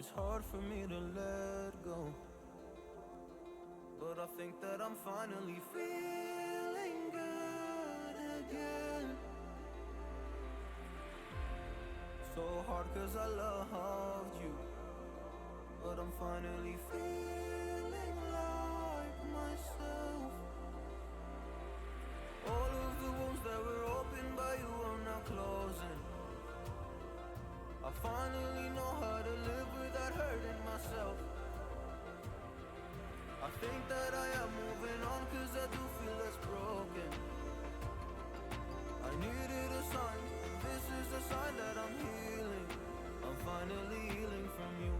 it's hard for me to let go. But I think that I'm finally feeling good again. So hard cause I loved you, but I'm finally feeling like myself. All of the wounds that were opened by you are now closing. I finally know how to live without hurting myself. I think that I am moving on cause I do feel less broken. I needed a sign, this is a sign that I'm healing. I'm finally healing from you.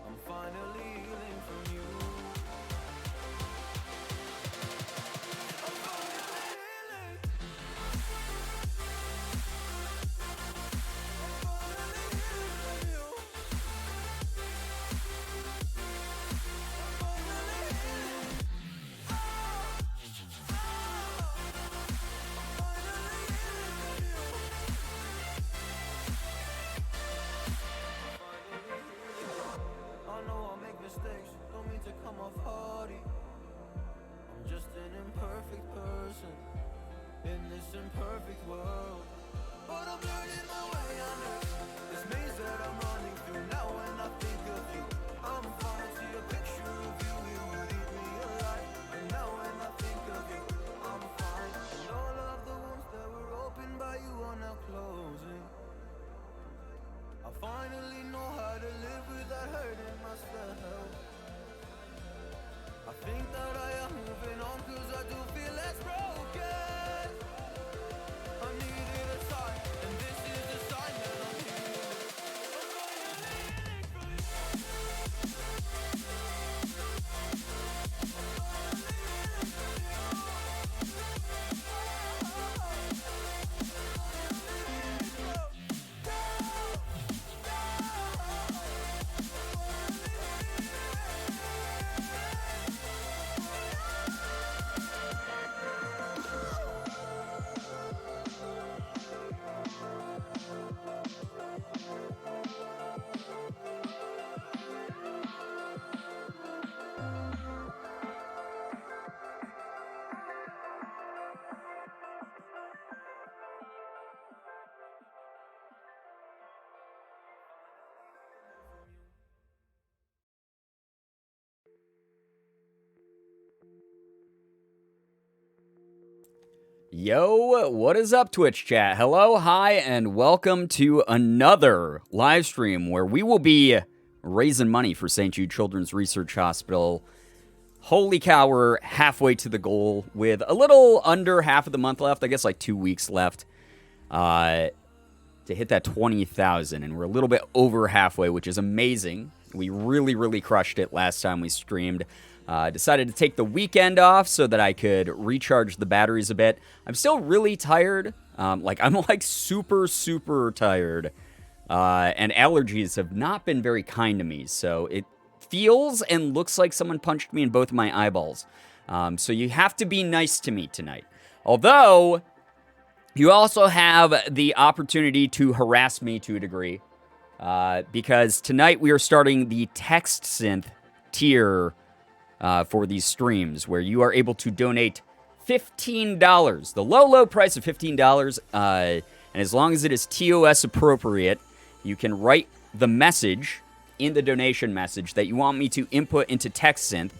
I'm finally healing from you. I'm finally healing. Mistakes, don't mean to come off hardy. I'm just an imperfect person in this imperfect world. But I'm learning my way under this maze that I'm running through. Now when I think of you, I'm falling to a picture of you. You would eat me alive. And now when I think of you, I'm fine. And all of the wounds that were opened by you are now closing. I finally know how to live without hurting myself. I think that I am moving on cause I do feel less broken. I needed a sign, and this is the sign that I'm healing. I'm finally healing from you. Yo, what is up, Twitch chat? Hello, hi, and welcome to another live stream where we will be raising money for St. Jude Children's Research Hospital. Holy cow, we're halfway to the goal with a little under half of the month left. I guess like 2 weeks left to hit that 20,000, and we're a little bit over halfway, which is amazing. We really crushed it last time we streamed. Decided to take the weekend off so that I could recharge the batteries a bit. I'm still really tired. I'm like super tired. And allergies have not been very kind to me. So it feels and looks like someone punched me in both of my eyeballs. So you have to be nice to me tonight. Although, you also have the opportunity to harass me to a degree. Because tonight we are starting the text synth tier for these streams, where you are able to donate $15, the low price of $15, and as long as it is TOS appropriate, you can write the message in the donation message that you want me to input into TextSynth,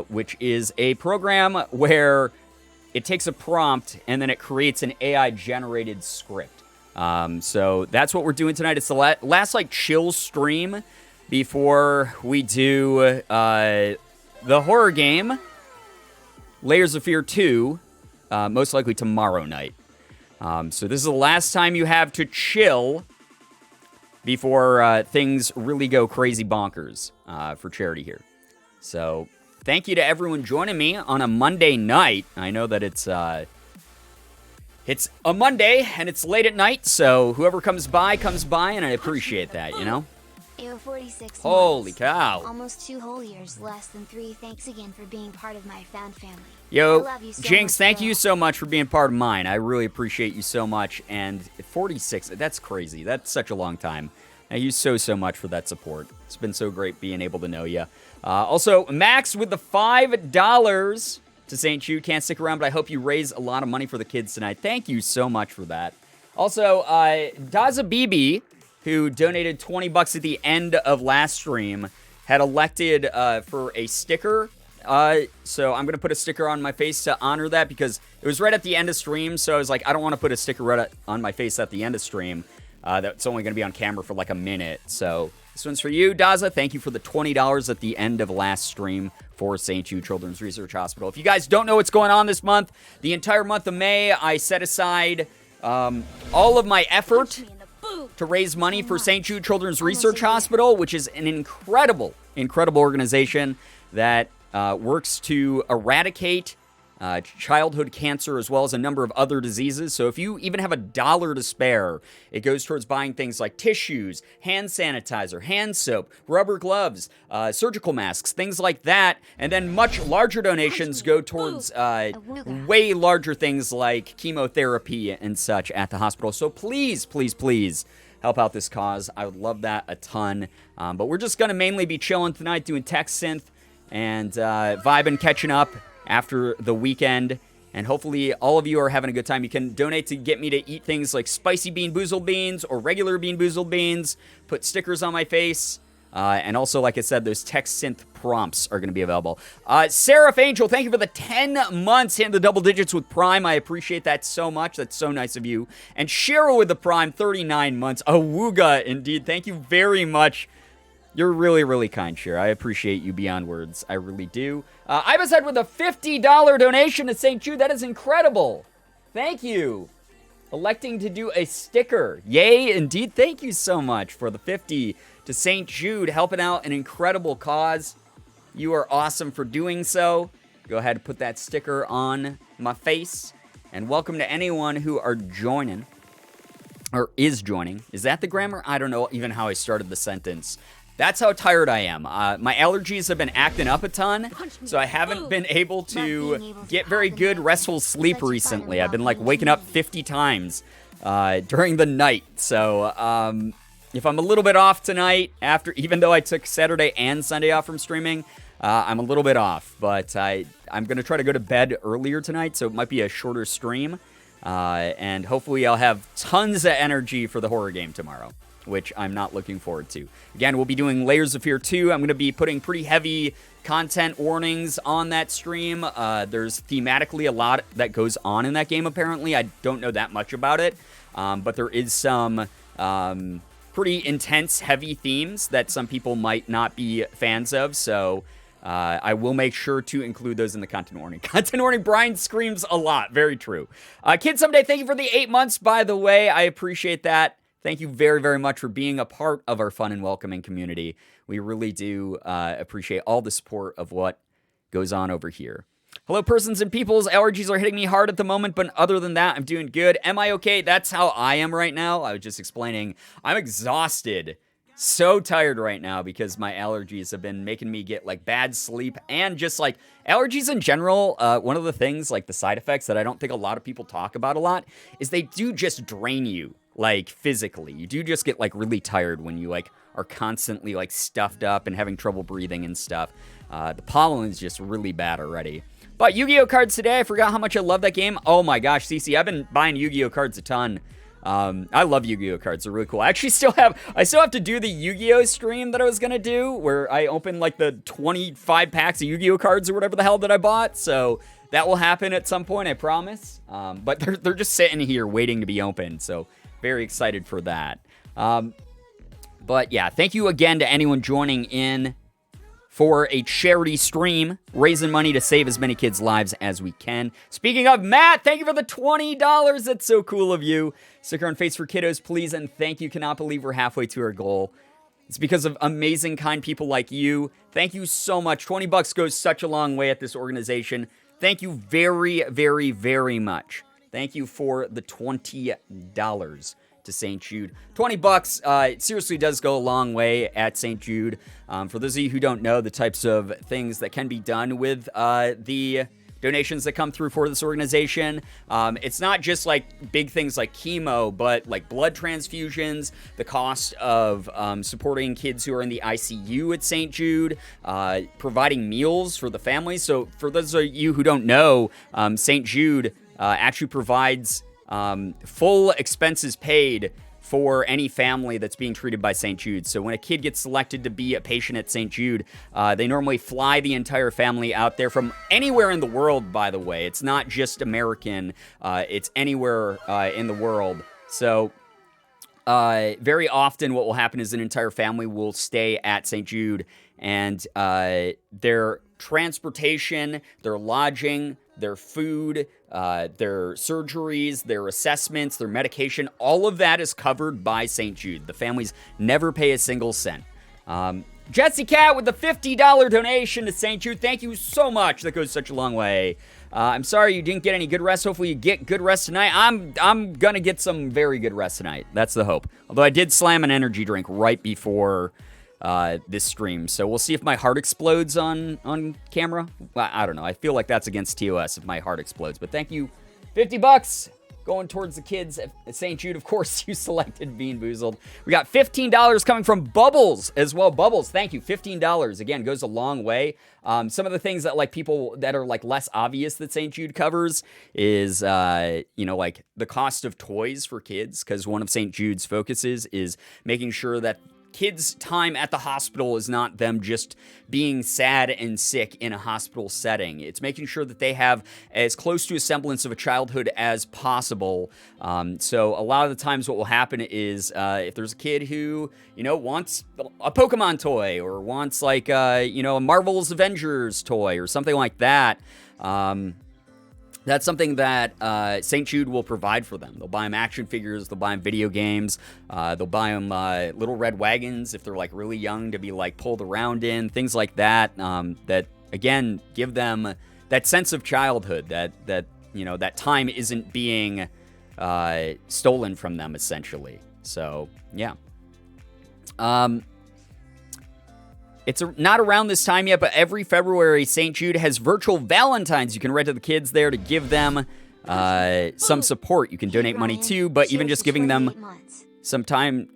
which is a program where it takes a prompt and then it creates an AI-generated script. So that's what we're doing tonight. It's the last like chill stream before we do the horror game, Layers of Fear 2, most likely tomorrow night. So this is the last time you have to chill before things really go crazy bonkers for charity here. So thank you to everyone joining me on a Monday night. I know that it's a Monday and it's late at night, so whoever comes by, and I appreciate that, you know? Ew, 46 Holy months. cow. Almost 2 whole years, less than 3. Thanks again for being part of my found family. I Yo, love you so Jinx, much, thank bro. you so much for being part of mine. I really appreciate you so much. And 46, that's crazy. That's such a long time. Thank you so much for that support. It's been so great being able to know you. Also, Max with the $5 to St. Jude. Can't stick around, but I hope you raise a lot of money for the kids tonight. Thank you so much for that. Also, Daza Bibi, who donated $20 at the end of last stream, had elected for a sticker. So I'm going to put a sticker on my face to honor that because it was right at the end of stream. So I was like, I don't want to put a sticker right on my face at the end of stream. That's only going to be on camera for like a minute. So this one's for you, Daza. Thank you for the $20 at the end of last stream for St. Jude Children's Research Hospital. If you guys don't know what's going on this month, the entire month of May, I set aside all of my effort to raise money for St. Jude Children's Research Hospital, which is an incredible organization that works to eradicate childhood cancer as well as a number of other diseases. So if you even have $1 to spare, it goes towards buying things like tissues, hand sanitizer, hand soap, rubber gloves, surgical masks, things like that. And then much larger donations go towards way larger things like chemotherapy and such at the hospital. So please, please, please help out this cause. I would love that a ton. But we're just going to mainly be chilling tonight, doing tech synth and vibing, catching up after the weekend, and hopefully all of you are having a good time. You can donate to get me to eat things like spicy bean boozled beans or regular bean boozled beans, put stickers on my face, and also, like I said, those text synth prompts are going to be available. Seraph Angel, thank you for the 10 months hitting the double digits with Prime. I appreciate that so much. That's so nice of you. And Cheryl with the Prime, 39 months. Awooga, indeed. Thank you very much. You're really, really kind, Cher. I appreciate you beyond words. I really do. Ibishead with a $50 donation to St. Jude. That is incredible. Thank you. Electing to do a sticker. Yay, indeed. Thank you so much for the 50 to St. Jude, helping out an incredible cause. You are awesome for doing so. Go ahead and put that sticker on my face. And welcome to anyone who are joining. Or is joining. Is that the grammar? I don't know even how I started the sentence. That's how tired I am. My allergies have been acting up a ton, so I haven't been able to get very good restful sleep recently. I've been like waking up 50 times during the night. So if I'm a little bit off tonight, even though I took Saturday and Sunday off from streaming, I'm a little bit off. But I'm going to try to go to bed earlier tonight, so it might be a shorter stream. And hopefully I'll have tons of energy for the horror game tomorrow, which I'm not looking forward to. Again, we'll be doing Layers of Fear 2. I'm going to be putting pretty heavy content warnings on that stream. There's thematically a lot that goes on in that game, apparently. I don't know that much about it, but there is some pretty intense, heavy themes that some people might not be fans of, so I will make sure to include those in the content warning. Content warning, Brian screams a lot. Very true. Kid Someday, thank you for the 8 months, by the way. I appreciate that. Thank you very, very much for being a part of our fun and welcoming community. We really do appreciate all the support of what goes on over here. Hello, persons and peoples. Allergies are hitting me hard at the moment, but other than that, I'm doing good. Am I okay? That's how I am right now. I was just explaining. I'm exhausted. So tired right now because my allergies have been making me get like bad sleep and just like allergies in general. One of the things, like the side effects that I don't think a lot of people talk about a lot, is they do just drain you. Like physically, you do just get like really tired when you like are constantly like stuffed up and having trouble breathing and stuff. The pollen is just really bad already. But Yu-Gi-Oh cards today, I forgot how much I love that game. Oh my gosh, CC, I've been buying Yu-Gi-Oh cards a ton. I love Yu-Gi-Oh cards, they're really cool. I still have to do the Yu-Gi-Oh stream that I was gonna do, where I open like the 25 packs of Yu-Gi-Oh cards or whatever the hell that I bought. So that will happen at some point, I promise. But they're just sitting here waiting to be opened. So very excited for that. But yeah, thank you again to anyone joining in for a charity stream, raising money to save as many kids' lives as we can. Speaking of Matt, thank you for the $20. That's so cool of you. Sticker on Face for Kiddos, please. And thank you. Cannot believe we're halfway to our goal. It's because of amazing, kind people like you. Thank you so much. $20 goes such a long way at this organization. Thank you very, very, very much. Thank you for the $20 to St. Jude. $20, it seriously does go a long way at St. Jude. For those of you who don't know the types of things that can be done with the donations that come through for this organization. It's not just like big things like chemo, but like blood transfusions, the cost of supporting kids who are in the ICU at St. Jude, providing meals for the families. So for those of you who don't know, St. Jude actually provides full expenses paid for any family that's being treated by St. Jude. So when a kid gets selected to be a patient at St. Jude, they normally fly the entire family out there from anywhere in the world, by the way. It's not just American. It's anywhere in the world. So very often what will happen is an entire family will stay at St. Jude, and their transportation, their lodging, their food, their surgeries, their assessments, their medication, all of that is covered by St. Jude. The families never pay a single cent. Jesse Cat with the $50 donation to St. Jude. Thank you so much. That goes such a long way. I'm sorry you didn't get any good rest. Hopefully you get good rest tonight. I'm gonna get some very good rest tonight. That's the hope. Although I did slam an energy drink right before this stream, so we'll see if my heart explodes on camera. Well, I don't know. I feel like that's against TOS if my heart explodes. But thank you, $50 going towards the kids at St. Jude. Of course, you selected Bean Boozled. We got $15 coming from Bubbles as well. Bubbles, thank you. $15 again goes a long way. Some of the things that like people that are like less obvious that St. Jude covers is like the cost of toys for kids, because one of St. Jude's focuses is making sure that kids' time at the hospital is not them just being sad and sick in a hospital setting. It's making sure that they have as close to a semblance of a childhood as possible. So a lot of the times what will happen is if there's a kid who, wants a Pokemon toy or wants like, a Marvel's Avengers toy or something like that, that's something that St. Jude will provide for them. They'll buy them action figures, they'll buy them video games, they'll buy them little red wagons if they're like really young to be like pulled around in, things like that, that again give them that sense of childhood, that time isn't being stolen from them essentially. So yeah. It's not around this time yet, but every February, St. Jude has virtual Valentines. You can write to the kids there to give them some support. You can donate money too, but even just giving them some time,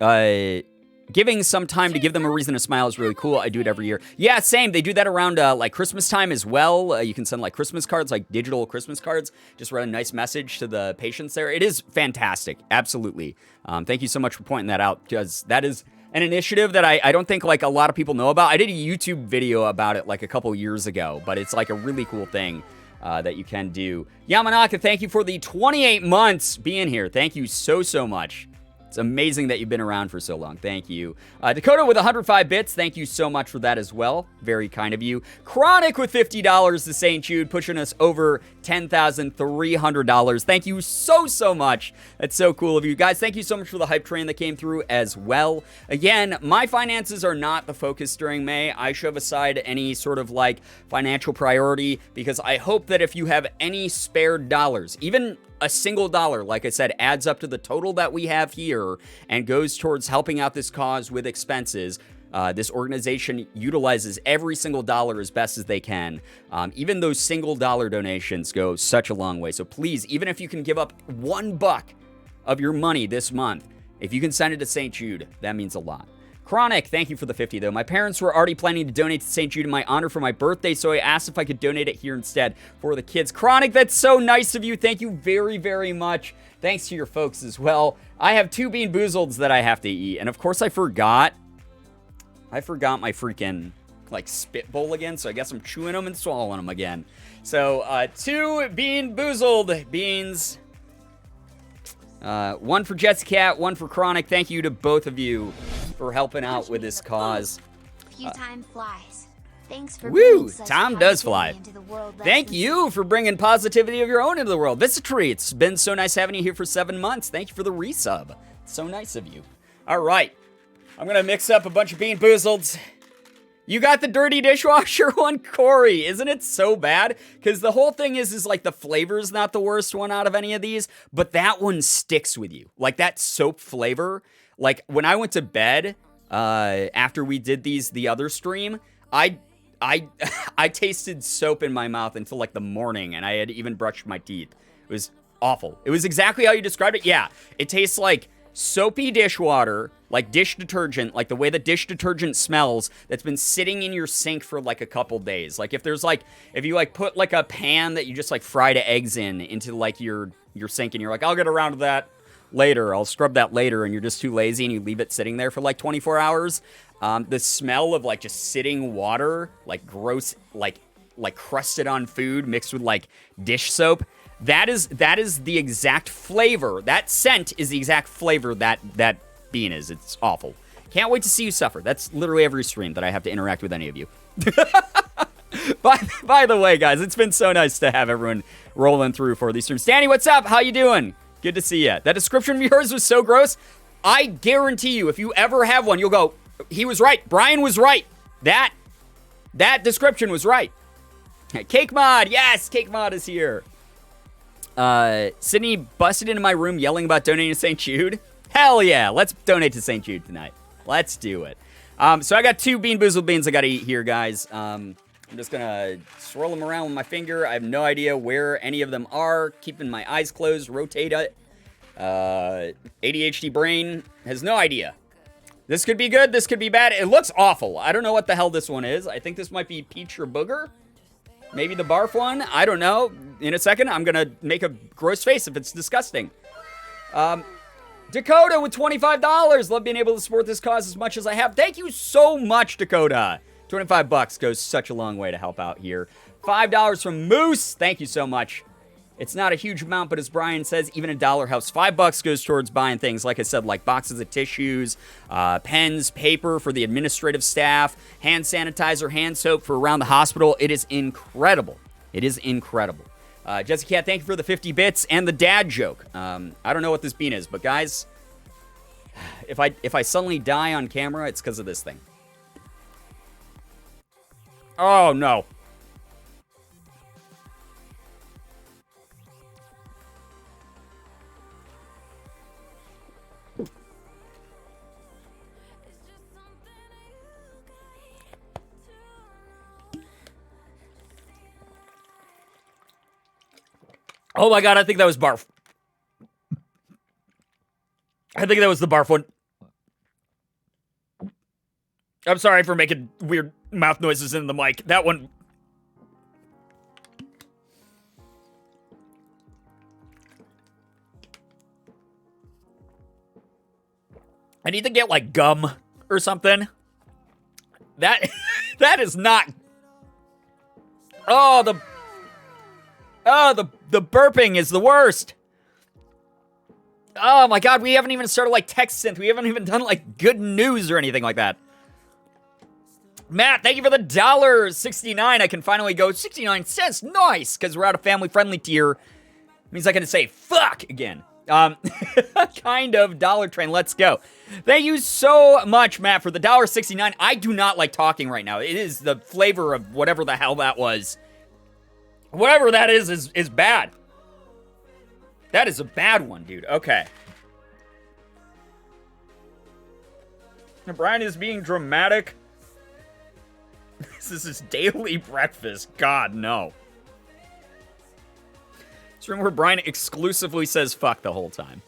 giving some time to give them a reason to smile is really cool. I do it every year. Yeah, same. They do that around like Christmas time as well. You can send like Christmas cards, like digital Christmas cards. Just write a nice message to the patients there. It is fantastic. Absolutely. Thank you so much for pointing that out, because that is an initiative that I don't think like a lot of people know about. I did a YouTube video about it like a couple years ago, but it's like a really cool thing that you can do. Yamanaka, thank you for the 28 months being here. Thank you so much. It's amazing that you've been around for so long. Thank you. Dakota with 105 bits. Thank you so much for that as well. Very kind of you. Chronic with $50 to St. Jude, pushing us over $10,300. Thank you so much. That's so cool of you guys. Thank you so much for the hype train that came through as well. Again, my finances are not the focus during May. I shove aside any sort of like financial priority, because I hope that if you have any spare dollars, even a single dollar, like I said, adds up to the total that we have here and goes towards helping out this cause with expenses. This organization utilizes every single dollar as best as they can. Even those single dollar donations go such a long way. So please, even if you can give up $1 of your money this month, if you can send it to St. Jude, that means a lot. Chronic, thank you for the 50 though. My parents were already planning to donate to St. Jude in my honor for my birthday, so I asked if I could donate it here instead for the kids. Chronic, that's so nice of you. Thank you very much. Thanks to your folks as well. I have 2 Bean Boozleds that I have to eat, and of course I forgot my freaking like spit bowl again, so I guess I'm chewing them and swallowing them again. So 2 Bean Boozled beans. 1 for Jets Cat, 1 for Chronic. Thank you to both of you for helping out with this cause. Time flies. Thanks for Woo! Time does fly. Thank you for bringing positivity of your own into the world. This is a treat. It's been so nice having you here for 7 months. Thank you for the resub. So nice of you. All right. I'm going to mix up a bunch of Bean Boozleds. You got the dirty dishwasher one, Corey. Isn't it so bad? Because the whole thing is like the flavor's not the worst one out of any of these, but that one sticks with you. Like that soap flavor. Like when I went to bed after we did the other stream, I tasted soap in my mouth until like the morning, and I had even brushed my teeth. It was awful. It was exactly how you described it. Yeah, it tastes like soapy dishwater, like dish detergent, like the way the dish detergent smells that's been sitting in your sink for like a couple days. Like if you like put like a pan that you just like fried eggs into like your sink, and you're like, I'll get around to that later. I'll scrub that later, and you're just too lazy and you leave it sitting there for like 24 hours. The smell of like just sitting water, like gross, like crusted on food mixed with like dish soap. That is the exact flavor. That scent is the exact flavor that bean is. It's awful. Can't wait to see you suffer. That's literally every stream that I have to interact with any of you. By the way, guys, it's been so nice to have everyone rolling through for these streams. Danny, what's up? How you doing? Good to see you. That description of yours was so gross. I guarantee you, if you ever have one, you'll go, he was right. Brian was right. That description was right. Cake Mod. Yes, Cake Mod is here. Sydney busted into my room yelling about donating to St. Jude. Hell yeah, let's donate to St. Jude tonight. Let's do it. So I got 2 Bean Boozled beans I gotta eat here, guys. I'm just gonna swirl them around with my finger. I have no idea where any of them are. Keeping my eyes closed, rotate it. ADHD brain has no idea. This could be good, this could be bad. It looks awful. I don't know what the hell this one is. I think this might be peach or booger. Maybe the barf one. I don't know. In a second, I'm going to make a gross face if it's disgusting. Dakota with $25. Love being able to support this cause as much as I have. Thank you so much, Dakota. $25 goes such a long way to help out here. $5 from Moose. Thank you so much. It's not a huge amount, but as Brian says, even a dollar helps. $5 goes towards buying things, like I said, like boxes of tissues, pens, paper for the administrative staff, hand sanitizer, hand soap for around the hospital. It is incredible. It is incredible. Jesse Cat, thank you for the 50 bits and the dad joke. I don't know what this bean is, but guys, if I suddenly die on camera, it's because of this thing. Oh, no. Oh my god, I think that was barf. I think that was the barf one. I'm sorry for making weird mouth noises in the mic. That one... I need to get, like, gum or something. That is not... Oh, the burping is the worst. Oh my god, we haven't even started like text synth. We haven't even done like good news or anything like that. Matt, thank you for the $1.69. I can finally go 69 cents. Nice, because we're at a family-friendly tier. Means I can say fuck again. Kind of. Dollar Train, let's go. Thank you so much, Matt, for the $1.69. I do not like talking right now. It is the flavor of whatever the hell that was. Whatever that is bad. That is a bad one, dude. Okay. Brian is being dramatic. This is his daily breakfast. God, no. It's a room where Brian exclusively says fuck the whole time.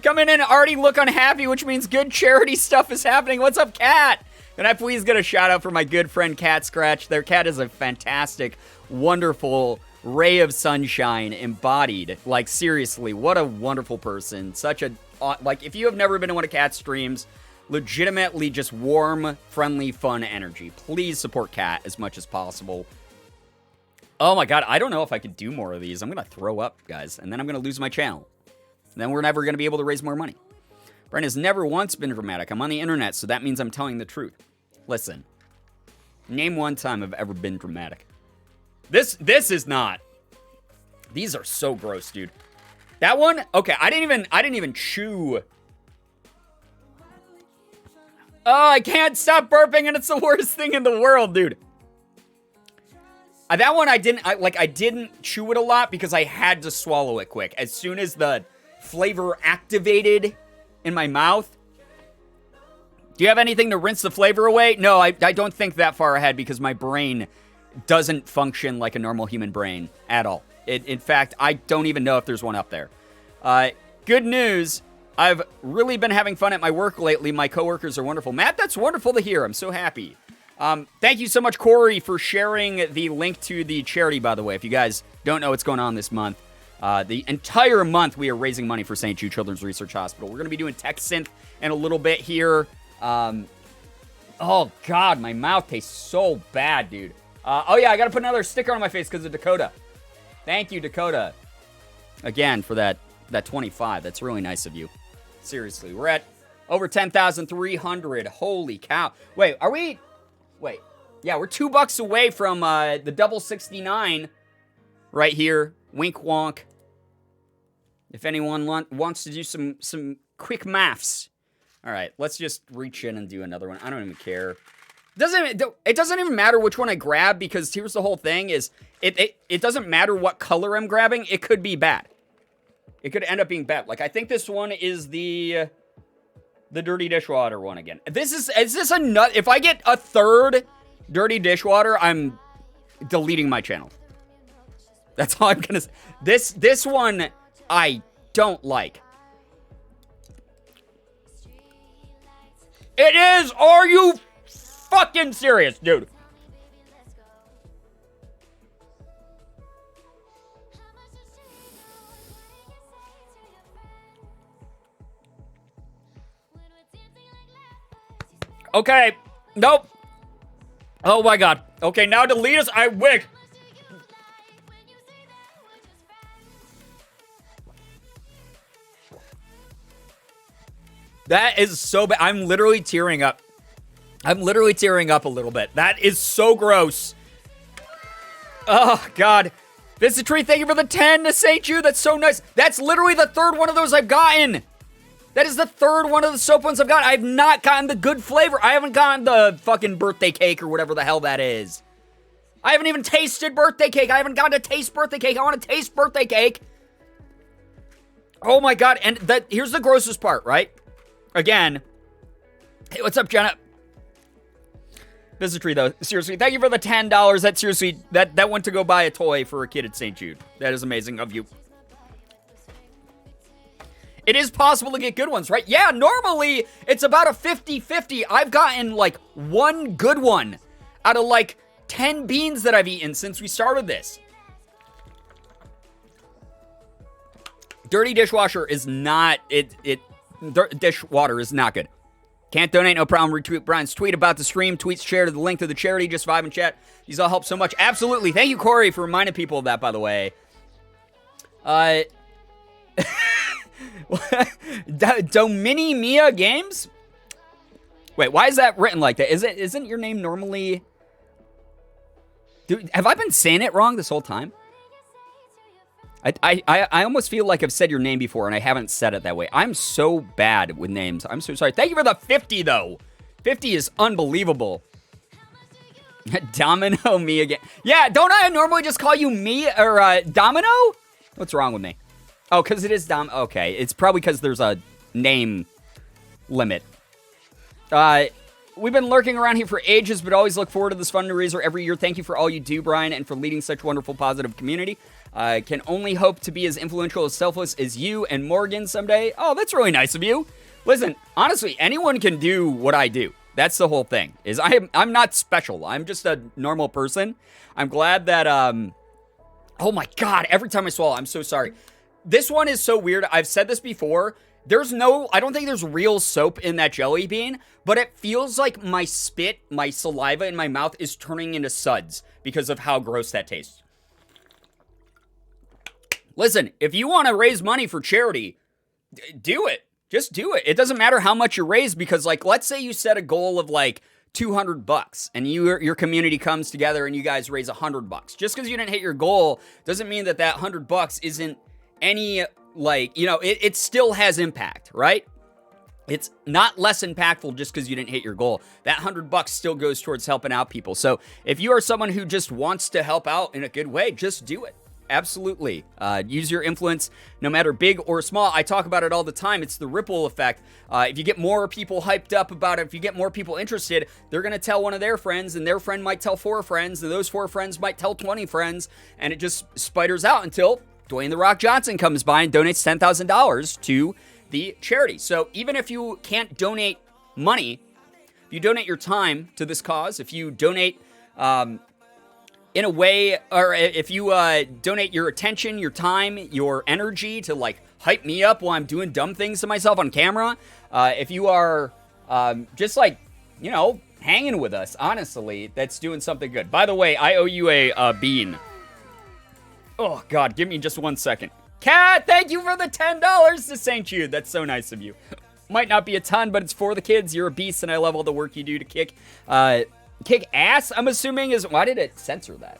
Coming in already look unhappy, which means good charity stuff is happening. What's up, Cat? Can I please get a shout out for my good friend Cat Scratch? Their cat is a fantastic, wonderful ray of sunshine embodied. Like, seriously, what a wonderful person. Such a, like, if you have never been to one of Cat's streams, legitimately just warm, friendly, fun energy. Please support Cat as much as possible. Oh my god, I don't know if I can do more of these. I'm gonna throw up, guys, and then I'm gonna lose my channel. And then we're never gonna be able to raise more money. Brian has never once been dramatic. I'm on the internet, so that means I'm telling the truth. Listen, name one time I've ever been dramatic. This is not. These are so gross, dude. That one, okay, I didn't even chew. Oh, I can't stop burping, and it's the worst thing in the world, dude. That one I didn't chew it a lot because I had to swallow it quick. As soon as the flavor activated in my mouth. Do you have anything to rinse the flavor away? No, I don't think that far ahead because my brain doesn't function like a normal human brain at all. In fact, I don't even know if there's one up there. Good news. I've really been having fun at my work lately. My coworkers are wonderful. Matt, that's wonderful to hear. I'm so happy. Thank you so much, Corey, for sharing the link to the charity, by the way. If you guys don't know what's going on this month, the entire month we are raising money for St. Jude Children's Research Hospital. We're going to be doing tech synth in a little bit here. Oh, God, my mouth tastes so bad, dude. Oh, yeah, I got to put another sticker on my face because of Dakota. Thank you, Dakota. Again, for that 25. That's really nice of you. Seriously, we're at over 10,300. Holy cow. Wait, are we... Wait. Yeah, we're $2 away from the double 69 right here. Wink wonk. If anyone wants to do some quick maths. All right, let's just reach in and do another one. I don't even care. It doesn't even matter which one I grab because here's the whole thing is it doesn't matter what color I'm grabbing. It could be bad. It could end up being bad. Like, I think this one is the dirty dishwater one again. Is this a nut? If I get a third dirty dishwater, I'm deleting my channel. That's all I'm gonna say. This one I don't like. It is! Are you fucking serious, dude? Okay. Nope. Oh my god. Okay, now delete us. I wish. That is so bad. I'm literally tearing up. I'm literally tearing up a little bit. That is so gross. Oh, God. Visitry, thank you for the 10 to St. Jude. That's so nice. That's literally the third one of those I've gotten. That is the third one of the soap ones I've got. I've not gotten the good flavor. I haven't gotten the fucking birthday cake or whatever the hell that is. I haven't even tasted birthday cake. I haven't gotten to taste birthday cake. I want to taste birthday cake. Oh, my God. And here's the grossest part, right? Again. Hey, what's up, Jenna? Visitry, though. Seriously, thank you for the $10. That seriously, that went to go buy a toy for a kid at St. Jude. That is amazing of you. It is possible to get good ones, right? Yeah, normally it's about a 50-50. I've gotten like one good one out of like 10 beans that I've eaten since we started this. Dirty dishwasher is not, dishwater is not good. Can't donate, no problem. Retweet Brian's tweet about the stream. Tweets share to the link to the charity. Just vibe and chat. These all help so much. Absolutely. Thank you, Corey, for reminding people of that, by the way. Domini Mia Games? Wait, why is that written like that? Isn't your name normally... Dude, have I been saying it wrong this whole time? I almost feel like I've said your name before and I haven't said it that way. I'm so bad with names. I'm so sorry. Thank you for the 50, though. 50 is unbelievable. Domino me again. Yeah, don't I normally just call you me or Domino? What's wrong with me? Oh, because it is Okay, it's probably because there's a name limit. We've been lurking around here for ages, but always look forward to this fundraiser every year. Thank you for all you do, Brian, and for leading such wonderful, positive community. I can only hope to be as influential, as selfless as you and Morgan someday. Oh, that's really nice of you. Listen, honestly, anyone can do what I do. That's the whole thing. I'm not special. I'm just a normal person. I'm glad that, oh my God, every time I swallow, I'm so sorry. This one is so weird. I've said this before. I don't think there's real soap in that jelly bean, but it feels like my spit, my saliva in my mouth is turning into suds because of how gross that tastes. Listen, if you want to raise money for charity, do it. Just do it. It doesn't matter how much you raise because, like, let's say you set a goal of like $200 and your community comes together and you guys raise $100. Just because you didn't hit your goal doesn't mean that $100 isn't any, like, you know, it still has impact, right? it's not less impactful just because you didn't hit your goal. That $100 still goes towards helping out people. So if you are someone who just wants to help out in a good way, just do it. Absolutely. Use your influence, no matter big or small. I talk about it all the time. It's the ripple effect. If you get more people hyped up about it, if you get more people interested, they're going to tell one of their friends, and their friend might tell 4 friends, and those 4 friends might tell 20 friends, and it just spiders out until Dwayne "The Rock" Johnson comes by and donates $10,000 to the charity. So even if you can't donate money, if you donate your time to this cause, if you donate in a way, or if you donate your attention, your time, your energy to like hype me up while I'm doing dumb things to myself on camera, if you are just like, you know, hanging with us, honestly, that's doing something good. By the way, I owe you a bean. Oh God, give me just 1 second. Kat, thank you for the $10 to St. Jude. That's so nice of you. Might not be a ton, but it's for the kids. You're a beast, and I love all the work you do to kick ass, I'm assuming is... Why did it censor that?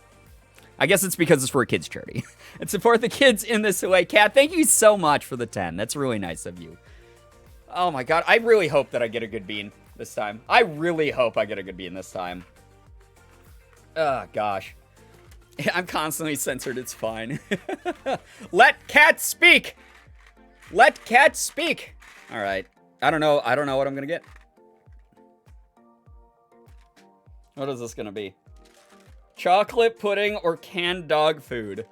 I guess it's because it's for a kids charity. And support the kids in this way. Kat, thank you so much for the 10. That's really nice of you. Oh my God, I really hope that I get a good bean this time. I really hope I get a good bean this time. Oh, gosh. I'm constantly censored. It's fine. Let Kat speak. Let Kat speak. All right. I don't know what I'm going to get. What is this going to be? Chocolate pudding or canned dog food?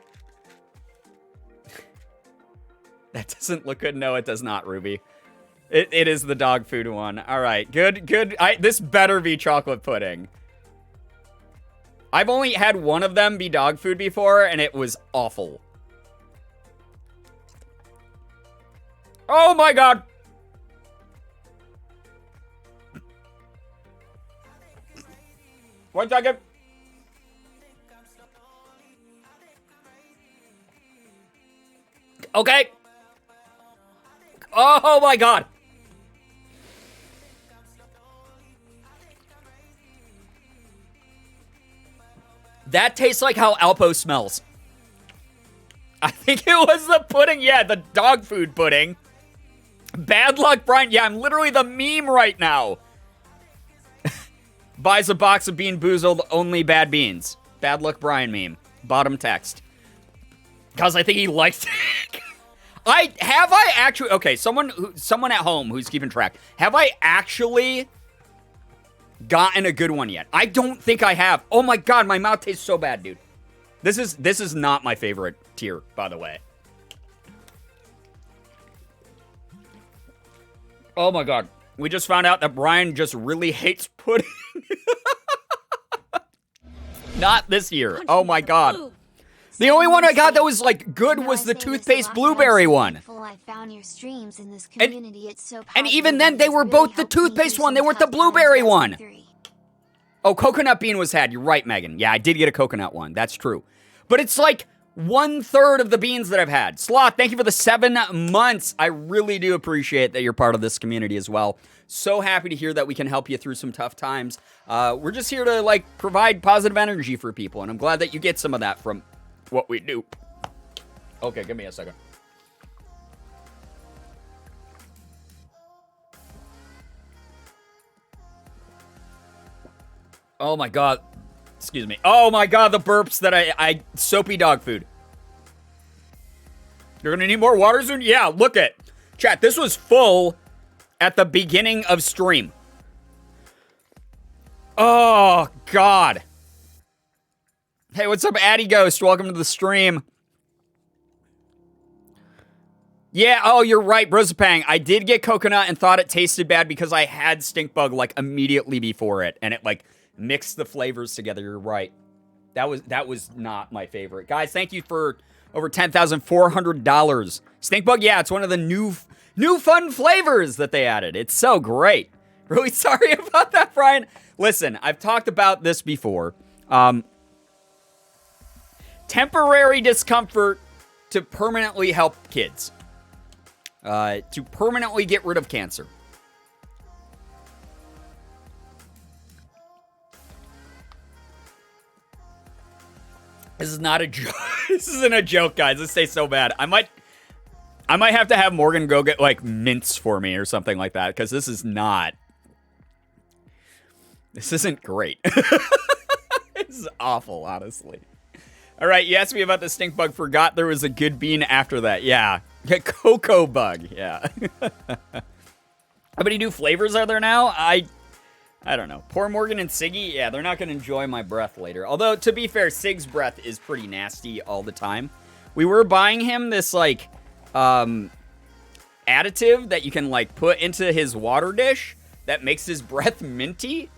That doesn't look good. No, it does not, Ruby. It is the dog food one. All right. Good. This better be chocolate pudding. I've only had one of them be dog food before, and it was awful. Oh my God. One second. Okay. Oh my God. That tastes like how Alpo smells. I think it was the pudding. Yeah, the dog food pudding. Bad luck, Brian. Yeah, I'm literally the meme right now. Buys a box of Bean Boozled, only bad beans. Bad luck, Brian meme. Bottom text. Because I think he likes it. I actually... Okay, someone at home who's keeping track. Have I actually gotten a good one yet? I don't think I have. Oh my God, my mouth tastes so bad, dude. This is not my favorite tier, by the way. Oh my God. We just found out that Brian just really hates pudding. Not this year. Oh my God. The only one I got that was like good was the toothpaste blueberry one. And even then, they were both the toothpaste one. They weren't the blueberry one. Oh, coconut bean was had. You're right, Megan. Yeah, I did get a coconut one. That's true. But it's like 1/3 of the beans that I've had. Sloth, thank you for the 7 months. I really do appreciate that you're part of this community as well. So happy to hear that we can help you through some tough times. We're just here to like provide positive energy for people, and I'm glad that you get some of that from what we do. Okay, give me a second. Oh my God. Excuse me. Oh my God, the burps that I soapy dog food. You're gonna need more water soon? Yeah, look at. Chat, this was full at the beginning of stream. Oh, God. Hey, what's up, Addy Ghost? Welcome to the stream. Yeah, oh, you're right, Brosapang. I did get coconut and thought it tasted bad because I had stink bug like immediately before it, and it like mixed the flavors together. You're right. That was not my favorite. Guys, thank you for over $10,400. Stink bug, yeah, it's one of the new fun flavors that they added. It's so great. Really sorry about that, Brian. Listen, I've talked about this before. Temporary discomfort to permanently help kids. To permanently get rid of cancer. This is not a joke. This isn't a joke, guys. This tastes so bad. I I might have to have Morgan go get, like, mints for me or something like that, because this isn't great. This is awful, honestly. All right, you asked me about the stink bug. Forgot there was a good bean after that. Yeah. Cocoa bug. Yeah. How many new flavors are there now? I don't know. Poor Morgan and Siggy, yeah, they're not going to enjoy my breath later. Although, to be fair, Sig's breath is pretty nasty all the time. We were buying him this, like, additive that you can, like, put into his water dish that makes his breath minty.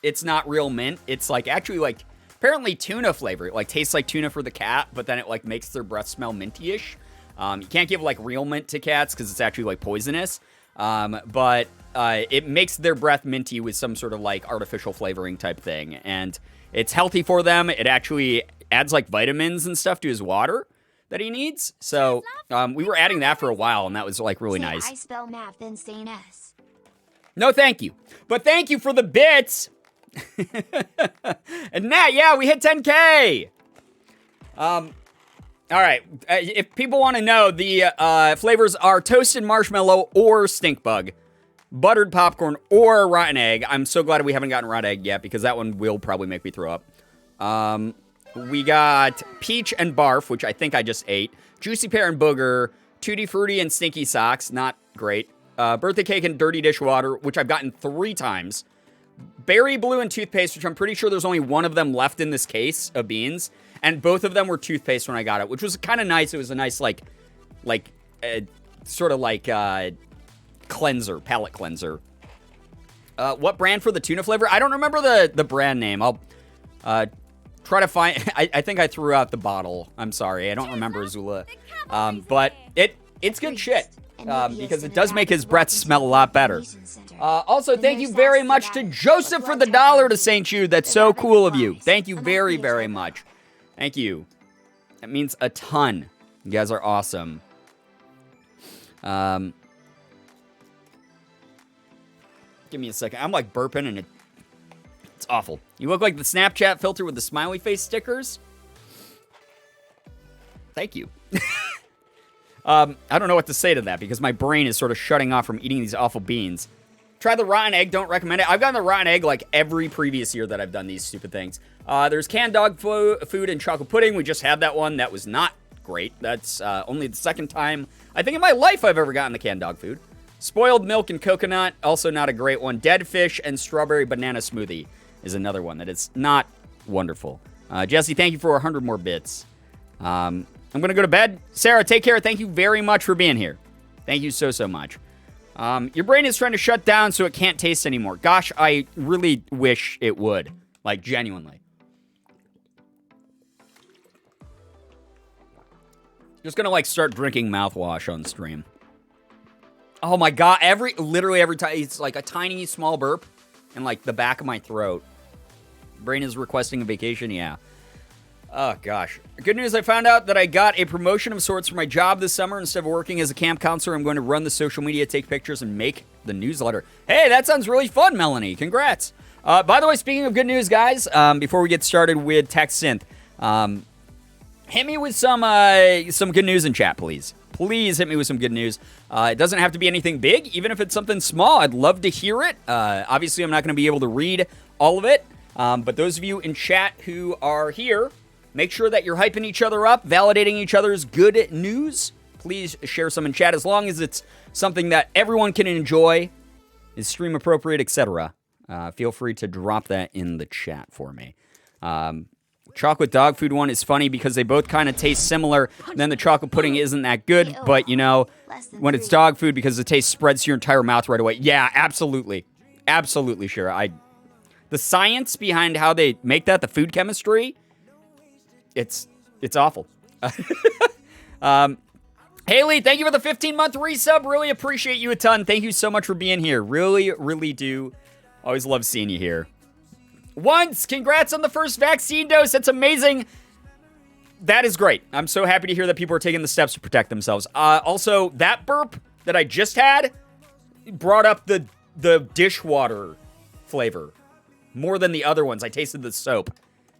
It's not real mint. It's, like, actually, like, apparently tuna flavor. It, like, tastes like tuna for the cat, but then it, like, makes their breath smell minty-ish. You can't give, like, real mint to cats because it's actually, like, poisonous. But it makes their breath minty with some sort of, like, artificial flavoring type thing. And it's healthy for them. It actually adds, like, vitamins and stuff to his water that he needs. So we were adding that for a while, and that was, like, really nice. I spell math, then say S. No, thank you. But thank you for the bits. And Nat, yeah, we hit 10K. All right. If people want to know, the flavors are toasted marshmallow or stink bug, buttered popcorn or rotten egg. I'm so glad we haven't gotten rotten egg yet because that one will probably make me throw up. We got peach and barf, which I think I just ate. Juicy pear and booger. Tutti frutti and stinky socks. Not great. Birthday cake and dirty dishwater, which I've gotten 3 times. Berry blue and toothpaste, which I'm pretty sure there's only one of them left in this case of beans. And both of them were toothpaste when I got it, which was kind of nice. It was a nice, sort of like cleanser, palate cleanser. What brand for the tuna flavor? I don't remember the brand name. I'll try to find... I think I threw out the bottle. I'm sorry. I don't remember, Azula. But it's good shit. Because it does make his breath smell a lot better. Also, thank you very much to Joseph for the $1 to St. Jude. That's so cool of you. Thank you very, very much. Thank you. That means a ton. You guys are awesome. Give me a second. I'm like burping and it's awful. You look like the Snapchat filter with the smiley face stickers. Thank you. I don't know what to say to that because my brain is sort of shutting off from eating these awful beans. Try the rotten egg. Don't recommend it. I've gotten the rotten egg like every previous year that I've done these stupid things. There's canned dog food and chocolate pudding. We just had that one. That was not great. That's only the second time, I think, in my life I've ever gotten the canned dog food. Spoiled milk and coconut. Also not a great one. Dead fish and strawberry banana smoothie is another one that is not wonderful. Jesse, thank you for 100 more bits. I'm going to go to bed. Sarah, take care. Thank you very much for being here. Thank you so, so much. Your brain is trying to shut down so it can't taste anymore. Gosh, I really wish it would. Like, genuinely. Just gonna, like, start drinking mouthwash on stream. Oh my god, literally every time, it's like a tiny, small burp in, like, the back of my throat. Brain is requesting a vacation, yeah. Oh, gosh. Good news, I found out that I got a promotion of sorts for my job this summer. Instead of working as a camp counselor, I'm going to run the social media, take pictures, and make the newsletter. Hey, that sounds really fun, Melanie. Congrats. By the way, speaking of good news, guys, before we get started with Tech Synth, hit me with some good news in chat, please. Please hit me with some good news. It doesn't have to be anything big, even if it's something small. I'd love to hear it. Obviously, I'm not going to be able to read all of it, but those of you in chat who are here, make sure that you're hyping each other up, validating each other's good news. Please share some in chat as long as it's something that everyone can enjoy, is stream appropriate, etc. Feel free to drop that in the chat for me. Chocolate dog food one is funny because they both kind of taste similar. Then the chocolate pudding isn't that good, but you know, when it's dog food because the taste spreads to your entire mouth right away. Yeah, absolutely. Absolutely sure. The science behind how they make that, the food chemistry, it's awful. Haley, thank you for the 15-month resub. Really appreciate you a ton. Thank you so much for being here. Really, really do. Always love seeing you here. Once, congrats on the first vaccine dose. That's amazing. That is great. I'm so happy to hear that people are taking the steps to protect themselves. Also, that burp that I just had brought up the dishwater flavor more than the other ones. I tasted the soap.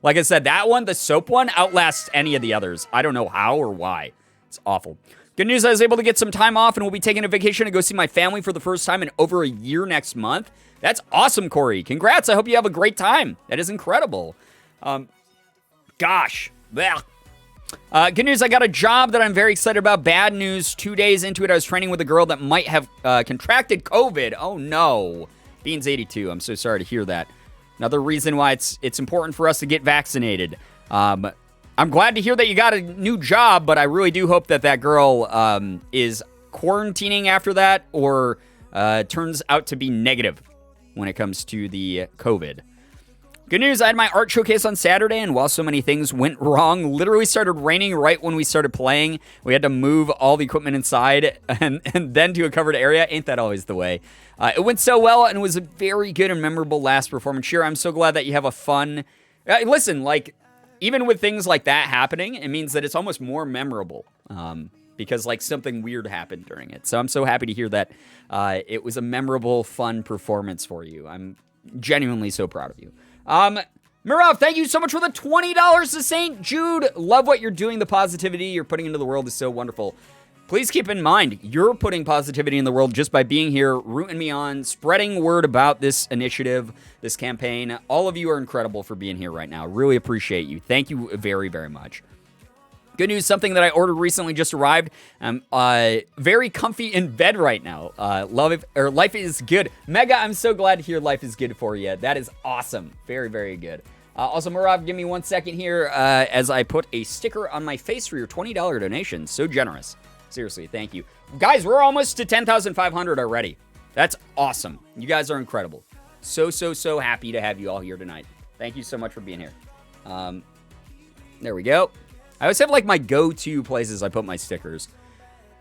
Like I said, that one, the soap one, outlasts any of the others. I don't know how or why. It's awful. Good news, I was able to get some time off and will be taking a vacation to go see my family for the first time in over a year next month. That's awesome, Corey. Congrats. I hope you have a great time. That is incredible. Gosh. Blech. Good news, I got a job that I'm very excited about. Bad news, 2 days into it, I was training with a girl that might have contracted COVID. Oh, no. Beans82, I'm so sorry to hear that. Another reason why it's important for us to get vaccinated. I'm glad to hear that you got a new job, but I really do hope that that girl is quarantining after that or turns out to be negative when it comes to the COVID. Good news, I had my art showcase on Saturday, and while so many things went wrong, literally started raining right when we started playing. We had to move all the equipment inside and then to a covered area. Ain't that always the way? It went so well, and it was a very good and memorable last performance. Sure, I'm so glad that you have a fun... listen, like, even with things like that happening, it means that it's almost more memorable because, like, something weird happened during it. So I'm so happy to hear that it was a memorable, fun performance for you. I'm genuinely so proud of you. Mirav, thank you so much for the $20 to St. Jude. Love what you're doing. The positivity you're putting into the world is so wonderful. Please keep in mind, you're putting positivity in the world just by being here, rooting me on, spreading word about this initiative, this campaign. All of you are incredible for being here right now. Really appreciate you. Thank you very, very much. Good news, something that I ordered recently just arrived. I'm very comfy in bed right now. Life is good. Mega, I'm so glad to hear life is good for you. That is awesome. Very, very good. Also, Marav, give me 1 second here as I put a sticker on my face for your $20 donation. So generous. Seriously, thank you. Guys, we're almost to 10,500 already. That's awesome. You guys are incredible. So happy to have you all here tonight. Thank you so much for being here. There we go. I always have, like, my go-to places I put my stickers.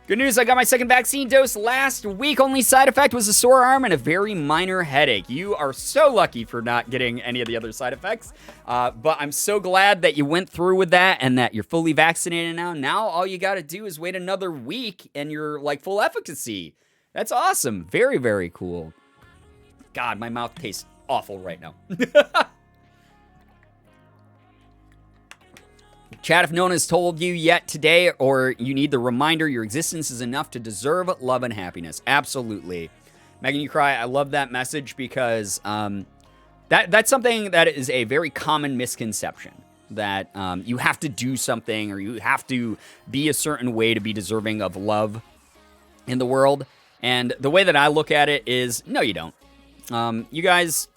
Good news, I got my second vaccine dose last week. Only side effect was a sore arm and a very minor headache. You are so lucky for not getting any of the other side effects. But I'm so glad that you went through with that and that you're fully vaccinated now. Now all you got to do is wait another week and you're, like, full efficacy. That's awesome. Very, very cool. God, my mouth tastes awful right now. Chat, if no one has told you yet today, or you need the reminder, your existence is enough to deserve love and happiness. Absolutely. Megan, you cry. I love that message because that's something that is a very common misconception, that you have to do something or you have to be a certain way to be deserving of love in the world. And the way that I look at it is, no, you don't. You guys,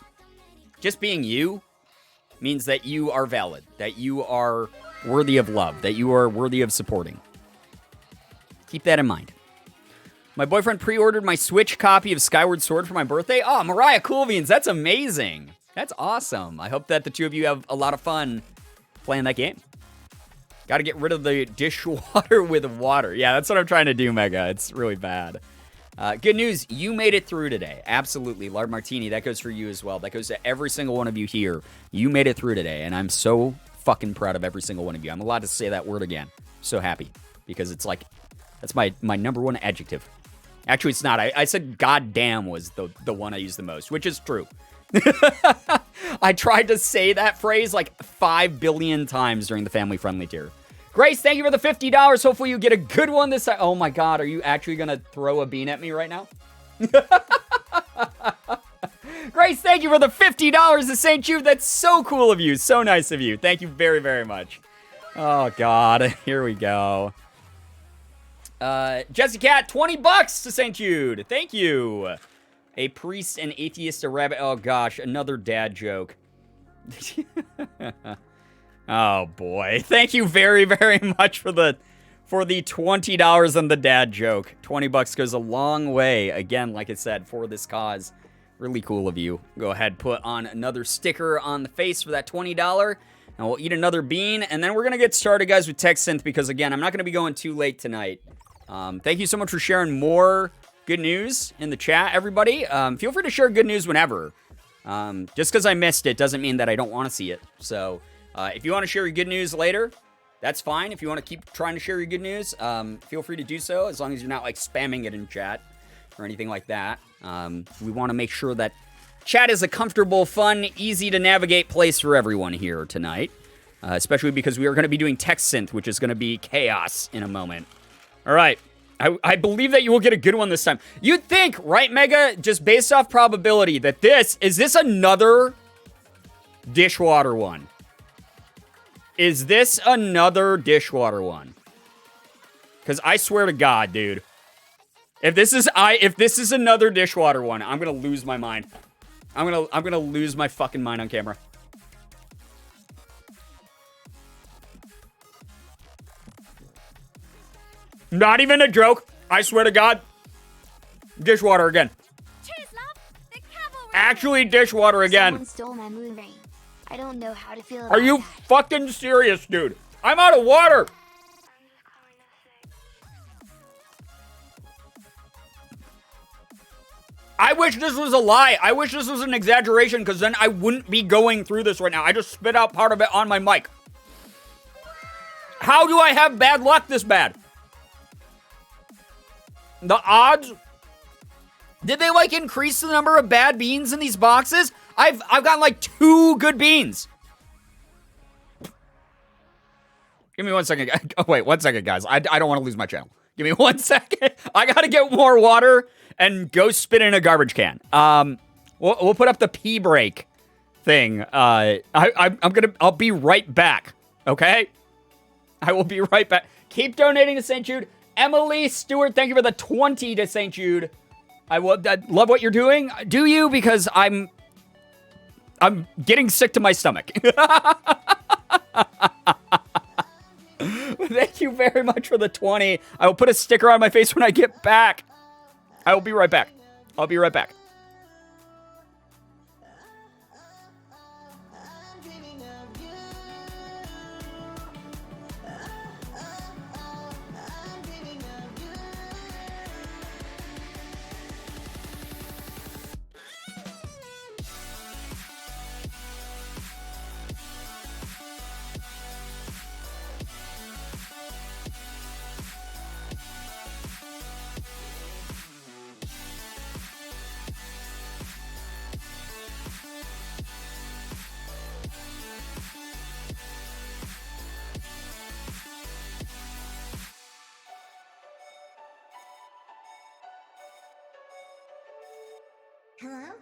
just being you means that you are valid, that you are worthy of love, that you are worthy of supporting. Keep that in mind. My boyfriend pre-ordered my Switch copy of Skyward Sword for my birthday. Oh, Mariah Coolbeans, that's amazing. That's awesome. I hope that the two of you have a lot of fun playing that game. Got to get rid of the dishwater with water. Yeah, that's what I'm trying to do, Mega. It's really bad. Good news, you made it through today. Absolutely. Lard Martini, that goes for you as well. That goes to every single one of you here. You made it through today, and I'm so fucking proud of every single one of you. I'm allowed to say that word again. So happy, because it's like, that's my number one adjective. Actually, it's not. I said goddamn was the one I used the most, which is true. I tried to say that phrase like 5 billion times during the family-friendly tier. Grace, thank you for the $50. Hopefully you get a good one this time. Oh my God, are you actually going to throw a bean at me right now? Grace, thank you for the $50 to St. Jude. That's so cool of you. So nice of you. Thank you very, very much. Oh God, here we go. Jesse Cat, $20 to St. Jude. Thank you. A priest, an atheist, a rabbit. Oh gosh, another dad joke. Oh boy. Thank you very, very much for the $20 on the dad joke. $20 goes a long way. Again, like I said, for this cause. Really cool of you. Go ahead, put on another sticker on the face for that $20. And we'll eat another bean. And then we're going to get started, guys, with Tech Synth. Because, again, I'm not going to be going too late tonight. Thank you so much for sharing more good news in the chat, everybody. Feel free to share good news whenever. Just because I missed it doesn't mean that I don't want to see it. So, if you want to share your good news later, that's fine. If you want to keep trying to share your good news, feel free to do so. As long as you're not, like, spamming it in chat or anything like that. We want to make sure that chat is a comfortable, fun, easy-to-navigate place for everyone here tonight. Especially because we are going to be doing Tech Synth, which is going to be chaos in a moment. All right. I believe that you will get a good one this time. You'd think, right, Mega, just based off probability, that is this another dishwater one? Is this another dishwater one? Because I swear to God, dude. If this is another dishwater one, I'm gonna lose my mind. I'm gonna lose my fucking mind on camera. Not even a joke. I swear to God. Dishwater again. Cheers, love. The cavalry. Actually, dishwater again. Someone stole my moon ring. I don't know how to feel about Are you that. fucking serious, dude? I'm out of water. I wish this was a lie. I wish this was an exaggeration, because then I wouldn't be going through this right now. I just spit out part of it on my mic. How do I have bad luck this bad? The odds? Did they, like, increase the number of bad beans in these boxes? I've gotten, like, 2 good beans. Give me 1 second. Oh, wait, 1 second, guys. I don't want to lose my channel. Give me 1 second. I gotta get more water and go spit in a garbage can. We'll put up the pee break thing. I'll be right back. Okay? I will be right back. Keep donating to St. Jude. Emily Stewart, thank you for the 20 to St. Jude. I love what you're doing. Do you? Because I'm getting sick to my stomach. Thank you very much for the 20. I will put a sticker on my face when I get back. I will be right back. I'll be right back. Hello?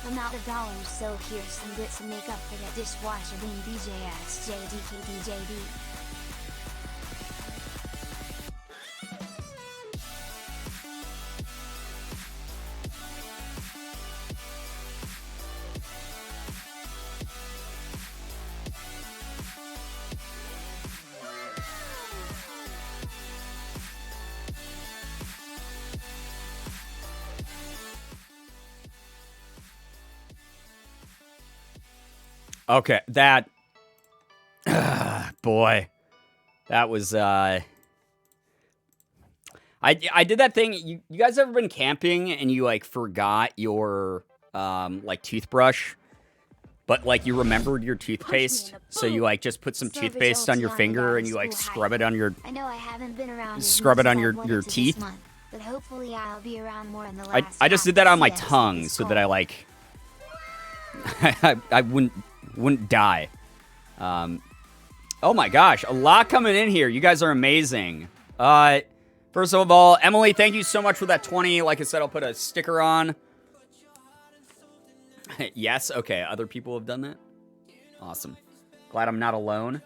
I'm out of dollars, so here's some bits to make up for that dishwasher being BJS JDKDJD. Okay, that... boy. That was, I did that thing... You guys ever been camping and you, like, forgot your, like, toothbrush? But, like, you remembered your toothpaste? So you, like, just put some toothpaste on your finger and you, like, scrub it on your... I know I haven't been around Scrub it on your teeth? month, but hopefully I'll be around more in the last I just did that on my half tongue so that I, like... I wouldn't die. Oh my gosh, a lot coming in here. You guys are amazing. First of all, Emily, thank you so much for that 20. Like I said, I'll put a sticker on. Yes, okay, other people have done that. Awesome. Glad I'm not alone.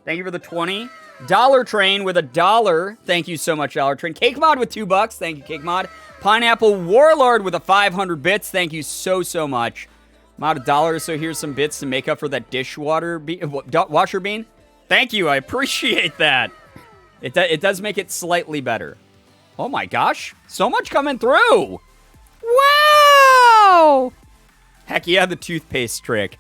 Thank you for the 20. Dollar Train with $1. Thank you so much, Dollar Train. Cake Mod with $2. Thank you, Cake Mod. Pineapple Warlord with a 500 bits. Thank you so much. I'm out $1, so here's some bits to make up for that washer bean. Thank you, I appreciate that. It does make it slightly better. Oh my gosh, so much coming through. Wow! Heck yeah, the toothpaste trick.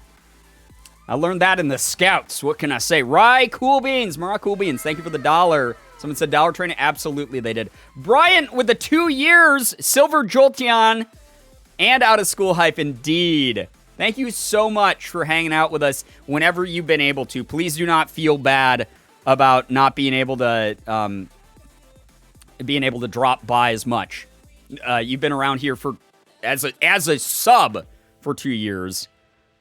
I learned that in the Scouts. What can I say? Rye Cool Beans, Mariah Cool Beans. Thank you for the $1. Someone said Dollar Train. Absolutely, they did. Brian with the 2 years. Silver Jolteon. And Out of School Hype, indeed. Thank you so much for hanging out with us whenever you've been able to. Please do not feel bad about not being able to drop by as much. You've been around here for as a sub for 2 years.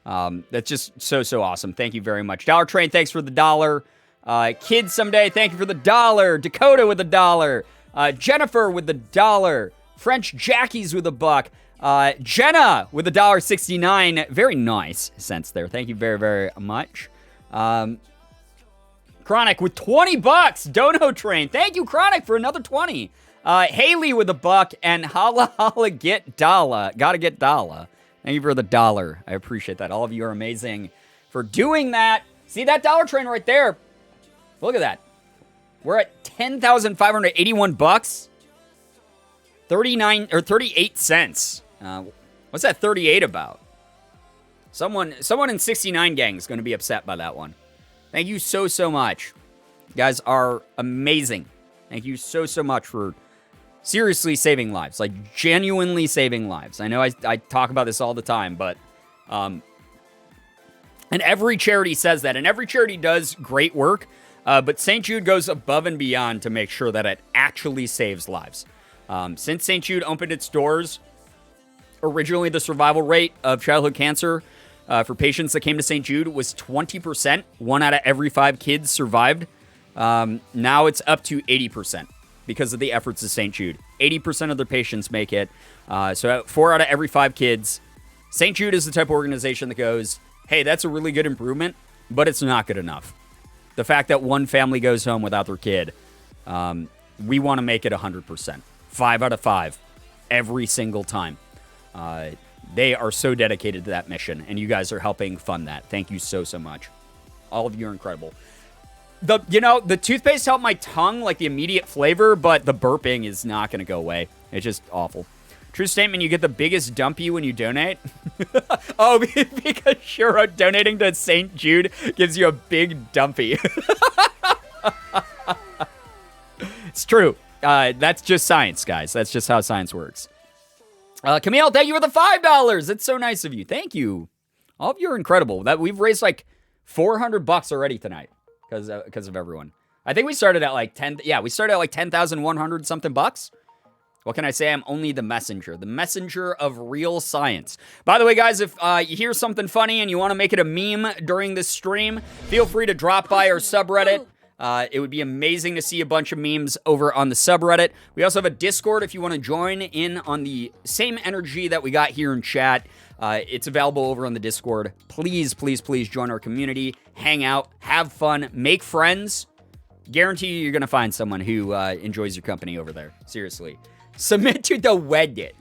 That's just so awesome. Thank you very much. Dollar Train, thanks for the $1. Kids Someday, thank you for the $1. Dakota with the $1. Jennifer with the $1. French Jackies with $1. Jenna with $1.69. Very nice sense there. Thank you very much. Chronic with $20. Dono Train. Thank you, Chronic, for another 20. Haley with $1. And holla get dollar. Gotta get dollar. Thank you for the $1. I appreciate that. All of you are amazing for doing that. See that Dollar Train right there? Look at that. We're at $10,581. 39 or 38 cents. What's that 38 about? Someone in 69 gang is going to be upset by that one. Thank you so much. You guys are amazing. Thank you so much for seriously saving lives, like genuinely saving lives. I know I talk about this all the time, but and every charity says that, and every charity does great work, but St. Jude goes above and beyond to make sure that it actually saves lives. Since St. Jude opened its doors, originally the survival rate of childhood cancer for patients that came to St. Jude was 20%. 1 out of every 5 kids survived. Now it's up to 80%. Because of the efforts of St. Jude. 80% of their patients make it. So 4 out of every 5 kids. St. Jude is the type of organization that goes, hey, that's a really good improvement, but it's not good enough. The fact that one family goes home without their kid, we want to make it 100%. 5 out of 5. Every single time. They are so dedicated to that mission, and you guys are helping fund that. Thank you so much. All of you are incredible. The toothpaste helped my tongue, like the immediate flavor, but the burping is not going to go away. It's just awful. True statement, you get the biggest dumpy when you donate. Oh, because sure, donating to St. Jude gives you a big dumpy. It's true. That's just science, guys. That's just how science works. Camille, thank you for the $5. It's so nice of you. Thank you. All of you are incredible. That we've raised like $400 already tonight. Because of everyone. I think we started at like 10. Yeah, we started at like 10,100 something bucks. What can I say? I'm only the messenger of real science. By the way, guys, if you hear something funny and you want to make it a meme during this stream, feel free to drop by our subreddit. It would be amazing to see a bunch of memes over on the subreddit. We also have a Discord if you want to join in on the same energy that we got here in chat. It's available over on the Discord. Please join our community. Hang out. Have fun. Make friends. Guarantee you're going to find someone who enjoys your company over there. Seriously. Submit to the Reddit.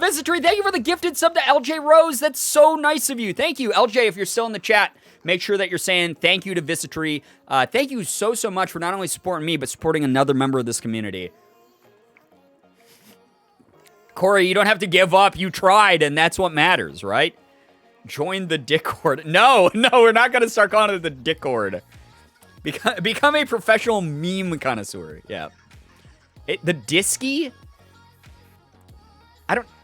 Visitory, thank you for the gifted sub to LJ Rose. That's so nice of you. Thank you. LJ, if you're still in the chat, make sure that you're saying thank you to Visitory. Thank you so much for not only supporting me, but supporting another member of this community. Corey, you don't have to give up. You tried, and that's what matters, right? Join the Discord. No, we're not going to start calling it the Discord. Become a professional meme connoisseur. Yeah. The Disky?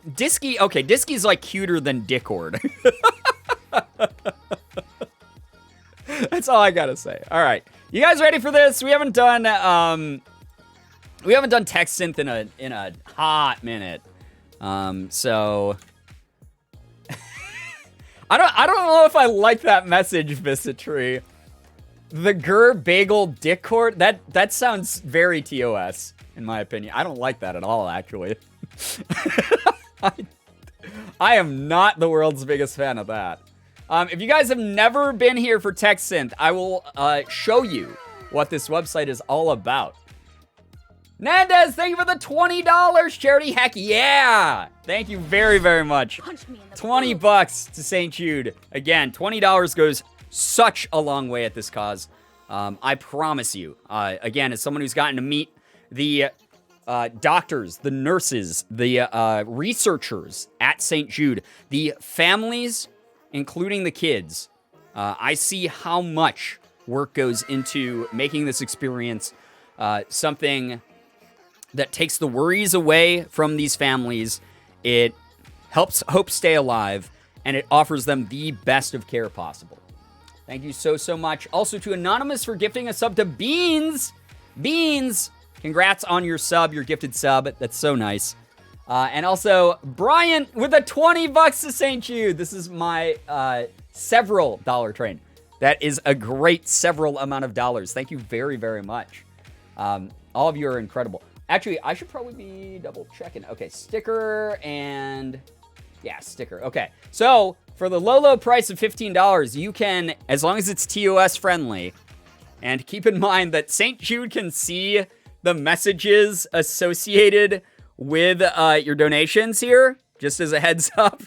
Disky, okay, Disky's like cuter than Discord. That's all I gotta say. All right. You guys ready for this? We haven't done text synth in a hot minute. So I don't know if I like that message, Visitry. The Girbeagly Discord, that sounds very TOS, in my opinion. I don't like that at all, actually. I am not the world's biggest fan of that. If you guys have never been here for TechSynth, I will show you what this website is all about. Nandez, thank you for the $20 charity. Heck yeah! Thank you very, very much. 20 bucks to St. Jude. Again, $20 goes such a long way at this cause. I promise you. Again, as someone who's gotten to meet the doctors, the nurses, the researchers at St. Jude, the families, including the kids, I see how much work goes into making this experience something that takes the worries away from these families. It helps hope stay alive, and it offers them the best of care possible. Thank you so, so much. Also to Anonymous for gifting a sub to Beans. Beans, congrats on your sub, your gifted sub. That's so nice. And also, Brian with the 20 bucks to St. Jude. This is my several dollar train. That is a great several amount of dollars. Thank you very, very much. All of you are incredible. Actually, I should probably be double checking. Okay, sticker and... yeah, sticker. Okay, so for the low, low price of $15, you can, as long as it's TOS friendly, and keep in mind that St. Jude can see the messages associated with your donations here, just as a heads up.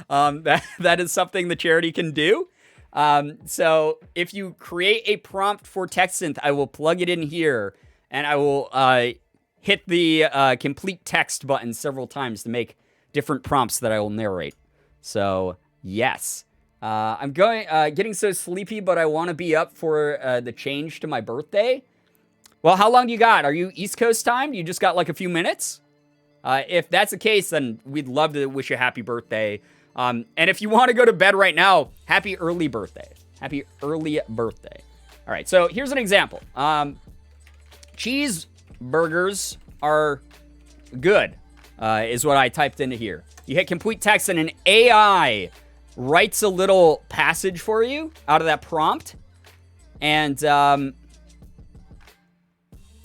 That is something the charity can do. So if you create a prompt for TechSynth, I will plug it in here, and I will hit the complete text button several times to make different prompts that I will narrate. So, yes. I'm getting so sleepy, but I want to be up for the change to my birthday. Well, how long do you got? Are you East Coast time? You just got like a few minutes? If that's the case, then we'd love to wish you a happy birthday. And if you want to go to bed right now, happy early birthday. Happy early birthday. All right, so here's an example. Cheeseburgers are good, is what I typed into here. You hit complete text and an AI writes a little passage for you out of that prompt. And, oh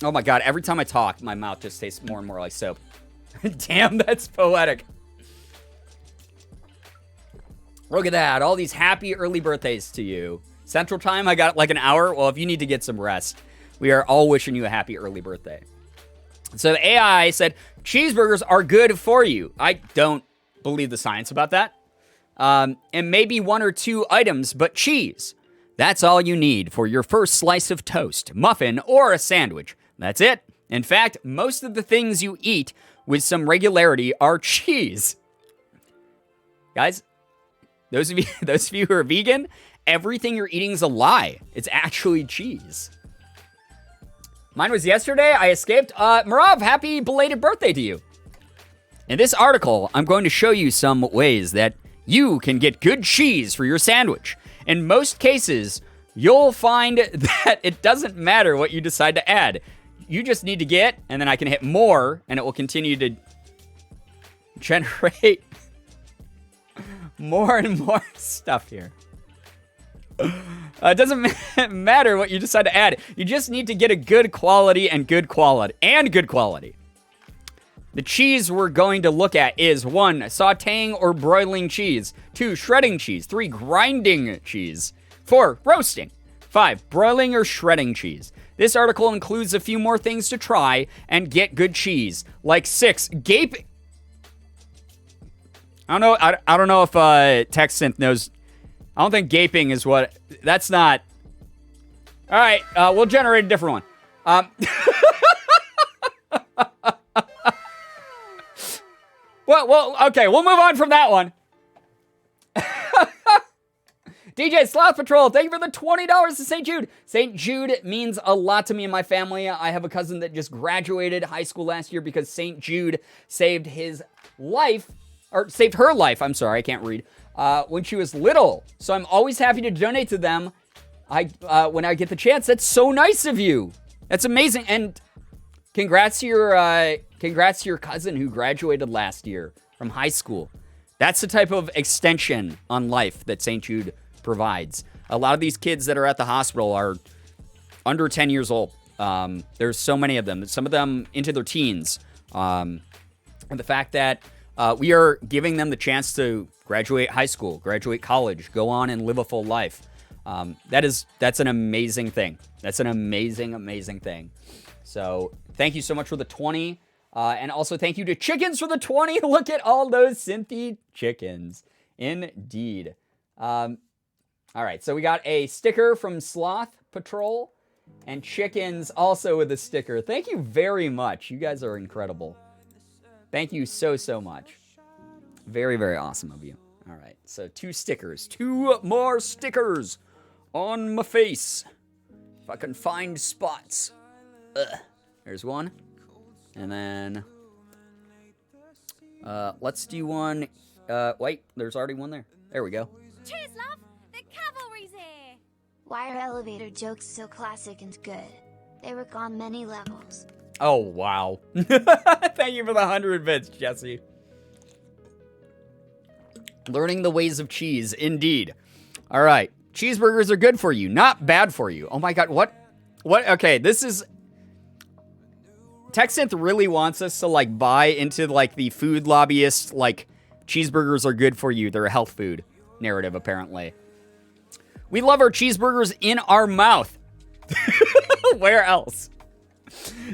my God, every time I talk, my mouth just tastes more and more like soap. Damn, that's poetic. Look at that. All these happy early birthdays to you. Central time, I got like an hour. Well, if you need to get some rest, we are all wishing you a happy early birthday. So the AI said, cheeseburgers are good for you. I don't believe the science about that. And maybe one or two items, but cheese. That's all you need for your first slice of toast, muffin, or a sandwich. That's it. In fact, most of the things you eat with some regularity are cheese. Guys, those of you who are vegan, everything you're eating is a lie. It's actually cheese. Mine was yesterday. I escaped. Marav, happy belated birthday to you. In this article, I'm going to show you some ways that you can get good cheese for your sandwich. In most cases, you'll find that it doesn't matter what you decide to add. You just need to get, and then I can hit more, and it will continue to generate more and more stuff here. It doesn't matter what you decide to add. You just need to get a good quality and good quality. The cheese we're going to look at is 1, sauteing or broiling cheese. 2, shredding cheese. 3, grinding cheese. 4, roasting. 5, broiling or shredding cheese. This article includes a few more things to try and get good cheese. Like 6, gaping. I don't know if TechSynth knows. I don't think gaping is what. That's not. All right, we'll generate a different one. Well, okay, we'll move on from that one. DJ Sloth Patrol, thank you for the $20 to St. Jude. St. Jude means a lot to me and my family. I have a cousin that just graduated high school last year because St. Jude saved his life, or saved her life, I'm sorry, I can't read, when she was little. So I'm always happy to donate to them when I get the chance. That's so nice of you. That's amazing. And congrats to your cousin who graduated last year from high school. That's the type of extension on life that St. Jude provides. A lot of these kids that are at the hospital are under 10 years old. There's so many of them. Some of them into their teens. And the fact that We are giving them the chance to graduate high school, graduate college, go on and live a full life. That's an amazing thing. That's an amazing, amazing thing. So thank you so much for the 20. And also thank you to Chickens for the 20. Look at all those Cynthy chickens. Indeed. All right, so we got a sticker from Sloth Patrol and Chickens also with a sticker. Thank you very much. You guys are incredible. Thank you so, so much. Very, very awesome of you. All right, so 2 stickers. 2 more stickers on my face. If I can find spots. There's one. And then let's do one. Wait, there's already one there. There we go. Cheers, love! The cavalry's here! Why are elevator jokes so classic and good? They work on many levels. Oh, wow. Thank you for the 100 bits, Jesse. Learning the ways of cheese, indeed. All right. Cheeseburgers are good for you, not bad for you. Oh my god, what? Okay, this is... TechSynth really wants us to, like, buy into, like, the food lobbyist, like, cheeseburgers are good for you, they're a health food narrative, apparently. We love our cheeseburgers in our mouth. Where else?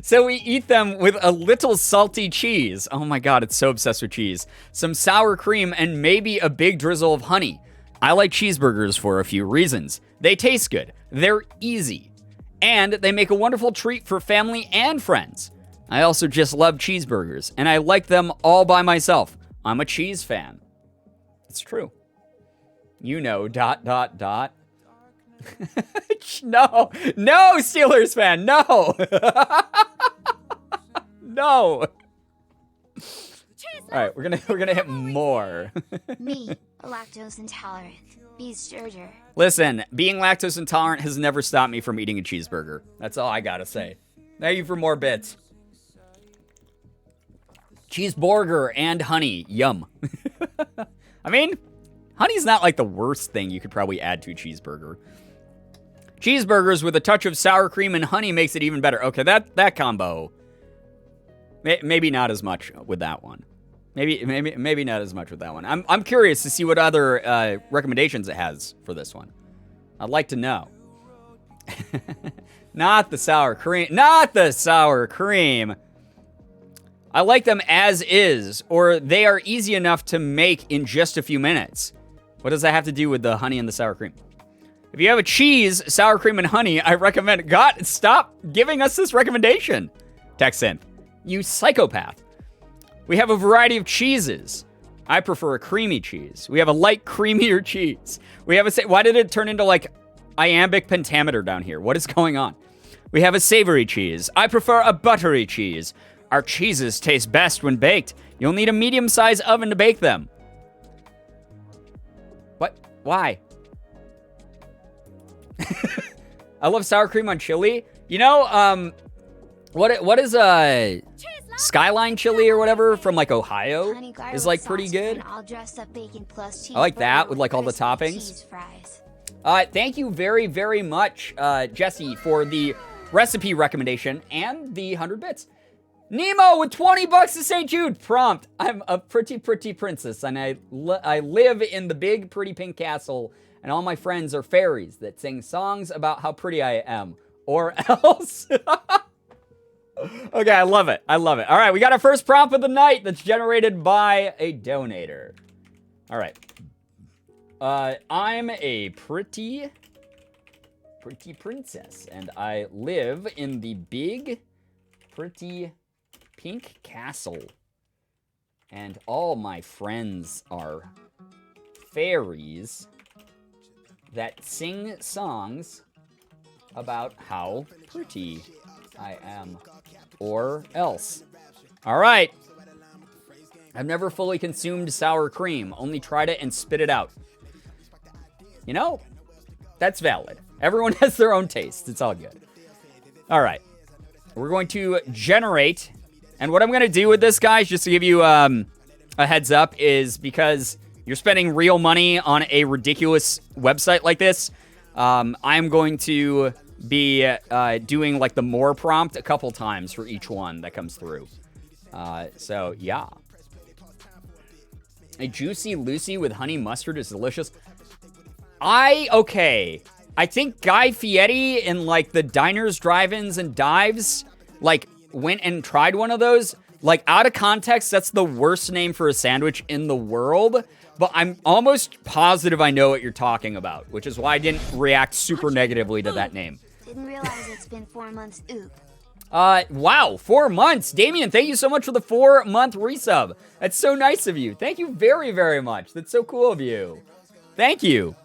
So we eat them with a little salty cheese. Oh my god, it's so obsessed with cheese. Some sour cream and maybe a big drizzle of honey. I like cheeseburgers for a few reasons. They taste good, they're easy, and they make a wonderful treat for family and friends. I also just love cheeseburgers, and I like them all by myself. I'm a cheese fan. It's true. You know, ... No, Steelers fan, no. No. All right, we're gonna hit more. Me, a lactose intolerant. Beast Sturger. Listen, being lactose intolerant has never stopped me from eating a cheeseburger. That's all I gotta say. Thank you for more bits. Cheeseburger and honey, yum. I mean, honey's not like the worst thing you could probably add to a cheeseburger. Cheeseburgers with a touch of sour cream and honey makes it even better. Okay, that combo. Maybe not as much with that one. Maybe not as much with that one. I'm curious to see what other recommendations it has for this one. I'd like to know. Not the sour cream. Not the sour cream. I like them as is, or they are easy enough to make in just a few minutes. What does that have to do with the honey and the sour cream? If you have a cheese, sour cream, and honey, I recommend... God, stop giving us this recommendation, TechSynth. You psychopath. We have a variety of cheeses. I prefer a creamy cheese. We have a light, creamier cheese. We have a... Why did it turn into, like, iambic pentameter down here? What is going on? We have a savory cheese. I prefer a buttery cheese. Our cheeses taste best when baked. You'll need a medium-sized oven to bake them. What? Why? I love sour cream on chili. You know, what is Skyline chili or whatever from like Ohio is like pretty good. I like that with like all the toppings. Thank you very, very much, Jesse, for the recipe recommendation and the 100 bits. Nemo with 20 bucks to St. Jude. Prompt. I'm a pretty, pretty princess, and I live in the big, pretty pink castle, and all my friends are fairies that sing songs about how pretty I am. Or else. Okay, I love it. I love it. All right, we got our first prompt of the night that's generated by a donator. All right. I'm a pretty princess, and I live in the big, pretty pink castle. And all my friends are fairies that sing songs about how pretty I am. Or else. All right. I've never fully consumed sour cream, only tried it and spit it out. You know, that's valid. Everyone has their own taste. It's all good. All right. We're going to generate. And what I'm going to do with this, guys, just to give you a heads up, is because you're spending real money on a ridiculous website like this, I'm going to be doing like the more prompt a couple times for each one that comes through. So, yeah. A juicy Lucy with honey mustard is delicious. Okay. I think Guy Fieri in, like, the diners, drive-ins, and dives, like, went and tried one of those. Like, out of context, that's the worst name for a sandwich in the world. But I'm almost positive I know what you're talking about, which is why I didn't react super negatively to that name. Didn't realize it's been 4 months. Oop. Wow, 4 months. Damien, thank you so much for the 4-month resub. That's so nice of you. Thank you very, very much. That's so cool of you. Thank you.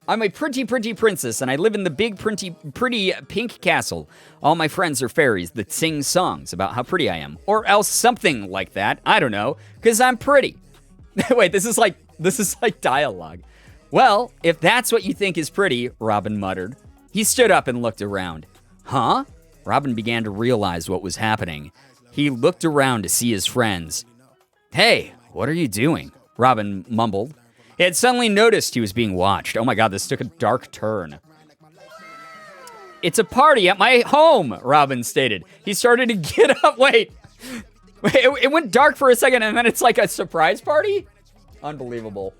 I'm a pretty princess, and I live in the big, pretty pink castle. All my friends are fairies that sing songs about how pretty I am. Or else something like that. I don't know, because I'm pretty. Wait, this is like dialogue. Well, if that's what you think is pretty, Robin muttered. He stood up and looked around. Huh? Robin began to realize what was happening. He looked around to see his friends. Hey, what are you doing? Robin mumbled. He had suddenly noticed he was being watched. Oh my god, this took a dark turn. It's a party at my home, Robin stated. He started to get up. Wait, it went dark for a second and then it's like a surprise party? Unbelievable.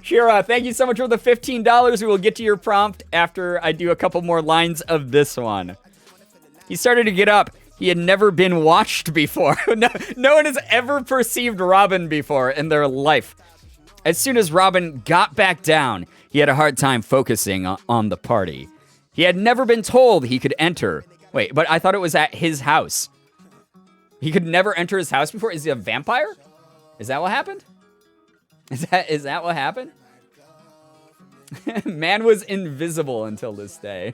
Shira, thank you so much for the $15. We will get to your prompt after I do a couple more lines of this one. He started to get up. He had never been watched before. No one has ever perceived Robin before in their life. As soon as Robin got back down, he had a hard time focusing on the party. He had never been told he could enter. Wait, but I thought it was at his house. He could never enter his house before? Is he a vampire? Is that what happened? Is that what happened? Man was invisible until this day.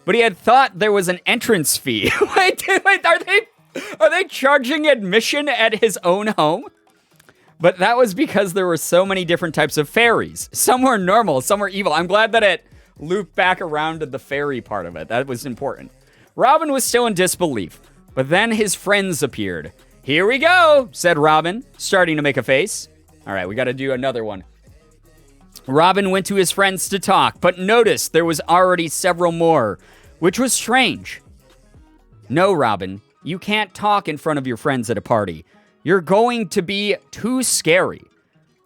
But he had thought there was an entrance fee. wait, are they charging admission at his own home? But that was because there were so many different types of fairies. Some were normal, some were evil. I'm glad that it looped back around to the fairy part of it. That was important. Robin was still in disbelief, but then his friends appeared. Here we go, said Robin, starting to make a face. All right, we got to do another one. Robin went to his friends to talk, but noticed there was already several more, which was strange. No, Robin, you can't talk in front of your friends at a party. You're going to be too scary.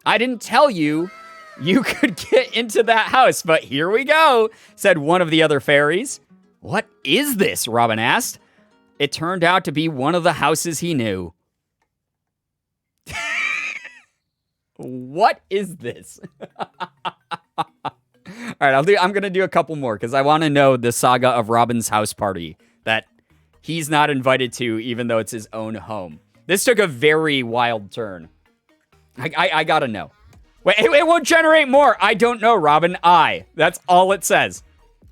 I didn't tell you could get into that house, but here we go, said one of the other fairies. What is this? Robin asked. It turned out to be one of the houses he knew. What is this? All right, I'm going to do a couple more because I want to know the saga of Robin's house party that he's not invited to, even though it's his own home. This took a very wild turn. I got to know. Wait, it won't generate more. I don't know, Robin. That's all it says.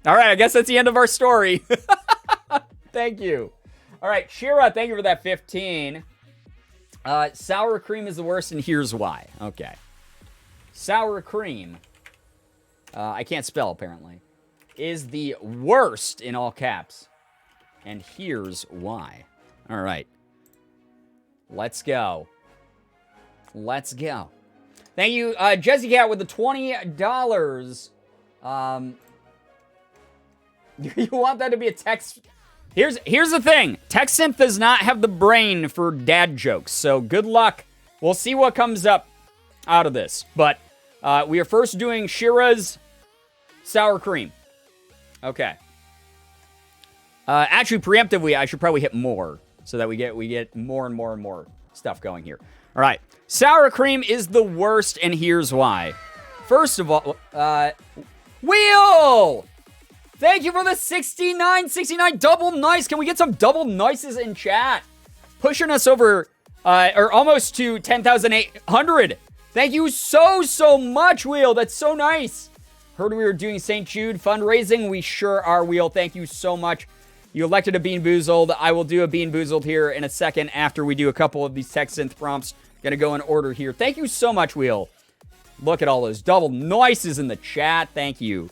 All right, I guess that's the end of our story. Thank you. All right, Shira, thank you for that 15. Sour cream is the worst, and here's why. Okay. Sour cream, I can't spell apparently, is the worst in all caps. And here's why. All right. Let's go. Let's go. Thank you, Jesse Cat, with the $20. You want that to be a text? Here's the thing. TechSynth does not have the brain for dad jokes, so good luck. We'll see what comes up out of this. But we are first doing Shira's sour cream. Okay. Actually, preemptively, I should probably hit more so that we get more and more and more stuff going here. All right. Sour cream is the worst, and here's why. First of all, Wheel! Thank you for the 69 double nice. Can we get some double nices in chat? Pushing us over, or almost to 10,800. Thank you so much, Wheel. That's so nice. Heard we were doing St. Jude fundraising. We sure are, Wheel. Thank you so much. You elected a Bean Boozled. I will do a Bean Boozled here in a second after we do a couple of these TechSynth prompts. Gonna go in order here. Thank you so much, Wheel. Look at all those double noises in the chat. Thank you.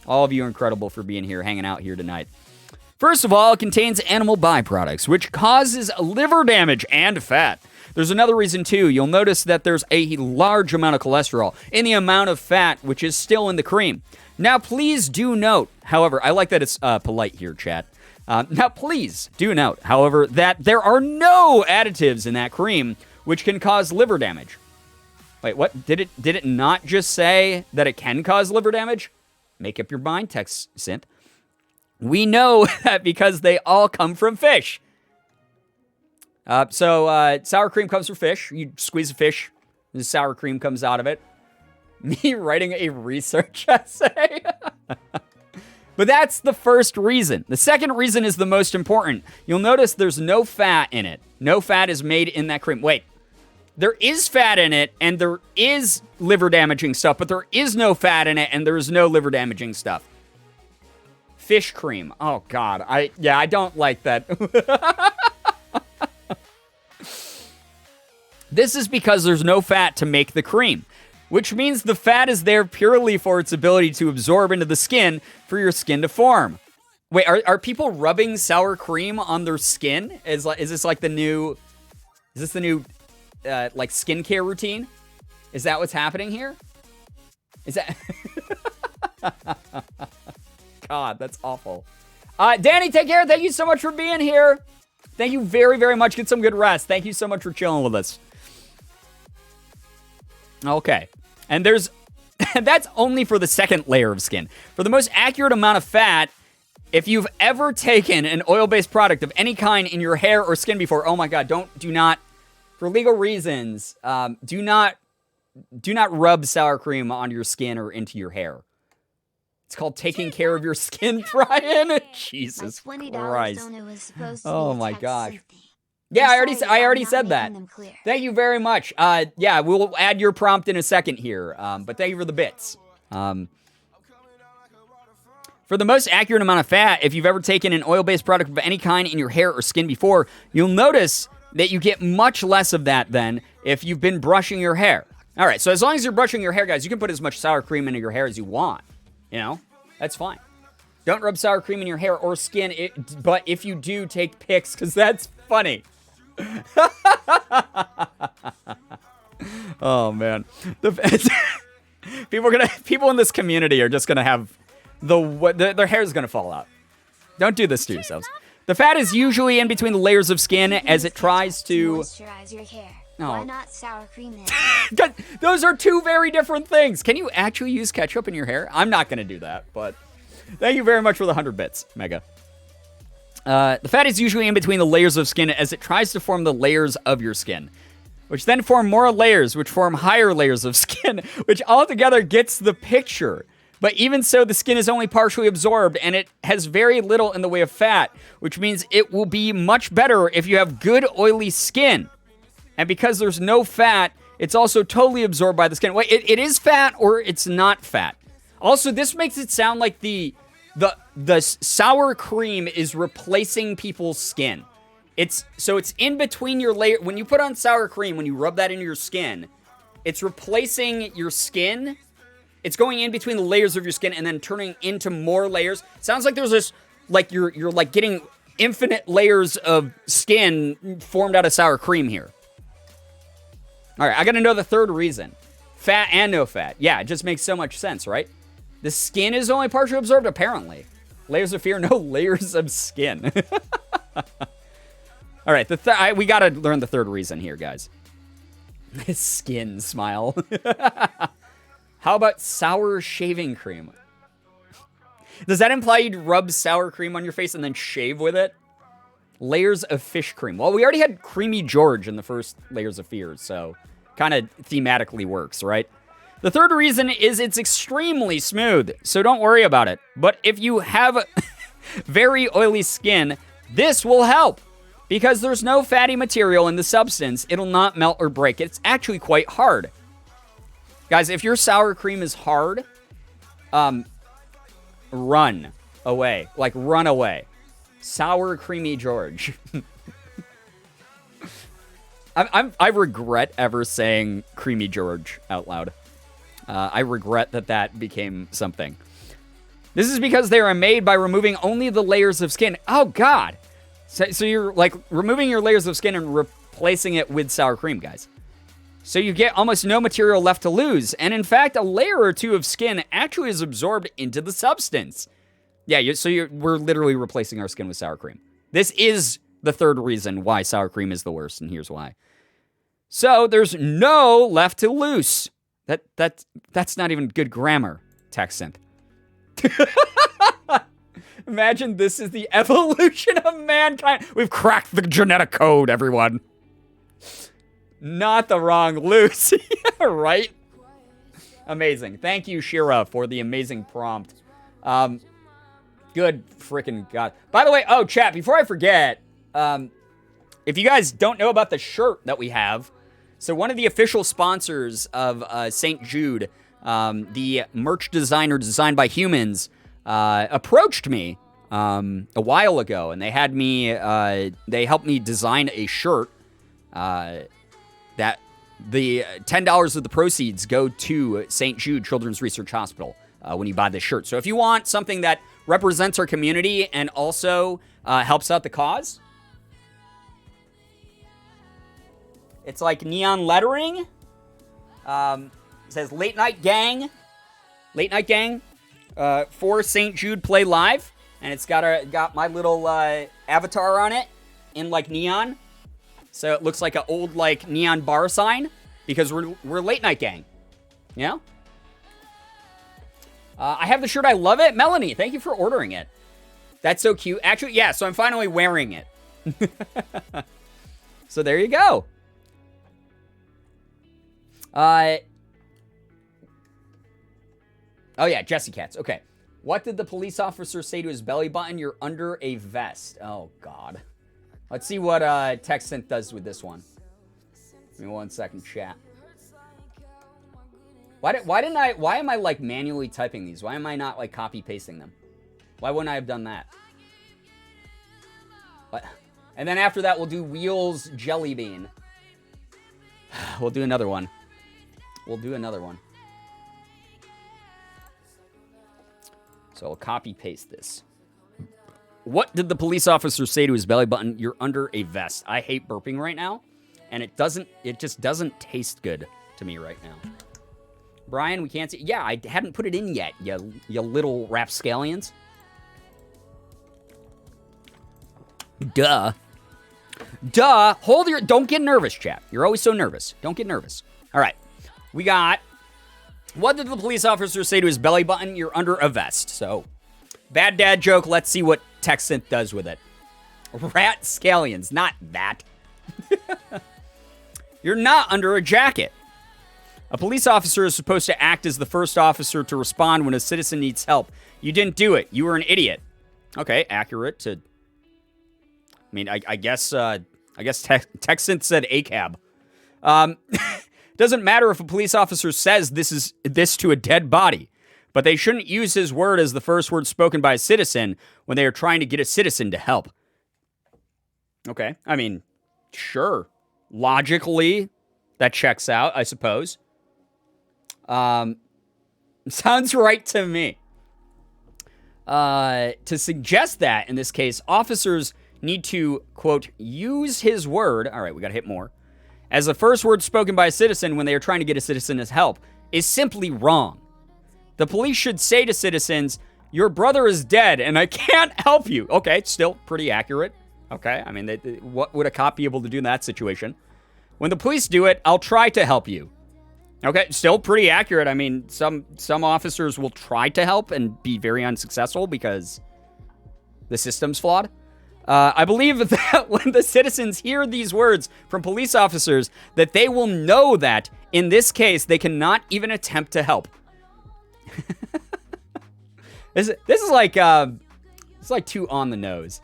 All of you are incredible for being here, hanging out here tonight. First of all, it contains animal byproducts, which causes liver damage and fat. There's another reason, too. You'll notice that there's a large amount of cholesterol in the amount of fat, which is still in the cream. Now, please do note, however, I like that it's polite here, chat. Now, please do note, however, that there are no additives in that cream which can cause liver damage. Wait, what? Did it not just say that it can cause liver damage? Make up your mind, text synth. We know that because they all come from fish. So sour cream comes from fish. You squeeze a fish, the sour cream comes out of it. Me writing a research essay. But that's the first reason. The second reason is the most important. You'll notice there's no fat in it. No fat is made in that cream. Wait, there is fat in it, and there is liver-damaging stuff, but there is no fat in it, and there is no liver-damaging stuff. Fish cream. Oh, God. I don't like that. This is because there's no fat to make the cream, which means the fat is there purely for its ability to absorb into the skin for your skin to form. Wait, are people rubbing sour cream on their skin? Is this the new like skincare routine? Is that what's happening here? Is that God, that's awful. Danny, take care. Thank you so much for being here. Thank you very, very much. Get some good rest. Thank you so much for chilling with us. Okay. And that's only for the second layer of skin. For the most accurate amount of fat, if you've ever taken an oil-based product of any kind in your hair or skin before, oh my God, do not, for legal reasons, do not rub sour cream on your skin or into your hair. It's called taking care of your skin, Brian. Jesus Christ. Oh my gosh. Yeah, I already said that. Thank you very much. Yeah, we'll add your prompt in a second here. But thank you for the bits. For the most accurate amount of fat, if you've ever taken an oil-based product of any kind in your hair or skin before, you'll notice that you get much less of that than if you've been brushing your hair. All right, so as long as you're brushing your hair, guys, you can put as much sour cream into your hair as you want. You know, that's fine. Don't rub sour cream in your hair or skin, but if you do, take pics, because that's funny. Oh man, people in this community are just gonna have their hair is gonna fall out. Don't do this to yourselves. The fat is usually in between the layers of skin as it tries to moisturize your hair. Oh. Why not sour cream then? Those are two very different things. Can you actually use ketchup in your hair? I'm not gonna do that, but thank you very much for the 100 bits, Mega. The fat is usually in between the layers of skin as it tries to form the layers of your skin, which then form more layers, which form higher layers of skin, which altogether gets the picture. But even so, the skin is only partially absorbed, and it has very little in the way of fat, which means it will be much better if you have good oily skin. And because there's no fat, it's also totally absorbed by the skin. Wait, it is fat or it's not fat. Also, this makes it sound like the sour cream is replacing people's skin. It's in between your layer. When you put on sour cream, when you rub that into your skin, it's replacing your skin. It's going in between the layers of your skin and then turning into more layers. Sounds like there's this, like you're like getting infinite layers of skin formed out of sour cream here. All right, I gotta know the third reason. Fat and no fat. Yeah, it just makes so much sense, right? The skin is only partially absorbed, apparently. Layers of fear, no layers of skin. All right, we gotta learn the third reason here, guys. Skin smile. How about sour shaving cream? Does that imply you'd rub sour cream on your face and then shave with it? Layers of fish cream. Well, we already had Creamy George in the first Layers of Fear, so kind of thematically works, right? The third reason is it's extremely smooth, so don't worry about it. But if you have very oily skin, this will help. Because there's no fatty material in the substance, it'll not melt or break. It's actually quite hard. Guys, if your sour cream is hard, run away. Like, run away. Sour Creamy George. I regret ever saying Creamy George out loud. I regret that became something. This is because they are made by removing only the layers of skin. Oh, God. So you're, like, removing your layers of skin and replacing it with sour cream, guys. So you get almost no material left to lose. And in fact, a layer or two of skin actually is absorbed into the substance. Yeah, we're literally replacing our skin with sour cream. This is the third reason why sour cream is the worst, and here's why. So there's no left to loose. That's not even good grammar, Texant. Imagine this is the evolution of mankind. We've cracked the genetic code, everyone. Not the wrong loose. Right? Amazing. Thank you, Shira, for the amazing prompt. Good freaking God. By the way, chat, before I forget, if you guys don't know about the shirt that we have, so one of the official sponsors of St. Jude, the merch designer designed by humans, approached me a while ago, and they helped me design a shirt that the $10 of the proceeds go to St. Jude Children's Research Hospital when you buy this shirt. So if you want something that represents our community and also helps out the cause, it's like neon lettering. It says Late Night Gang for St. Jude Play Live, and it's got my little avatar on it in like neon. So it looks like an old like neon bar sign because we're Late Night Gang. You know? I have the shirt. I love it. Melanie, thank you for ordering it. That's so cute. Actually, yeah, so I'm finally wearing it. So there you go. Oh yeah, Jesse Katz. Okay. What did the police officer say to his belly button? You're under a vest. Oh, God. Let's see what Texant does with this one. Give me 1 second, chat. Why am I like manually typing these? Why am I not like copy pasting them? Why wouldn't I have done that? What? And then after that, we'll do Wheels Jelly Bean. We'll do another one. So I'll copy paste this. What did the police officer say to his belly button? You're under a vest. I hate burping right now, and it just doesn't taste good to me right now. Brian, we can't see. Yeah, I hadn't put it in yet, you little rapscallions. Duh. Don't get nervous, chat. You're always so nervous. Don't get nervous. All right. We got, what did the police officer say to his belly button? You're under a vest. So, bad dad joke. Let's see what Texant does with it. Rat scallions. Not that. You're not under a jacket. A police officer is supposed to act as the first officer to respond when a citizen needs help. You didn't do it. You were an idiot. Okay, accurate to... I mean, I guess Texant said ACAB. Doesn't matter if a police officer says this to a dead body, but they shouldn't use his word as the first word spoken by a citizen when they are trying to get a citizen to help. Okay, I mean, sure. Logically, that checks out, I suppose. Sounds right to me. To suggest that, in this case, officers need to, quote, use his word, all right, we gotta hit more, as the first word spoken by a citizen when they are trying to get a citizen's help, is simply wrong. The police should say to citizens, your brother is dead and I can't help you. Okay, still pretty accurate. Okay, I mean, what would a cop be able to do in that situation? When the police do it, I'll try to help you. Okay, still pretty accurate. I mean, some officers will try to help and be very unsuccessful because the system's flawed. I believe that when the citizens hear these words from police officers, that they will know that, in this case, they cannot even attempt to help. This is like, it's like too on the nose.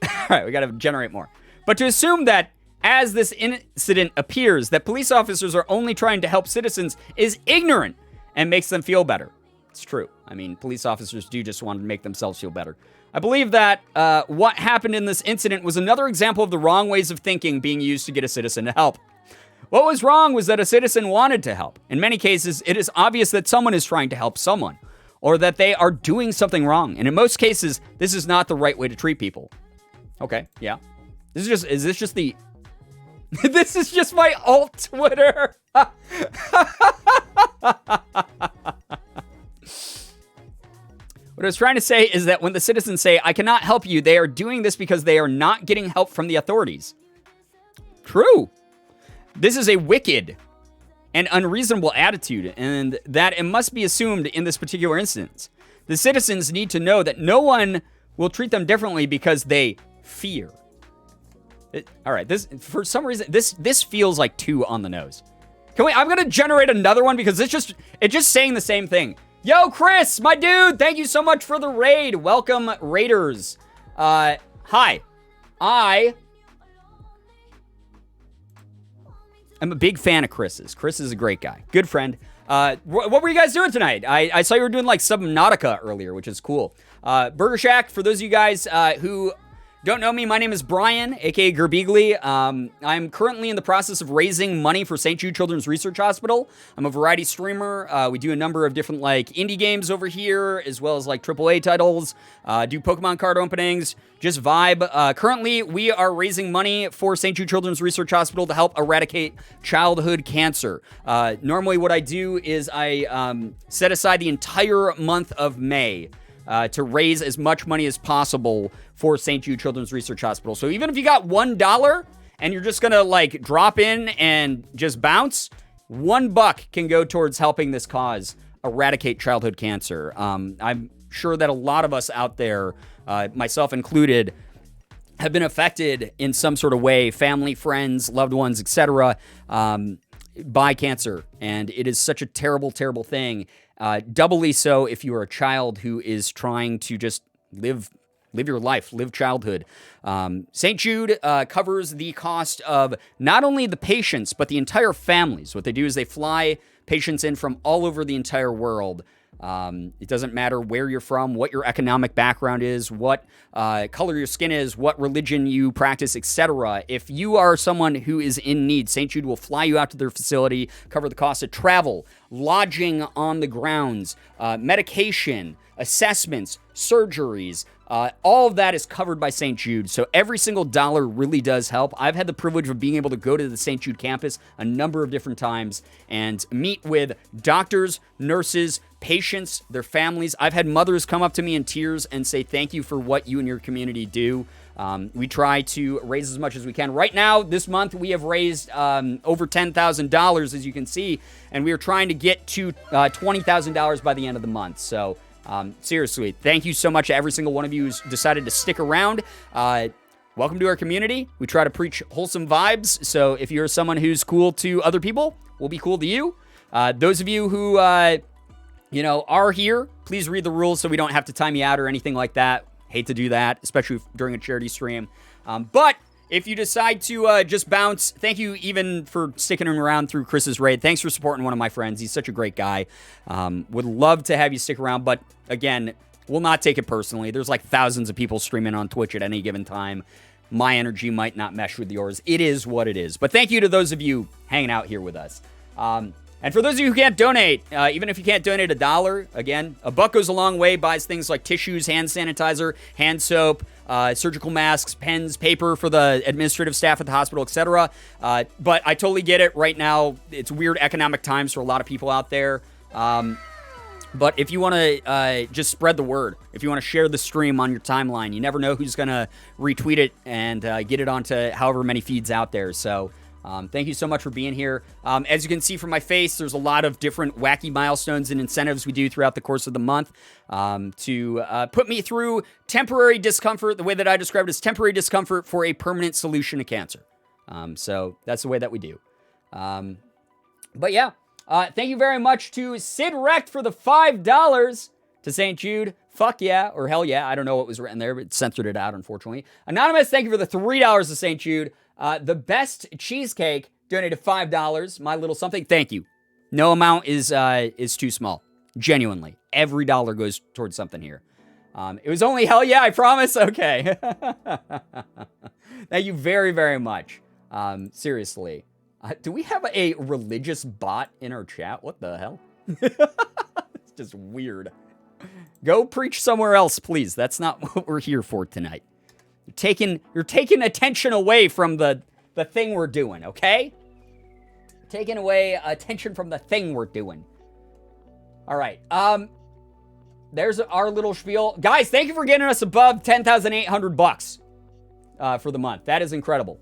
All right, we got to generate more. But to assume that, as this incident appears, that police officers are only trying to help citizens is ignorant and makes them feel better. It's true. I mean, police officers do just want to make themselves feel better. I believe that what happened in this incident was another example of the wrong ways of thinking being used to get a citizen to help. What was wrong was that a citizen wanted to help. In many cases, it is obvious that someone is trying to help someone, or that they are doing something wrong. And in most cases, this is not the right way to treat people. Okay, yeah. Is this just the... This is just my alt Twitter. What What I was trying to say is that when the citizens say, I cannot help you, they are doing this because they are not getting help from the authorities. True. This is a wicked and unreasonable attitude, and that it must be assumed in this particular instance. The citizens need to know that no one will treat them differently because they fear. All right, this for some reason this feels like too on the nose. I'm gonna generate another one because it's just saying the same thing. Yo, Chris, my dude, thank you so much for the raid. Welcome, Raiders. Hi. I'm a big fan of Chris's. Chris is a great guy. Good friend. What were you guys doing tonight? I saw you were doing like Subnautica earlier, which is cool. Burger Shack, for those of you guys who don't know me, my name is Brian, aka Girbeagly. I'm currently in the process of raising money for St. Jude Children's Research Hospital. I'm a variety streamer. We do a number of different like indie games over here, as well as like AAA titles. Do Pokemon card openings, just vibe. Currently, we are raising money for St. Jude Children's Research Hospital to help eradicate childhood cancer. Normally, what I do is I set aside the entire month of May to raise as much money as possible for St. Jude Children's Research Hospital. So even if you got $1 and you're just gonna like drop in and just bounce, $1 can go towards helping this cause eradicate childhood cancer. I'm sure that a lot of us out there, myself included, have been affected in some sort of way, family, friends, loved ones, etc., by cancer. And it is such a terrible, terrible thing. Doubly so if you are a child who is trying to just live your life, live childhood. St. Jude covers the cost of not only the patients, but the entire families. What they do is they fly patients in from all over the entire world. It doesn't matter where you're from, what your economic background is, what color your skin is, what religion you practice, etc. If you are someone who is in need, St. Jude will fly you out to their facility, cover the cost of travel, lodging on the grounds, medication, assessments, surgeries. All of that is covered by St. Jude, so every single dollar really does help. I've had the privilege of being able to go to the St. Jude campus a number of different times and meet with doctors, nurses, patients, their families. I've had mothers come up to me in tears and say thank you for what you and your community do. We try to raise as much as we can. Right now, this month, we have raised over $10,000, as you can see, and we are trying to get to $20,000 by the end of the month. So seriously, thank you so much to every single one of you who's decided to stick around. Welcome to our community. We try to preach wholesome vibes, so if you're someone who's cool to other people, we'll be cool to you. Those of you who, are here, please read the rules so we don't have to time you out or anything like that. Hate to do that, especially during a charity stream. But if you decide to just bounce, thank you even for sticking around through Chris's raid. Thanks for supporting one of my friends. He's such a great guy. Would love to have you stick around, but again, we'll not take it personally. There's like thousands of people streaming on Twitch at any given time. My energy might not mesh with yours. It is what it is. But thank you to those of you hanging out here with us. And for those of you who can't donate, even if you can't donate $1, again, $1 goes a long way, buys things like tissues, hand sanitizer, hand soap, surgical masks, pens, paper for the administrative staff at the hospital, etc. But I totally get it. Right now, it's weird economic times for a lot of people out there. But if you want to just spread the word, if you want to share the stream on your timeline, you never know who's going to retweet it and get it onto however many feeds out there. So thank you so much for being here. As you can see from my face, there's a lot of different wacky milestones and incentives we do throughout the course of the month to put me through temporary discomfort. The way that I described it is temporary discomfort for a permanent solution to cancer. So that's the way that we do. But yeah, thank you very much to Sid Rect for the $5 to St. Jude. Fuck yeah, or hell yeah. I don't know what was written there, but it censored it out, unfortunately. Anonymous, thank you for the $3 to St. Jude. The Best Cheesecake donated $5. My little something. Thank you. No amount is too small. Genuinely. Every dollar goes towards something here. It was only hell yeah, I promise. Okay. Thank you very, very much. Seriously. Do we have a religious bot in our chat? What the hell? It's just weird. Go preach somewhere else, please. That's not what we're here for tonight. You're taking attention away from the thing we're doing, okay? Taking away attention from the thing we're doing. All right. there's our little spiel. Guys, thank you for getting us above $10,800 for the month. That is incredible.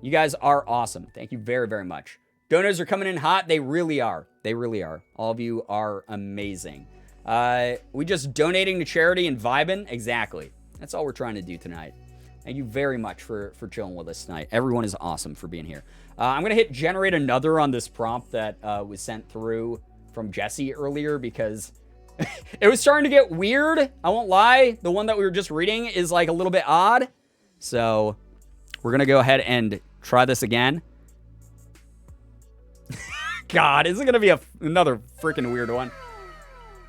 You guys are awesome. Thank you very, very much. Donors are coming in hot. They really are. They really are. All of you are amazing. We just donating to charity and vibing? Exactly. That's all we're trying to do tonight. Thank you very much for chilling with us tonight. Everyone is awesome for being here. I'm going to hit generate another on this prompt that was sent through from Jesse earlier because it was starting to get weird. I won't lie. The one that we were just reading is like a little bit odd. So we're going to go ahead and try this again. God, is it going to be another freaking weird one?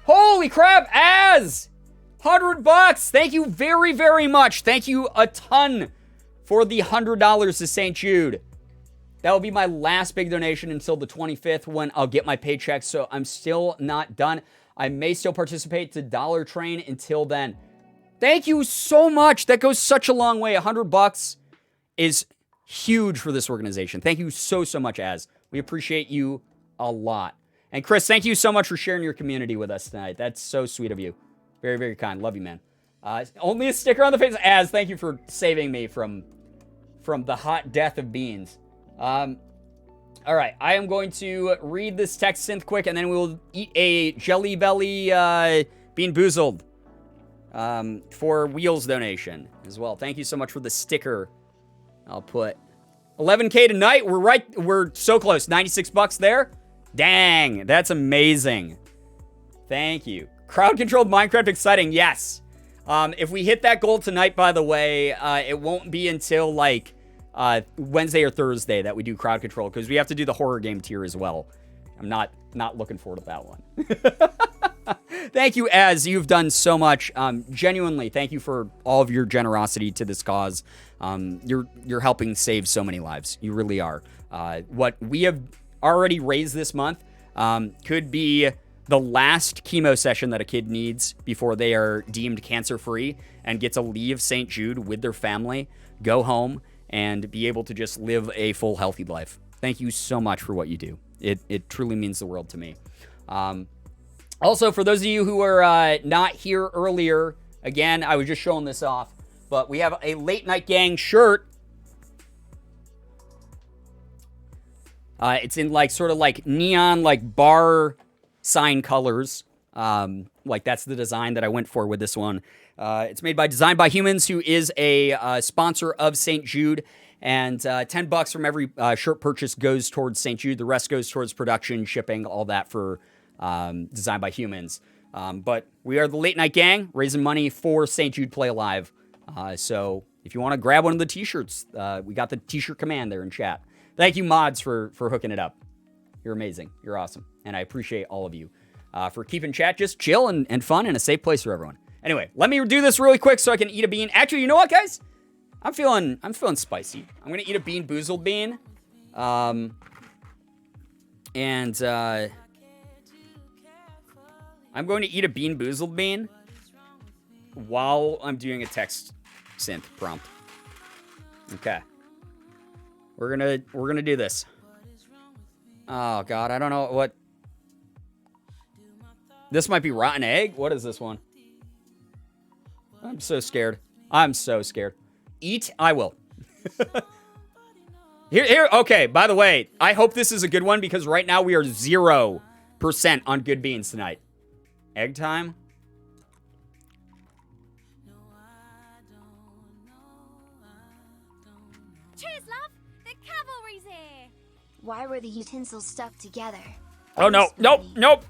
Holy crap, Az! $100. Thank you very, very much. Thank you a ton for the $100 to St. Jude. That will be my last big donation until the 25th when I'll get my paycheck. So I'm still not done. I may still participate to Dollar Train until then. Thank you so much. That goes such a long way. $100 is huge for this organization. Thank you so, so much, Az. We appreciate you a lot. And Chris, thank you so much for sharing your community with us tonight. That's so sweet of you. Very, very kind. Love you, man. Only a sticker on the face. Az, thank you for saving me from the hot death of beans. All right. I am going to read this text synth quick, and then we'll eat a Jelly Belly Bean Boozled for Wheels donation as well. Thank you so much for the sticker. I'll put 11K tonight. We're so close. $96 there. Dang, that's amazing. Thank you. Crowd-controlled Minecraft exciting. Yes. If we hit that goal tonight, by the way, it won't be until like Wednesday or Thursday that we do crowd control because we have to do the horror game tier as well. I'm not looking forward to that one. Thank you, Az. You've done so much. Genuinely, thank you for all of your generosity to this cause. You're helping save so many lives. You really are. What we have already raised this month could be the last chemo session that a kid needs before they are deemed cancer-free and get to leave St. Jude with their family, go home, and be able to just live a full, healthy life. Thank you so much for what you do. It truly means the world to me. Also, for those of you who were not here earlier, again, I was just showing this off, but we have a Late Night Gang shirt. It's in like sort of like neon, like bar sign colors. Like that's the design that I went for with this one. It's made by Design by Humans, who is a sponsor of St. Jude. And $10 from every shirt purchase goes towards St. Jude. The rest goes towards production, shipping, all that for Design by Humans. But we are the Late Night Gang, raising money for St. Jude Play Alive. So if you want to grab one of the t-shirts, we got the t-shirt command there in chat. Thank you, mods, for hooking it up. You're amazing. You're awesome. And I appreciate all of you for keeping chat just chill and fun and a safe place for everyone. Anyway, let me do this really quick so I can eat a bean. Actually, you know what, guys? I'm feeling spicy. I'm gonna eat a bean boozled bean. I'm going to eat a bean boozled bean while I'm doing a text synth prompt. Okay. We're gonna do this. Oh god, I don't know what. This might be rotten egg. What is this one? I'm so scared. I'm so scared. Eat? I will. Here. Okay, by the way, I hope this is a good one because right now we are 0% on good beans tonight. Egg time? Cheers, love! The cavalry's here! Why were the utensils stuck together? Oh, no. Nope. Nope.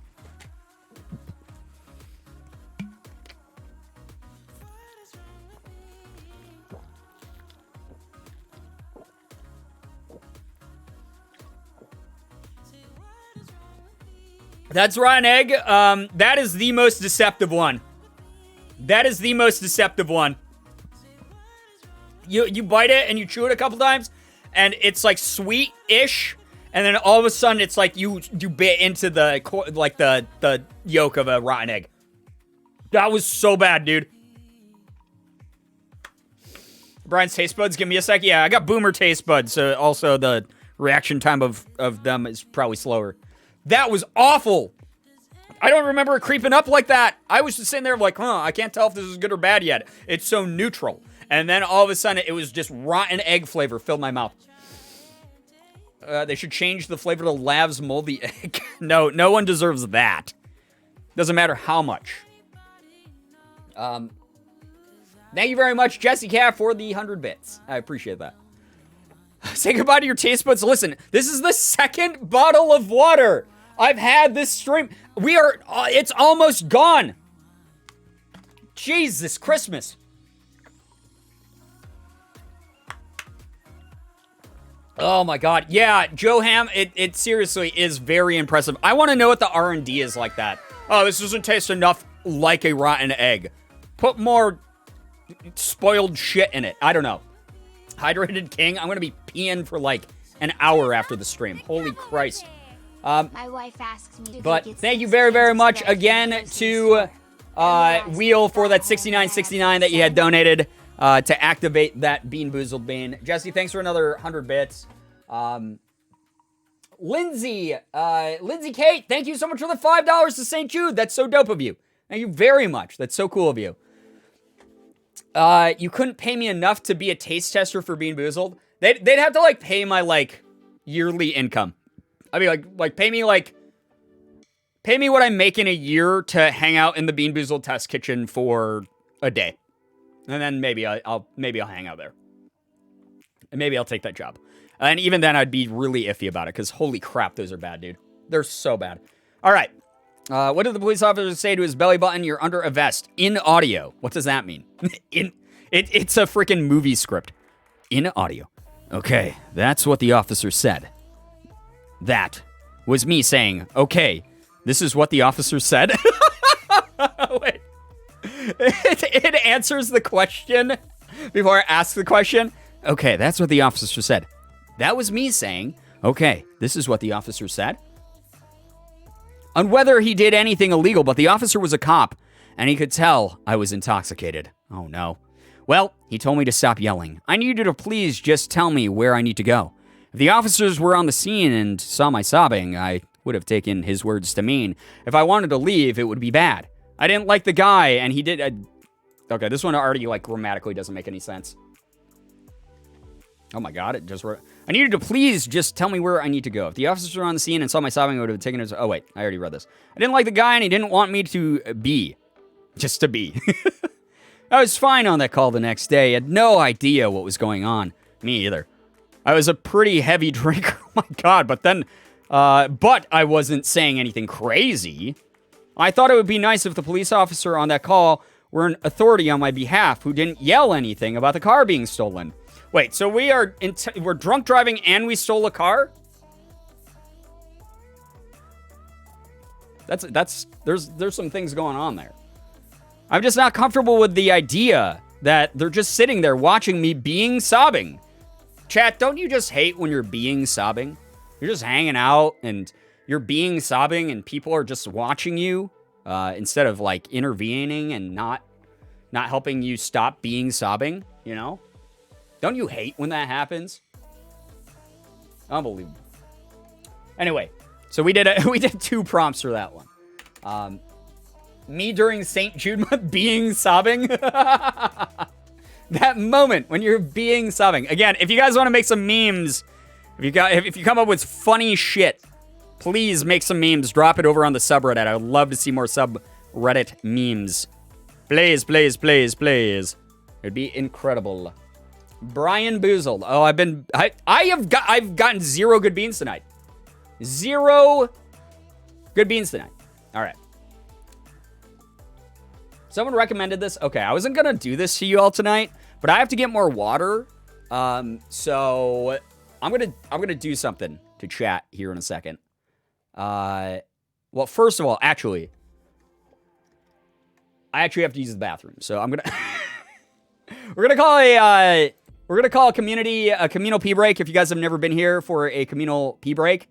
That's rotten egg. That is the most deceptive one. That is the most deceptive one. You bite it and you chew it a couple times, and it's like sweet-ish, and then all of a sudden it's like you bit into the yolk of a rotten egg. That was so bad, dude. Brian's taste buds, give me a sec. Yeah, I got boomer taste buds, so also the reaction time of them is probably slower. That was awful. I don't remember it creeping up like that. I was just sitting there like, I can't tell if this is good or bad yet. It's so neutral. And then all of a sudden, it was just rotten egg flavor filled my mouth. They should change the flavor to Lav's moldy egg. No one deserves that. Doesn't matter how much. Thank you very much, Jesse Cat, for the 100 bits. I appreciate that. Say goodbye to your taste buds. Listen, this is the second bottle of water I've had this stream. It's almost gone. Jesus Christmas. Oh my God. Yeah, Joe Ham, it seriously is very impressive. I want to know what the R&D is like that. Oh, this doesn't taste enough like a rotten egg. Put more spoiled shit in it. I don't know. Hydrated King, I'm going to be peeing for like an hour after the stream. Holy Christ. My wife asks me to But thank you very, very much again to Wheel for that $69.69 that you had donated to activate that Bean Boozled Bean. Jesse, thanks for another 100 bits. Lindsay Kate, thank you so much for the $5 to St. Jude. That's so dope of you. Thank you very much. That's so cool of you. You couldn't pay me enough to be a taste tester for Bean Boozled. They'd have to like pay my like yearly income. I mean like pay me what I make in a year to hang out in the Bean Boozled test kitchen for a day. And then maybe I'll hang out there. And maybe I'll take that job. And even then I'd be really iffy about it because holy crap, those are bad, dude. They're so bad. All right. What did the police officer say to his belly button? You're under a vest. In audio. What does that mean? It's a freaking movie script. In audio. Okay, that's what the officer said. That was me saying, okay, this is what the officer said. Wait. It answers the question before I ask the question. Okay, that's what the officer said. That was me saying, okay, this is what the officer said. On whether he did anything illegal, but the officer was a cop, and he could tell I was intoxicated. Oh, no. Well, he told me to stop yelling. I need you to please just tell me where I need to go. If the officers were on the scene and saw my sobbing, I would have taken his words to mean if I wanted to leave, it would be bad. I didn't like the guy, and he did... Okay, this one already, like, grammatically doesn't make any sense. Oh my God, it just... I needed to please just tell me where I need to go. If the officers were on the scene and saw my sobbing, I would have taken his... Oh, wait, I already read this. I didn't like the guy, and he didn't want me to be. Just to be. I was fine on that call the next day. I had no idea what was going on. Me either. I was a pretty heavy drinker. Oh my God, but then... but I wasn't saying anything crazy. I thought it would be nice if the police officer on that call were an authority on my behalf who didn't yell anything about the car being stolen. Wait, so we're drunk driving and we stole a car? There's some things going on there. I'm just not comfortable with the idea that they're just sitting there watching me being sobbing. Chat, don't you just hate when you're being sobbing? You're just hanging out and you're being sobbing and people are just watching you instead of like intervening and not helping you stop being sobbing, you know? Don't you hate when that happens? Unbelievable. Anyway, so we did 2 prompts for that one. Me during St. Jude month being sobbing. That moment when you're being sobbing. Again, if you guys want to make some memes, if you come up with funny shit, please make some memes. Drop it over on the subreddit. I would love to see more subreddit memes. Please, please, please, please. It'd be incredible. Brian Boozled. Oh, I've gotten 0 good beans tonight. 0 good beans tonight. All right. Someone recommended this. Okay, I wasn't gonna do this to you all tonight, but I have to get more water. So I'm gonna do something to chat here in a second. Well, first of all, I actually have to use the bathroom, so I'm gonna we're gonna call a communal pee break. If you guys have never been here for a communal pee break,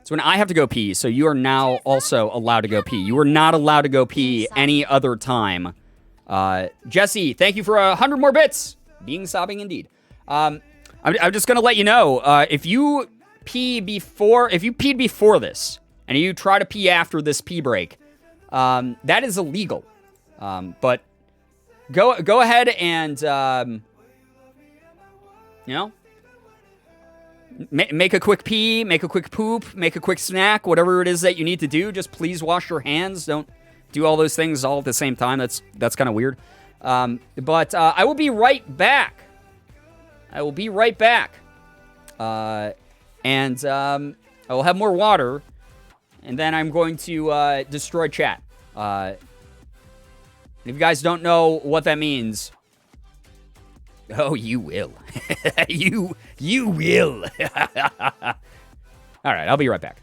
it's when I have to go pee, so you are now also allowed to go pee. You are not allowed to go pee any other time. Jesse, thank you for 100 more bits. Being sobbing indeed. I'm just gonna let you know, if you pee before, if you peed before this, and you try to pee after this pee break, that is illegal. But go ahead and, you know, make a quick pee, make a quick poop, make a quick snack, whatever it is that you need to do. Just please wash your hands. Don't do all those things all at the same time. That's kind of weird. But I will be right back. I will have more water, and then I'm going to destroy chat. If you guys don't know what that means, oh, you will. you will. All right, I'll be right back.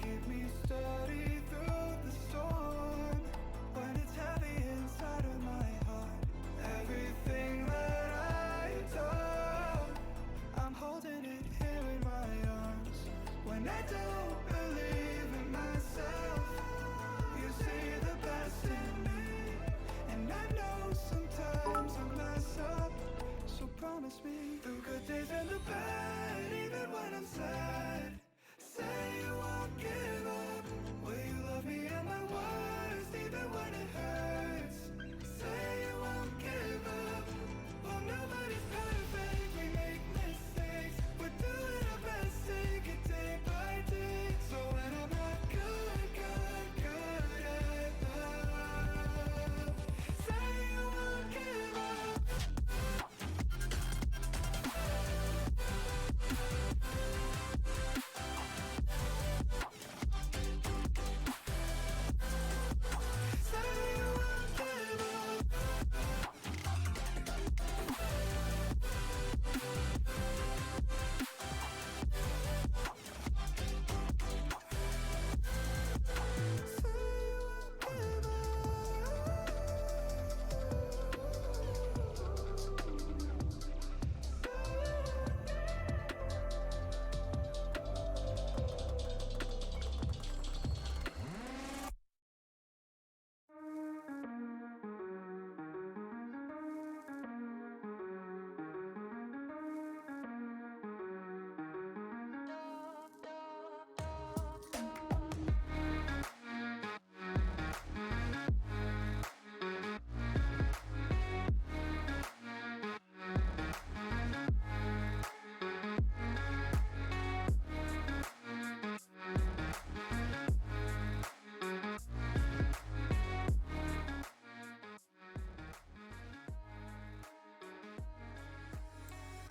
Keep me steady through the storm when it's heavy inside of my heart. Everything that I do, I'm holding it here in my arms. When I don't believe in myself, you see the best in me. And I know sometimes I mess up, so promise me through good days and the bad, even when I'm sad. Say you won't give up. Will you love me at my worst, even when it hurts? Say you won't give up. Well, nobody's perfect. We make mistakes. We're doing our best, take it day by day. So when I'm not good at love, say you won't give up.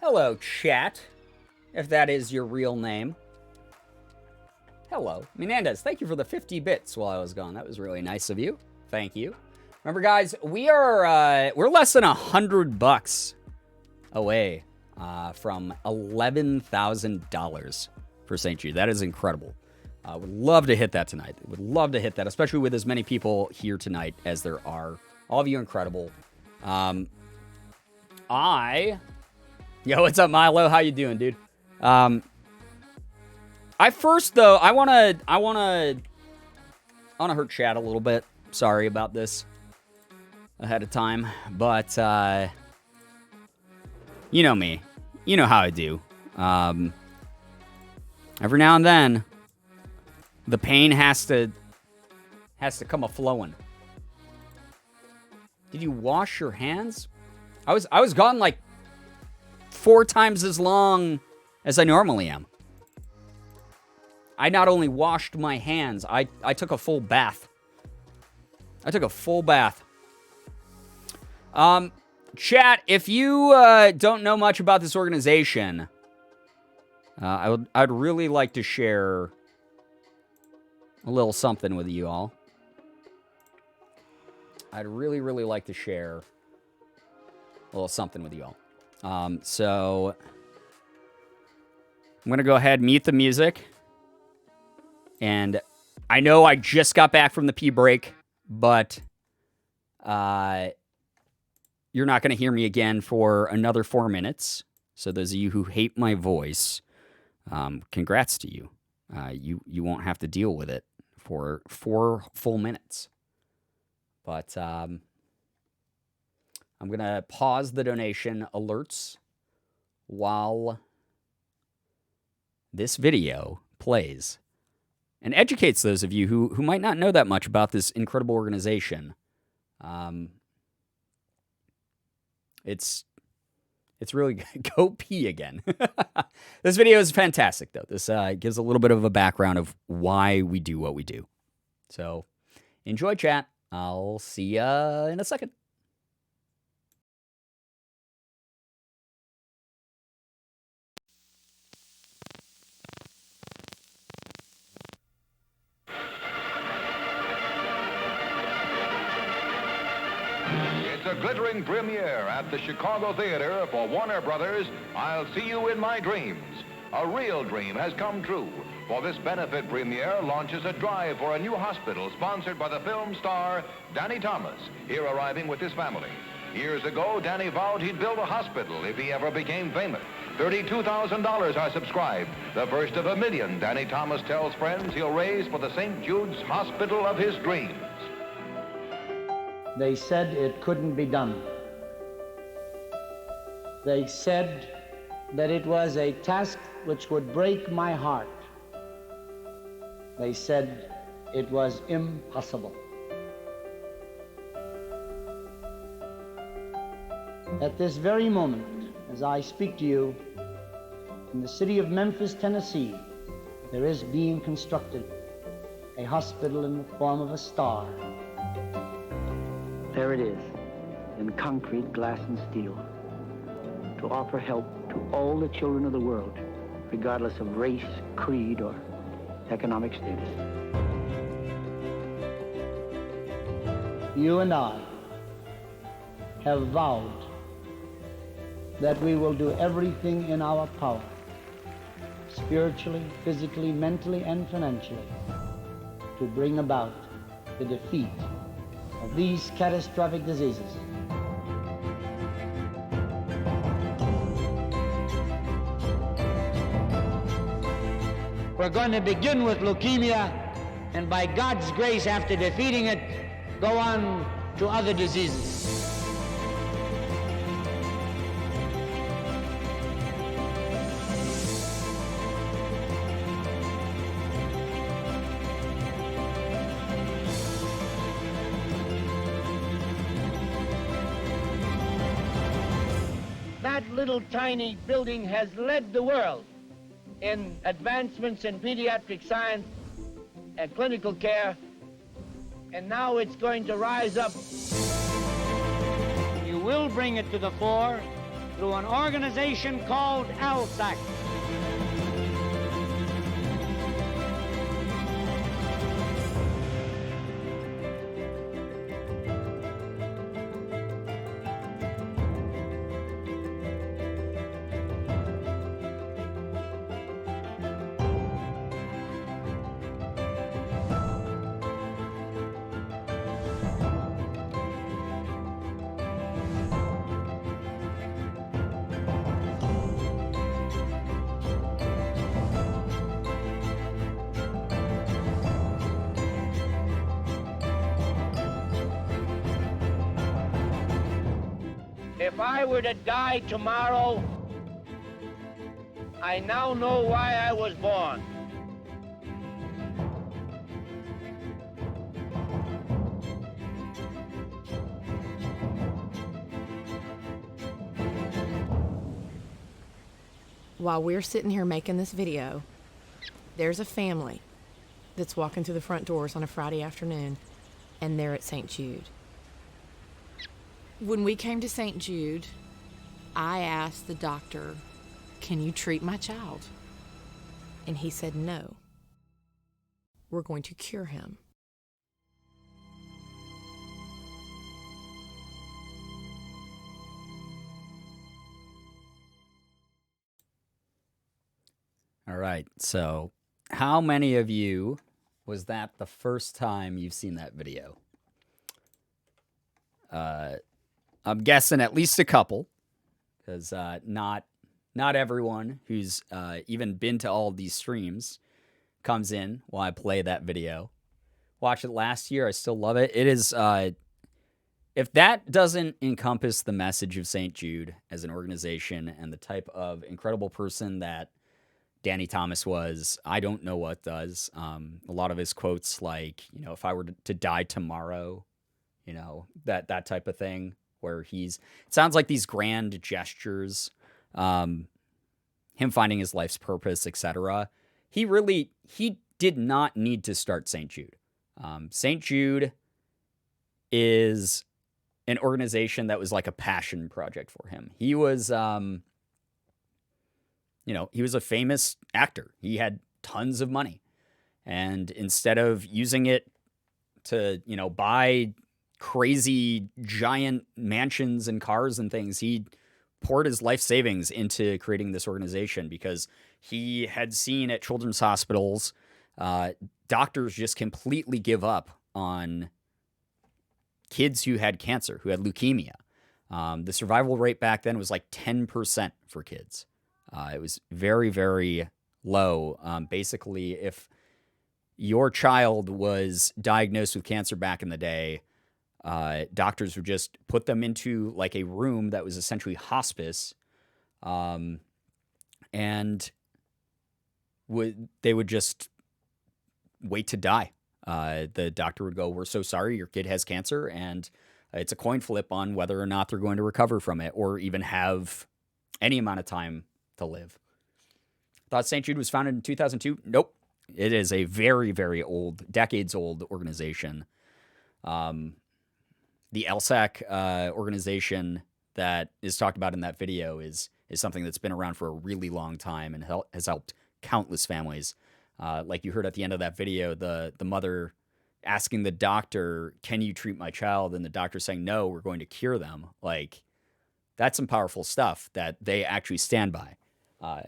Hello, chat, if that is your real name. Hello. Menendez, thank you for the 50 bits while I was gone. That was really nice of you. Thank you. Remember, guys, we're less than $100 away from $11,000 for St. Jude. That is incredible. Would love to hit that tonight. Would love to hit that, especially with as many people here tonight as there are. All of you incredible. Yo, what's up, Milo? How you doing, dude? I wanna hurt chat a little bit. Sorry about this ahead of time, but you know me. You know how I do. Every now and then, the pain has to come a-flowing. Did you wash your hands? I was gone like 4 times as long as I normally am. I not only washed my hands, I took a full bath. Chat, if you don't know much about this organization, I'd really like to share a little something with you all. I'd really, really like to share a little something with you all. So I'm going to go ahead and mute the music. And I know I just got back from the pee break, but you're not going to hear me again for another 4 minutes. So those of you who hate my voice, congrats to you. You won't have to deal with it for 4 full minutes. But I'm going to pause the donation alerts while this video plays and educates those of you who might not know that much about this incredible organization. It's really go pee again. This video is fantastic, though. This gives a little bit of a background of why we do what we do. So enjoy, chat. I'll see ya in a second. It's a glittering premiere at the Chicago Theater for Warner Brothers' I'll See You in My Dreams. A real dream has come true, for this benefit premiere launches a drive for a new hospital sponsored by the film star Danny Thomas, here arriving with his family. Years ago, Danny vowed he'd build a hospital if he ever became famous. $32,000 are subscribed, the first of $1 million Danny Thomas tells friends he'll raise for the St. Jude's Hospital of his dreams. They said it couldn't be done. They said that it was a task which would break my heart. They said it was impossible. At this very moment, as I speak to you, in the city of Memphis, Tennessee, there is being constructed a hospital in the form of a star. There it is, in concrete, glass, and steel, to offer help to all the children of the world, regardless of race, creed, or economic status. You and I have vowed that we will do everything in our power, spiritually, physically, mentally, and financially, to bring about the defeat of these catastrophic diseases. We're going to begin with leukemia, and by God's grace, after defeating it, go on to other diseases. That little tiny building has led the world in advancements in pediatric science and clinical care, and now it's going to rise up. You will bring it to the fore through an organization called ALSAC. If I were to die tomorrow, I now know why I was born. While we're sitting here making this video, there's a family that's walking through the front doors on a Friday afternoon, and they're at St. Jude. When we came to St. Jude, I asked the doctor, "Can you treat my child?" And he said, "No. We're going to cure him." All right, so how many of you was that the first time you've seen that video? I'm guessing at least a couple, because not everyone who's even been to all of these streams comes in while I play that video. Watched it last year. I still love it. It is, if that doesn't encompass the message of St. Jude as an organization and the type of incredible person that Danny Thomas was, I don't know what does. A lot of his quotes, like, if I were to die tomorrow, that type of thing, where it sounds like these grand gestures, him finding his life's purpose, etc. He did not need to start St. Jude. St. Jude is an organization that was like a passion project for him. He was, he was a famous actor. He had tons of money. And instead of using it to, buy crazy giant mansions and cars and things, he poured his life savings into creating this organization because he had seen at children's hospitals, doctors just completely give up on kids who had cancer, who had leukemia. The survival rate back then was like 10% for kids. It was very, very low. Basically, if your child was diagnosed with cancer back in the day, doctors would just put them into like a room that was essentially hospice, and they would just wait to die. The doctor would go, "We're so sorry, your kid has cancer," and it's a coin flip on whether or not they're going to recover from it or even have any amount of time to live. Thought St. Jude was founded in 2002? Nope. It is a very, very old, decades-old organization. The LSAC organization that is talked about in that video is something that's been around for a really long time and has helped countless families. Like you heard at the end of that video, the mother asking the doctor, "Can you treat my child?" And the doctor saying, "No, we're going to cure them." Like, that's some powerful stuff that they actually stand by.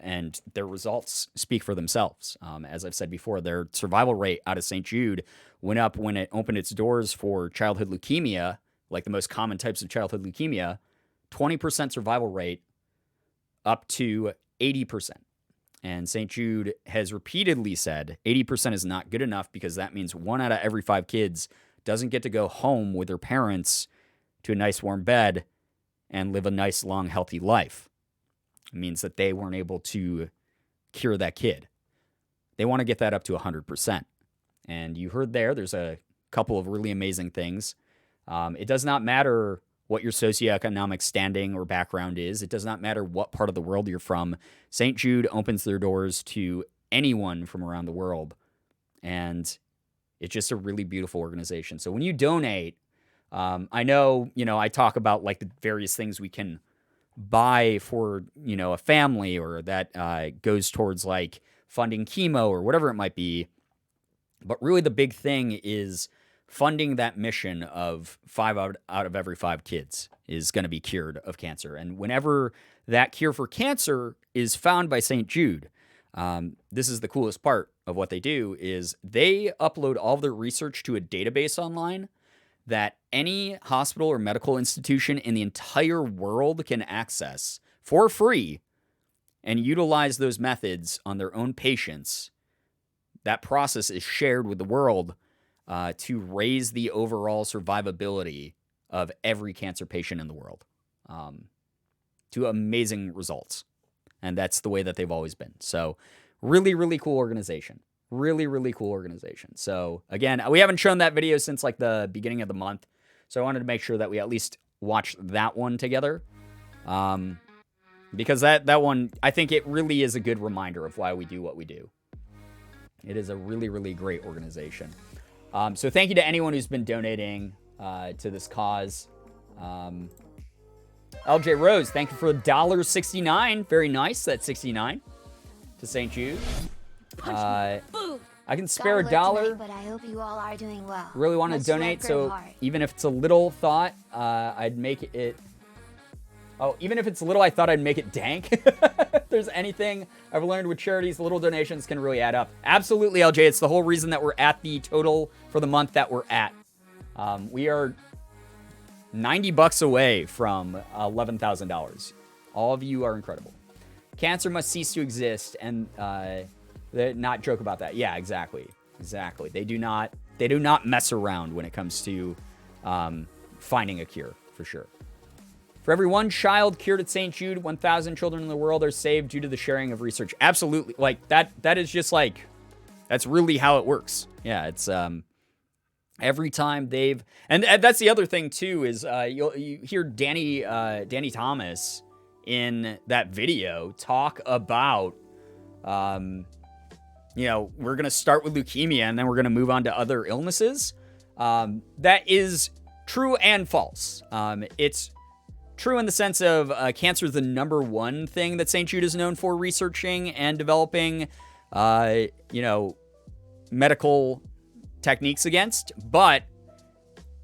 And their results speak for themselves. As I've said before, their survival rate out of St. Jude went up when it opened its doors for childhood leukemia, like the most common types of childhood leukemia, 20% survival rate up to 80%. And St. Jude has repeatedly said 80% is not good enough because that means 1 out of every 5 kids doesn't get to go home with their parents to a nice warm bed and live a nice, long, healthy life. It means that they weren't able to cure that kid. They want to get that up to 100%. And you heard there's a couple of really amazing things. It does not matter what your socioeconomic standing or background is. It does not matter what part of the world you're from. St. Jude opens their doors to anyone from around the world. And it's just a really beautiful organization. So when you donate, I know, I talk about like the various things we can buy for, a family, or that goes towards like funding chemo or whatever it might be. But really the big thing is funding that mission of 5 out of every 5 kids is going to be cured of cancer. And whenever that cure for cancer is found by St. Jude, this is the coolest part of what they do, is they upload all of their research to a database online that any hospital or medical institution in the entire world can access for free and utilize those methods on their own patients. That process is shared with the world to raise the overall survivability of every cancer patient in the world, to amazing results. And that's the way that they've always been. So really, really cool organization. Really, really cool organization. So again, we haven't shown that video since like the beginning of the month. So I wanted to make sure that we at least watched that one together. Because that one, I think it really is a good reminder of why we do what we do. It is a really, really great organization. So thank you to anyone who's been donating to this cause. LJ Rose, thank you for $1.69. Very nice. That's 69 to St. Jude. I can spare $1. But I hope you all are doing well. Really want to donate, so even if it's a little thought, I'd make it. Oh, even if it's little, I thought I'd make it dank. If there's anything I've learned with charities, little donations can really add up. Absolutely, LJ. It's the whole reason that we're at the total for the month that we're at. We are $90 away from $11,000. All of you are incredible. Cancer must cease to exist, and not joke about that. Yeah, exactly. They do not They do not mess around when it comes to finding a cure, for sure. For every one child cured at St. Jude, 1,000 children in the world are saved due to the sharing of research. Absolutely. Like, that is just like, that's really how it works. Yeah, it's every time they've... And that's the other thing, too, is you hear Danny Thomas in that video talk about, you know, we're going to start with leukemia and then we're going to move on to other illnesses. That is true and false. It's true in the sense of cancer is the number one thing that St. Jude is known for researching and developing, you know, medical techniques against, but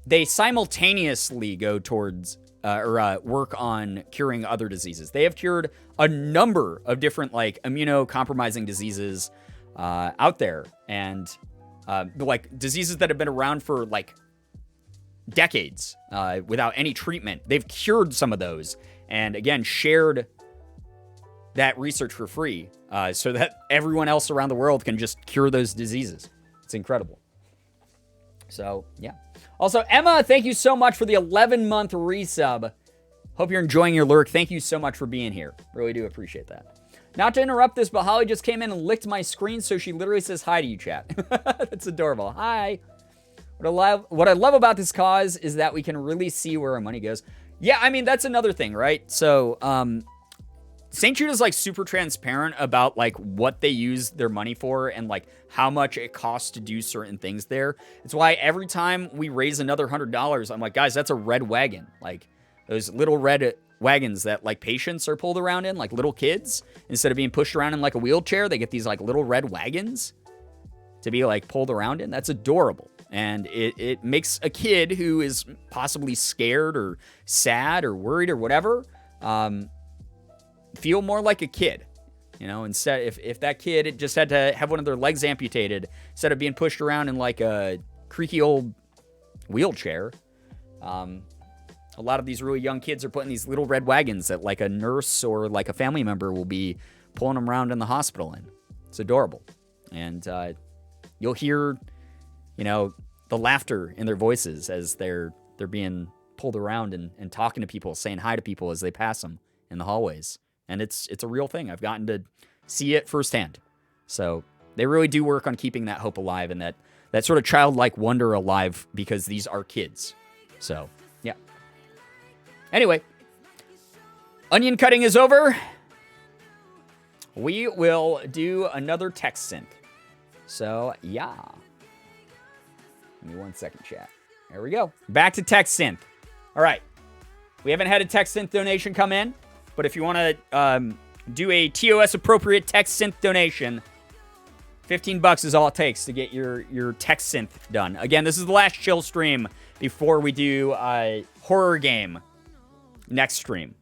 they simultaneously go towards or work on curing other diseases. They have cured a number of different like immunocompromising diseases out there, and like diseases that have been around for like decades without any treatment. They've cured some of those, and again shared that research for free so that everyone else around the world can just cure those diseases. It's incredible. So yeah. Also, Emma, thank you so much for the 11-month resub. Hope you're enjoying your lurk. Thank you so much for being here. Really do appreciate that. Not to interrupt this, but Holly just came in and licked my screen, so she literally says hi to you, chat. That's adorable. Hi. What I love about this cause is that we can really see where our money goes. Yeah, I mean, that's another thing, right? So, St. Jude is like super transparent about like what they use their money for and like how much it costs to do certain things there. It's why every time we raise another $100, I'm like, guys, that's a red wagon. Like those little red wagons that like patients are pulled around in, like little kids, instead of being pushed around in like a wheelchair, they get these like little red wagons to be like pulled around in. That's adorable. And it makes a kid who is possibly scared or sad or worried or whatever, feel more like a kid. You know, instead, if that kid just had to have one of their legs amputated, instead of being pushed around in like a creaky old wheelchair, a lot of these really young kids are put in these little red wagons that like a nurse or like a family member will be pulling them around in the hospital in. It's adorable. And you'll hear, you know, the laughter in their voices as they're being pulled around and talking to people, saying hi to people as they pass them in the hallways. And it's a real thing. I've gotten to see it firsthand. So they really do work on keeping that hope alive and that sort of childlike wonder alive because these are kids. So, yeah. Anyway, onion cutting is over. We will do another text sync. So, yeah. Give me 1 second, chat. There we go. Back to text synth. All right. We haven't had a text synth donation come in. But if you want to do a TOS appropriate text synth donation, $15 is all it takes to get your text synth done. Again, this is the last chill stream before we do a horror game next stream.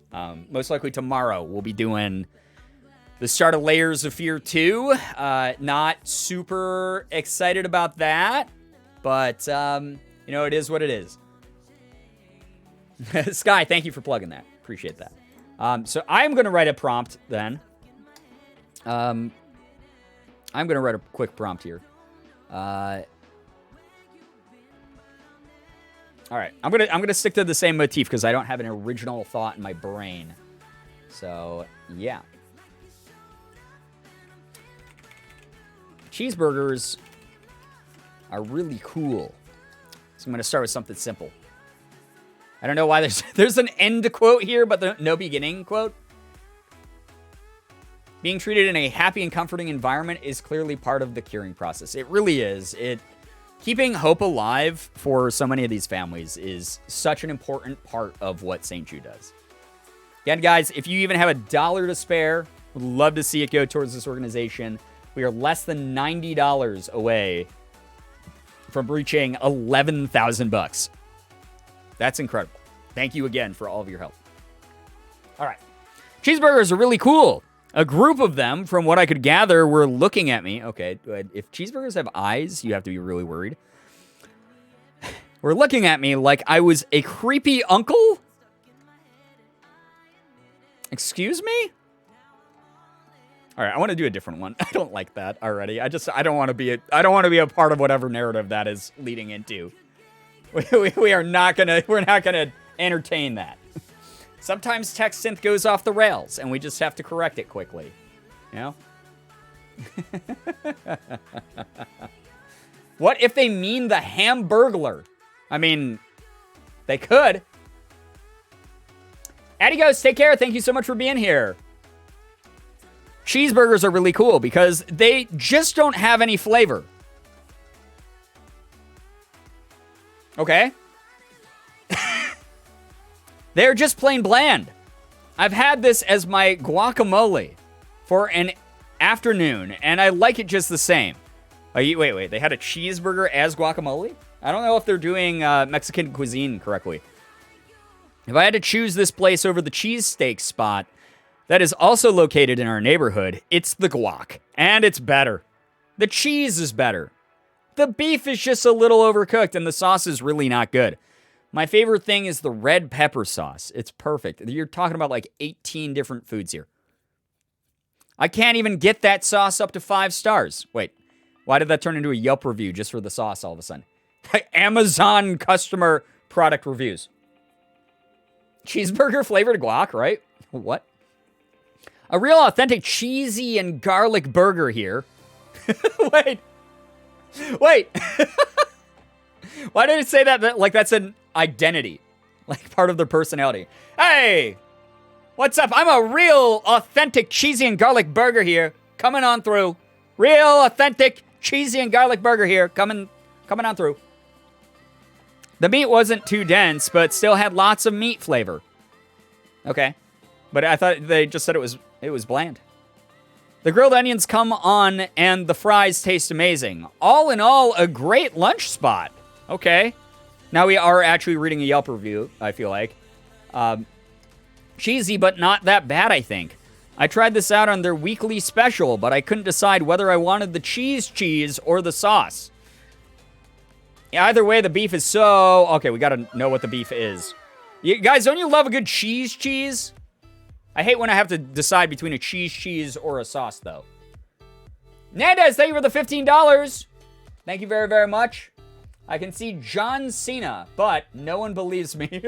Most likely tomorrow we'll be doing the start of Layers of Fear 2. Not super excited about that, but you know, it is what it is. Sky, thank you for plugging that. Appreciate that. So I'm going to write a prompt then. I'm going to write a quick prompt here. All right. I'm going to stick to the same motif because I don't have an original thought in my brain. So, yeah. Cheeseburgers are really cool. So I'm going to start with something simple. I don't know why there's an end quote here, but no beginning quote. Being treated in a happy and comforting environment is clearly part of the curing process. It really is. Keeping hope alive for so many of these families is such an important part of what St. Jude does. Again, guys, if you even have $1 to spare, would love to see it go towards this organization. We are less than $90 away from reaching $11,000. That's incredible. Thank you again for all of your help. All right. Cheeseburgers are really cool. A group of them, from what I could gather, were looking at me. Okay, if cheeseburgers have eyes, you have to be really worried. Were looking at me like I was a creepy uncle? Excuse me? All right, I want to do a different one. I don't like that already. I don't want to be a part of whatever narrative that is leading into. We're not gonna entertain that. Sometimes text synth goes off the rails, and we just have to correct it quickly. You know? What if they mean the Hamburglar? I mean, they could. Addy Ghost, take care. Thank you so much for being here. Cheeseburgers are really cool because they just don't have any flavor. Okay? They're just plain bland. I've had this as my guacamole for an afternoon, and I like it just the same. Wait. They had a cheeseburger as guacamole? I don't know if they're doing Mexican cuisine correctly. If I had to choose this place over the cheesesteak spot that is also located in our neighborhood, it's the guac. And it's better. The cheese is better. The beef is just a little overcooked, and the sauce is really not good. My favorite thing is the red pepper sauce. It's perfect. You're talking about like 18 different foods here. I can't even get that sauce up to 5 stars. Wait, why did that turn into a Yelp review just for the sauce all of a sudden? Amazon customer product reviews. Cheeseburger flavored guac, right? What? A real authentic cheesy and garlic burger here. Wait. Why did it say that like that's an identity? Like part of their personality. Hey! What's up? I'm a real authentic cheesy and garlic burger here. Coming on through. Real authentic cheesy and garlic burger here. Coming on through. The meat wasn't too dense, but still had lots of meat flavor. Okay. But I thought they just said it was bland. The grilled onions come on and the fries taste amazing. All in all, a great lunch spot. Okay. Now we are actually reading a Yelp review, I feel like. Cheesy, but not that bad, I think. I tried this out on their weekly special, but I couldn't decide whether I wanted the cheese or the sauce. Either way, the beef is so... Okay, we gotta know what the beef is. You guys, don't you love a good cheese? I hate when I have to decide between a cheese or a sauce, though. Nandez, thank you for the $15. Thank you very, very much. I can see John Cena, but no one believes me.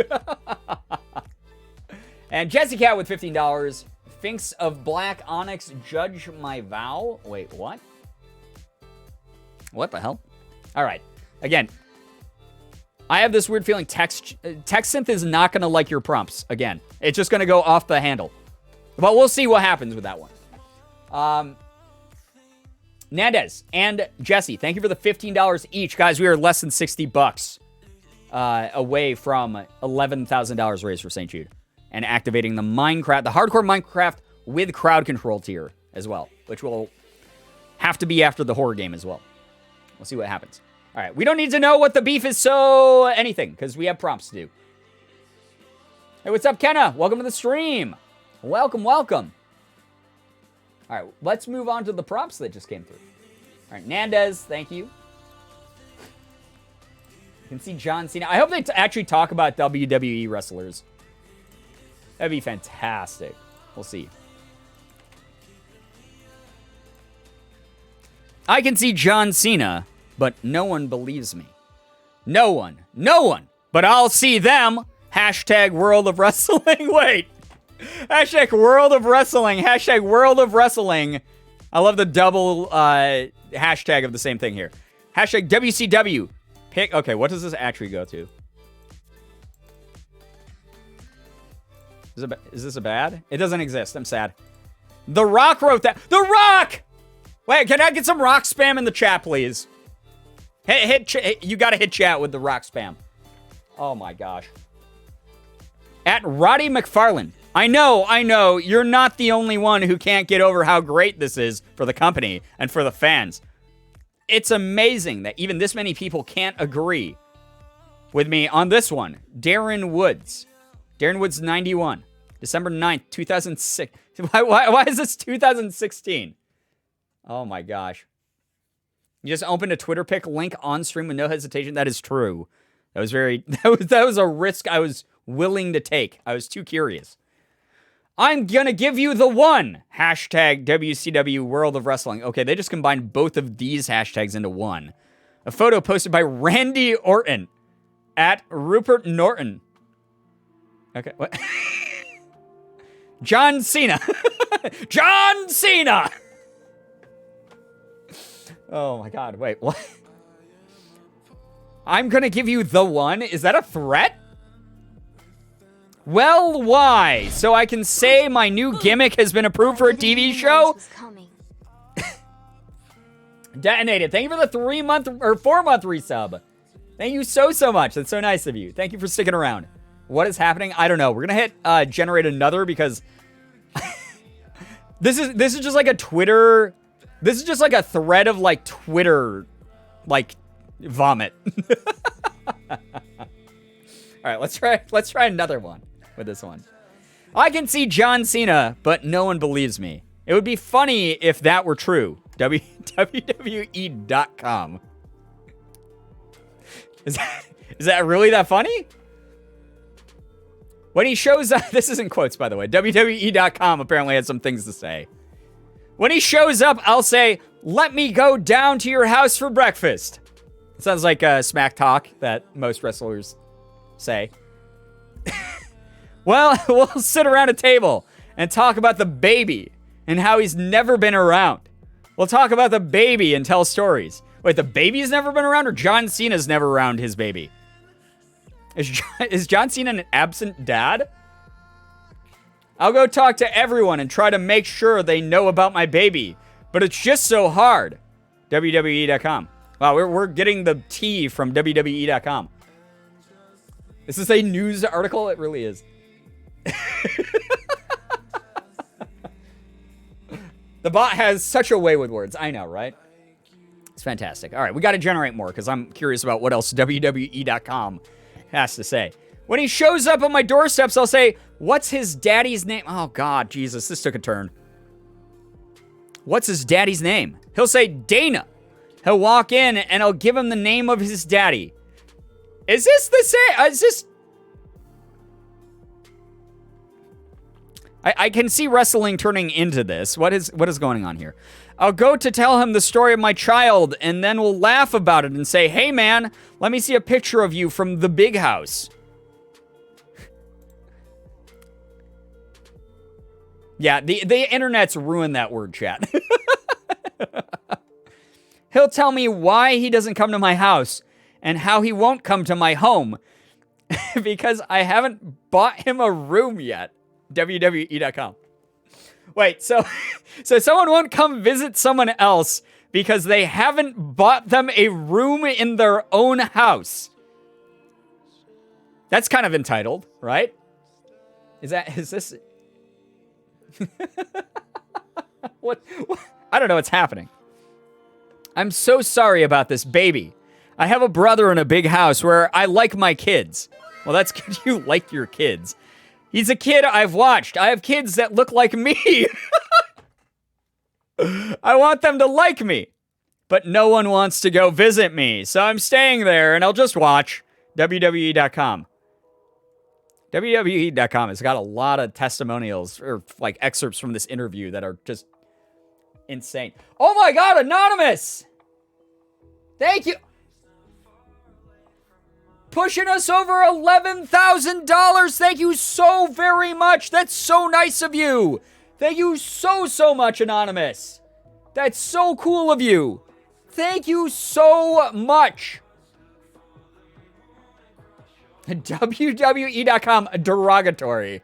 And Jesse Cat with $15. Finks of Black Onyx, judge my vow. Wait, what? What the hell? All right. Again, I have this weird feeling TextSynth is not going to like your prompts. Again, it's just going to go off the handle. But we'll see what happens with that one. Nandez and Jesse, thank you for the $15 each. Guys, we are less than $60 away from $11,000 raised for St. Jude. And activating the hardcore Minecraft with crowd control tier as well, which will have to be after the horror game as well. We'll see what happens. All right, we don't need to know what the beef is, so anything, because we have prompts to do. Hey, what's up, Kenna? Welcome to the stream. Welcome. All right, let's move on to the prompts that just came through. All right, Nandez, thank you. You can see John Cena. I hope they actually talk about WWE wrestlers. That'd be fantastic. We'll see. I can see John Cena, but no one believes me. No one. But I'll see them. Hashtag World of Wrestling. Wait. Hashtag World of Wrestling. Hashtag World of Wrestling. I love the double hashtag of the same thing here. Hashtag WCW. Okay, what does this actually go to? Is this a bad? It doesn't exist. I'm sad. The Rock wrote that. The Rock! Wait, can I get some Rock spam in the chat, please? You gotta hit chat with the Rock spam. Oh my gosh. At Roddy McFarlane. I know. You're not the only one who can't get over how great this is for the company and for the fans. It's amazing that even this many people can't agree with me on this one. Darren Woods 91. December 9th, 2006. Why is this 2016? Oh my gosh. You just opened a Twitter pic link on stream with no hesitation. That is true. That was a risk I was willing to take. I was too curious. I'm gonna give you the one. Hashtag WCW World of Wrestling. Okay, they just combined both of these hashtags into one. A photo posted by Randy Orton at Rupert Norton. Okay, what? John Cena. John Cena! Oh my god, wait, what? I'm gonna give you the one? Is that a threat? Well, why? So I can say my new gimmick has been approved for a TV show? Detonated. Thank you for the 4-month resub. Thank you so much. That's so nice of you. Thank you for sticking around. What is happening? I don't know. We're gonna hit generate another because this is just like a Twitter. This is just like a thread of like Twitter, like vomit. All right, let's try another one with this one. I can see John Cena, but no one believes me. It would be funny if that were true. WWE.com. Is that really that funny? When he shows up, this is in quotes, by the way. WWE.com apparently has some things to say. When he shows up, I'll say, "Let me go down to your house for breakfast." It sounds like smack talk that most wrestlers say. Well, we'll sit around a table and talk about the baby and how he's never been around. We'll talk about the baby and tell stories. Wait, the baby's never been around, or John Cena's never around his baby? Is John Cena an absent dad? I'll go talk to everyone and try to make sure they know about my baby, but it's just so hard. WWE.com. Wow, we're getting the tea from WWE.com. Is this a news article? It really is. The bot has such a way with words. I know, right? It's fantastic. All right, we got to generate more because I'm curious about what else WWE.com has to say. When he shows up on my doorsteps, I'll say, "What's his daddy's name?" Oh, God, Jesus, this took a turn. What's his daddy's name? He'll say, "Dana." He'll walk in and I'll give him the name of his daddy. Is this the same? Is this... I can see wrestling turning into this. What is going on here? I'll go to tell him the story of my child, and then we'll laugh about it and say, "Hey, man, let me see a picture of you from the big house." Yeah, the internet's ruined that word, chat. He'll tell me why he doesn't come to my house and how he won't come to my home because I haven't bought him a room yet. WWE.com. Wait, so someone won't come visit someone else because they haven't bought them a room in their own house. That's kind of entitled, right? Is this... What? I don't know what's happening. I'm so sorry about this baby. I have a brother in a big house where I like my kids. Well, that's good you like your kids. He's a kid I've watched. I have kids that look like me. I want them to like me. But no one wants to go visit me, so I'm staying there and I'll just watch. WWE.com. WWE.com has got a lot of testimonials or like excerpts from this interview that are just insane. Oh my God, Anonymous! Thank you. Pushing us over $11,000. Thank you so very much. That's so nice of you. Thank you so much, Anonymous. That's so cool of you. Thank you so much. WWE.com derogatory.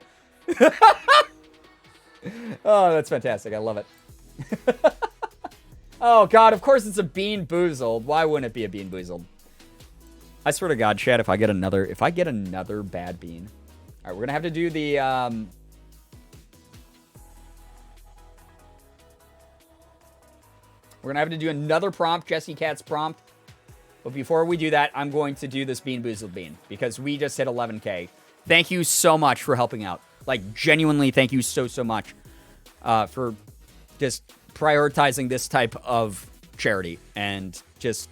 Oh, that's fantastic. I love it. Oh, God, of course it's a Bean Boozled. Why wouldn't it be a Bean Boozled? I swear to God, Chad, if I get another bad bean. All right, we're going to have to do the... We're going to have to do another prompt, Jesse Cat's prompt. But before we do that, I'm going to do this Bean Boozled Bean because we just hit 11K. Thank you so much for helping out. Like, genuinely, thank you so much for just prioritizing this type of charity. And just,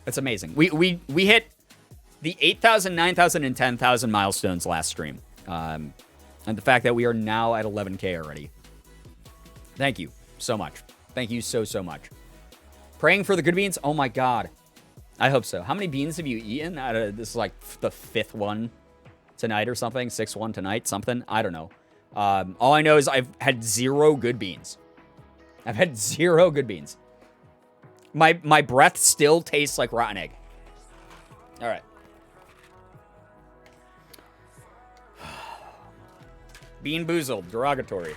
it's amazing. We hit the 8,000, 9,000, and 10,000 milestones last stream. and the fact that we are now at 11K already. Thank you so much. Thank you so, so much. Praying for the good beans? Oh my God. I hope so. How many beans have you eaten? This is like the 5th one tonight or something. 6th one tonight, something. I don't know. All I know is I've had 0 good beans. I've had 0 good beans. My breath still tastes like rotten egg. All right. Bean boozled. Derogatory.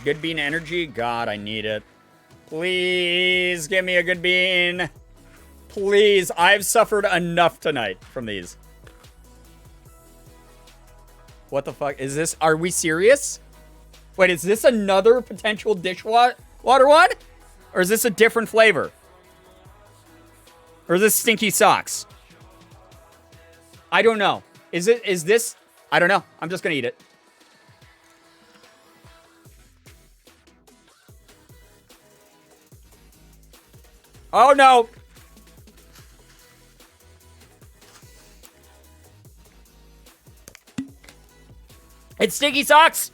Good bean energy? God, I need it. Please give me a good bean. Please. I've suffered enough tonight from these. What the fuck? Is this? Are we serious? Wait, is this another potential dishwater one? Or is this a different flavor? Or is this stinky socks? I don't know. Is this? I don't know. I'm just gonna eat it. Oh no. It's stinky socks.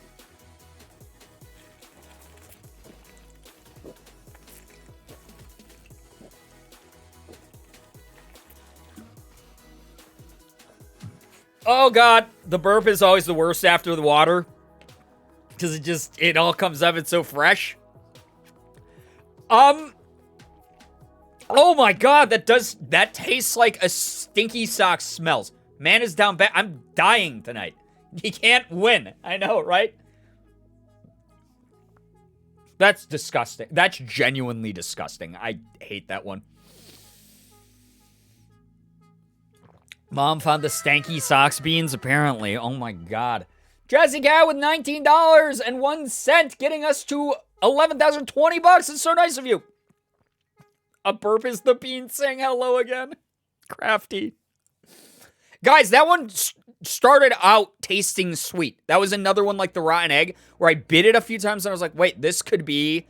Oh God, the burp is always the worst after the water. Because it all comes up, it's so fresh. Oh my God, that tastes like a stinky sock smells. Man is down bad. I'm dying tonight. You can't win. I know, right? That's disgusting. That's genuinely disgusting. I hate that one. Mom found the stanky socks beans, apparently. Oh my God. Jesse Cat with $19.01, getting us to 11,020 bucks. It's so nice of you. A burp is the bean saying hello again. Crafty. Guys, that one started out tasting sweet. That was another one like the rotten egg, where I bit it a few times and I was like, wait, this could be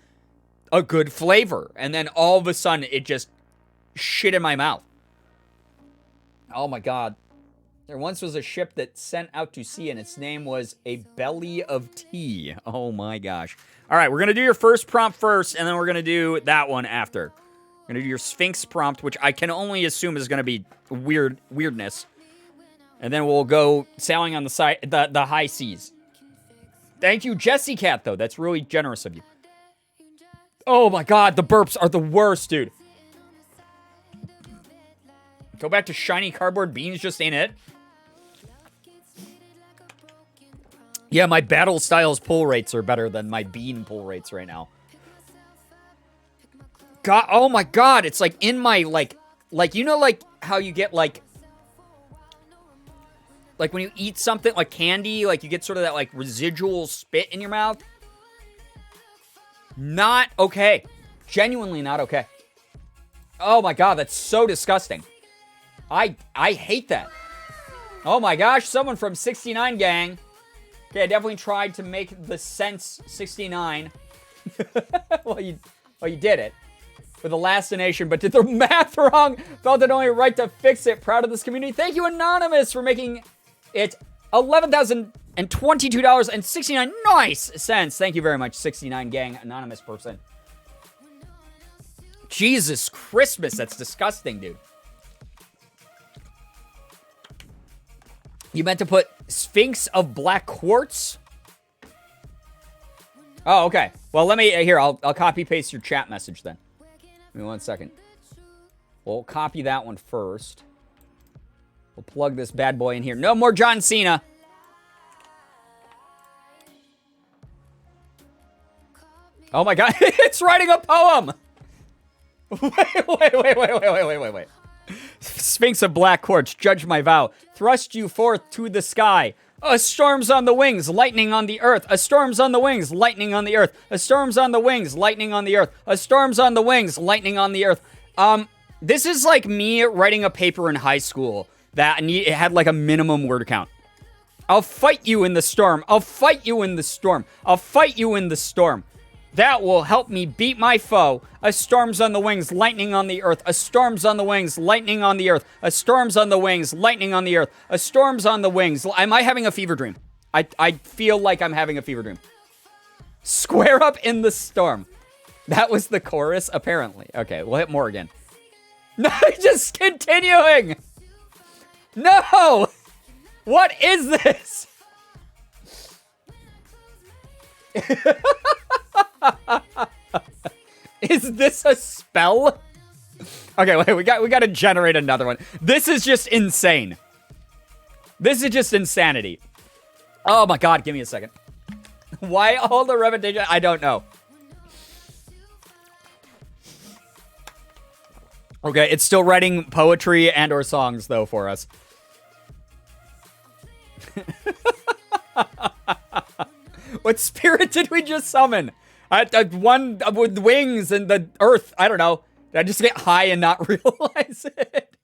a good flavor. And then all of a sudden, it just shit in my mouth. Oh my God. There once was a ship that sent out to sea, and its name was a belly of tea. Oh my gosh. All right, we're going to do your first prompt first, and then we're going to do that one after. We're going to do your Sphinx prompt, which I can only assume is going to be weirdness. And then we'll go sailing on the high seas. Thank you, Jesse Cat, though. That's really generous of you. Oh my God, the burps are the worst, dude. Go back to shiny cardboard beans, just ain't it. Yeah, my Battle Styles pull rates are better than my bean pull rates right now. God, oh my God, it's like in my, like, you know, like, how you get, like when you eat something, like candy, like, you get sort of that, like, residual spit in your mouth? Not okay. Genuinely not okay. Oh my God, that's so disgusting. I hate that. Oh my gosh, someone from 69 gang. Okay, I definitely tried to make the sense 69. Well, you did it. With the last nation, but did the math wrong. Felt it only right to fix it. Proud of this community. Thank you, Anonymous, for making it $11,022.69 nice cents. Thank you very much, 69 gang, Anonymous person. Jesus Christmas, that's disgusting, dude. You meant to put Sphinx of Black Quartz? Oh, okay. Well, let me, here, I'll copy paste your chat message then. Give me 1 second. We'll copy that one first. We'll plug this bad boy in here. No more John Cena. Oh my God, it's writing a poem. Wait. Sphinx of Black Quartz, judge my vow. Thrust you forth to the sky. A storm's on the wings, lightning on the earth. A storm's on the wings, lightning on the earth. A storm's on the wings, lightning on the earth. A storm's on the wings, lightning on the earth. This is like me writing a paper in high school that it had like a minimum word count. I'll fight you in the storm. I'll fight you in the storm. I'll fight you in the storm. That will help me beat my foe. A storm's on the wings, lightning on the earth. A storm's on the wings, lightning on the earth. A storm's on the wings, lightning on the earth. A storm's on the wings. Am I having a fever dream? I feel like I'm having a fever dream. Square up in the storm. That was the chorus, apparently. Okay, we'll hit more again. No, just continuing. No! What is this? Is this a spell? Okay, wait, we got to generate another one. This is just insane. This is just insanity. Oh my god, give me a second. Why all the repetition? I don't know. Okay, it's still writing poetry and or songs though for us. What spirit did we just summon? One with wings and the earth. I don't know. Did I just get high and not realize it?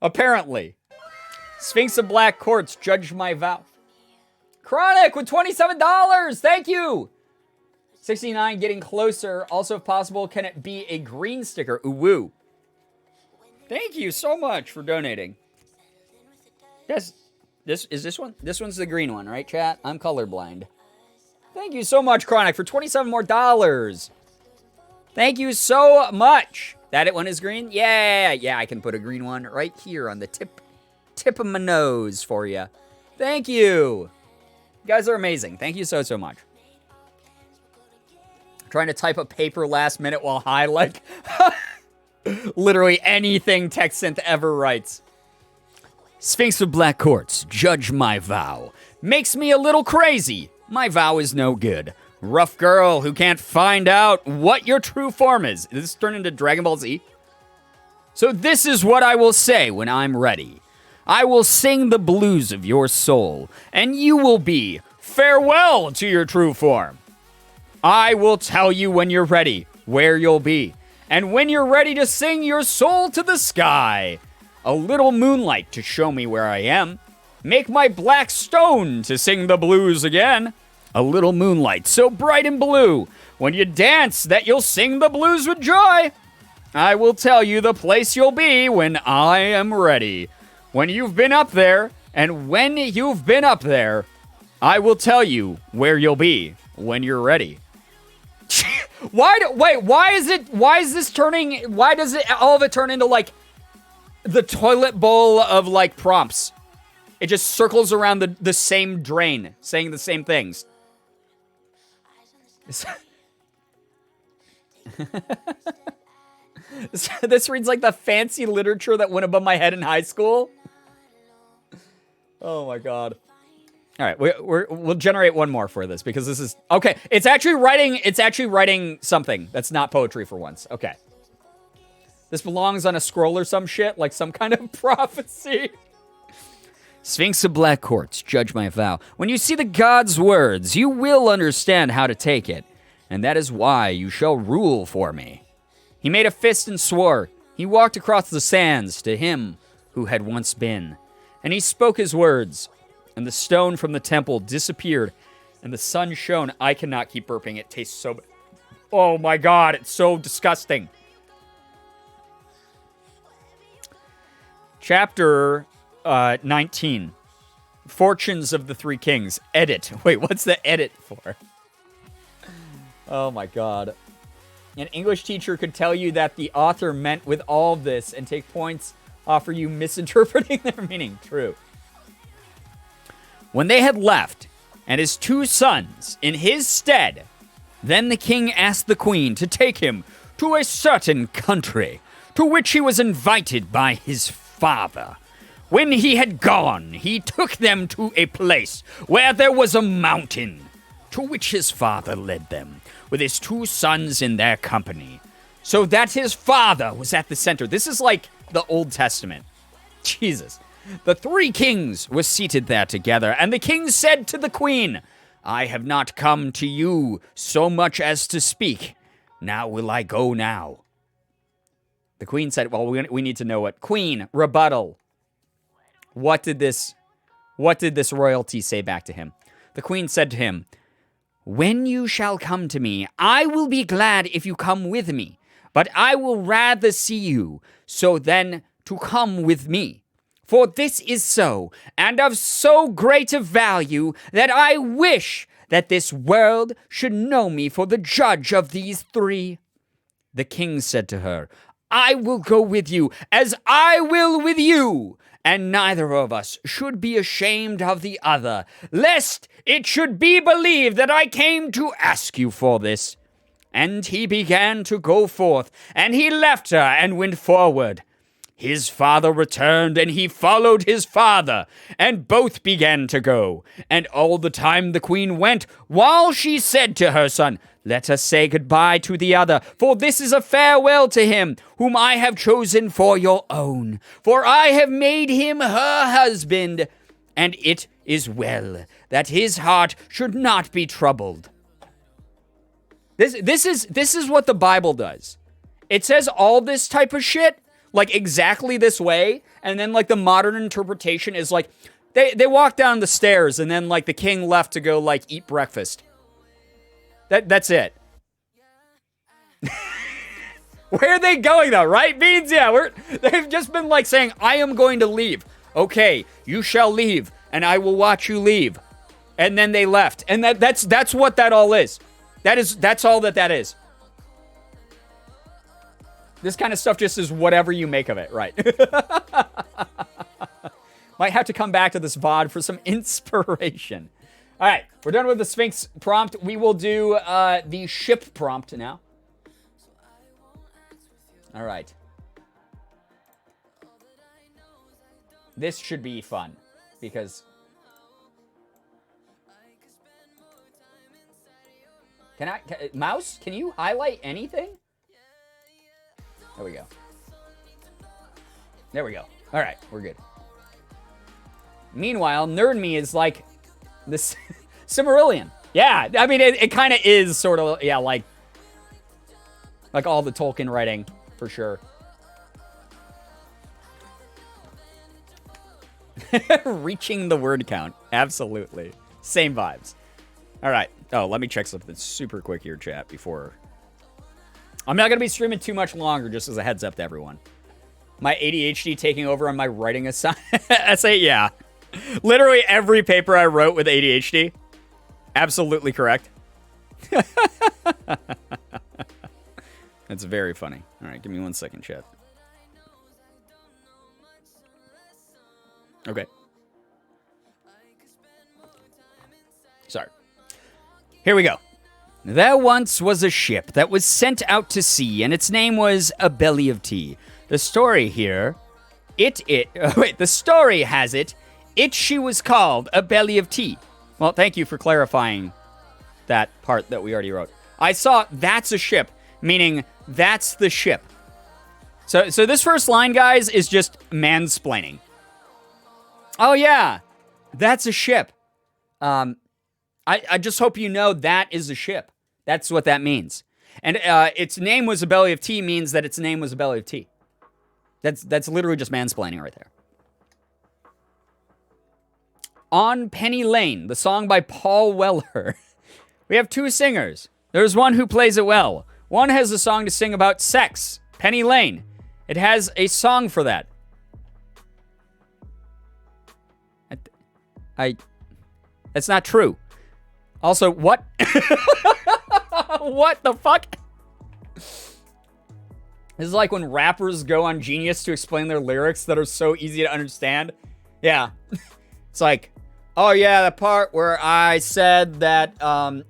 Apparently. Sphinx of Black Quartz, judge my vow. Chronic with $27. Thank you. 69 getting closer. Also, if possible, can it be a green sticker? Ooh, woo. Thank you so much for donating. Yes. This one? This one's the green one, right, chat? I'm colorblind. Thank you so much, Chronic, for $27 more. Thank you so much. That one is green? Yeah, I can put a green one right here on the tip of my nose for you. Thank you. You guys are amazing. Thank you so much. Trying to type a paper last minute while high, like literally anything TechSynth ever writes. Sphinx of Black Quartz, judge my vow. Makes me a little crazy. My vow is no good. Rough girl who can't find out what your true form is. Is this turned into Dragon Ball Z? So this is what I will say when I'm ready. I will sing the blues of your soul, and you will be farewell to your true form. I will tell you when you're ready, where you'll be, and when you're ready to sing your soul to the sky. A little moonlight to show me where I am. Make my black stone to sing the blues again. A little moonlight so bright and blue, when you dance that you'll sing the blues with joy. I will tell you the place you'll be when I am ready. When you've been up there, and when you've been up there, I will tell you where you'll be when you're ready. Why does it all of it turn into like the toilet bowl of like prompts? It just circles around the same drain, saying the same things. This reads like the fancy literature that went above my head in high school. Oh my god. All right, we'll generate one more for this because this is okay. It's actually writing something that's not poetry for once. Okay. This belongs on a scroll or some shit, like some kind of prophecy. Sphinx of Black Quartz, judge my vow. When you see the god's words, you will understand how to take it, and that is why you shall rule for me. He made a fist and swore. He walked across the sands to him who had once been, and he spoke his words, and the stone from the temple disappeared, and the sun shone. I cannot keep burping. It tastes so bad. Oh my god, it's so disgusting. Chapter 19. Fortunes of the Three Kings. Edit. Wait, what's the edit for? Oh my god. An English teacher could tell you that the author meant with all of this and take points off for you misinterpreting their meaning. True. When they had left, and his two sons in his stead, then the king asked the queen to take him to a certain country, to which he was invited by his father. When he had gone, he took them to a place where there was a mountain, to which his father led them, with his two sons in their company, so that his father was at the center. This is like the Old Testament. Jesus. The three kings were seated there together, and the king said to the queen, I have not come to you so much as to speak. Now will I go now? The queen said, well, we need to know what. Queen, rebuttal. What did this royalty say back to him? The queen said to him, when you shall come to me, I will be glad if you come with me, but I will rather see you, so then to come with me. For this is so, and of so great a value, that I wish that this world should know me for the judge of these three. The king said to her, I will go with you, as I will with you, and neither of us should be ashamed of the other, lest it should be believed that I came to ask you for this. And he began to go forth, and he left her and went forward. His father returned, and he followed his father, and both began to go. And all the time the queen went, while she said to her son, Let us say goodbye to the other, for this is a farewell to him, whom I have chosen for your own. For I have made him her husband, and it is well that his heart should not be troubled. This is what the Bible does. It says all this type of shit, like exactly this way, and then like the modern interpretation is like, they walked down the stairs, and then like the king left to go like eat breakfast. That's it. Where are they going though, right, Beans? Yeah, they've just been like saying, I am going to leave. Okay, you shall leave, and I will watch you leave. And then they left. And that's what that all is. That's all that is. This kind of stuff just is whatever you make of it, right? Might have to come back to this VOD for some inspiration. All right, we're done with the Sphinx prompt. We will do the ship prompt now. All right. This should be fun because... Mouse, can you highlight anything? There we go. There we go. All right, we're good. Meanwhile, Nerd Me is like this Silmarillion. Yeah, I mean, it kind of is sort of, yeah, like all the Tolkien writing, for sure. Reaching the word count. Absolutely. Same vibes. All right. Oh, let me check something super quick here, chat, before... I'm not going to be streaming too much longer, just as a heads up to everyone. My ADHD taking over on my writing essay? Yeah. Literally every paper I wrote with ADHD. Absolutely correct. That's very funny. All right, give me 1 second, chat. Okay. Sorry. Here we go. There once was a ship that was sent out to sea, and its name was A Belly of Tea. The story here, the story has it, she was called A Belly of Tea. Well, thank you for clarifying that part that we already wrote. I saw that's a ship, meaning that's the ship. So this first line, guys, is just mansplaining. Oh yeah, that's a ship. I just hope you know that is a ship. That's what that means. And its name was A Belly of Tea means that its name was A Belly of Tea. That's literally just mansplaining right there. On Penny Lane, the song by Paul Weller. We have two singers. There's one who plays it well. One has a song to sing about sex. Penny Lane. It has a song for that. That's not true. Also, what? What the fuck? This is like when rappers go on Genius to explain their lyrics that are so easy to understand. Yeah. It's like, oh yeah, the part where I said that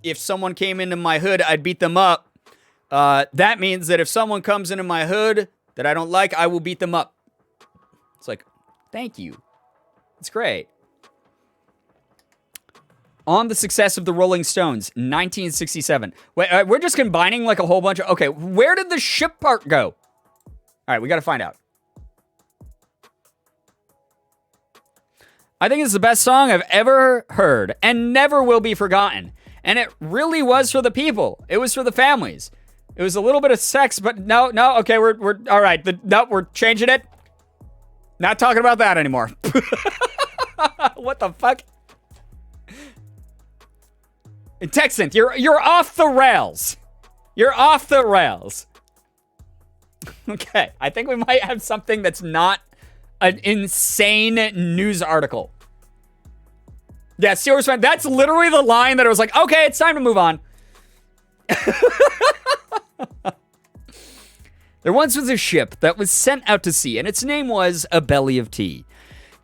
if someone came into my hood, I'd beat them up. That means that if someone comes into my hood that I don't like, I will beat them up. It's like, thank you. It's great. On the Success of the Rolling Stones, 1967. Wait, we're just combining like a whole bunch of... Okay, where did the ship part go? All right, we got to find out. I think it's the best song I've ever heard and never will be forgotten. And it really was for the people. It was for the families. It was a little bit of sex, but no, okay, we're all right. No, we're changing it. Not talking about that anymore. What the fuck? Texant, you're off the rails. You're off the rails. Okay, I think we might have something that's not an insane news article. Yeah, Steelers fan. That's literally the line that I was like, okay, it's time to move on. There once was a ship that was sent out to sea, and its name was a belly of tea.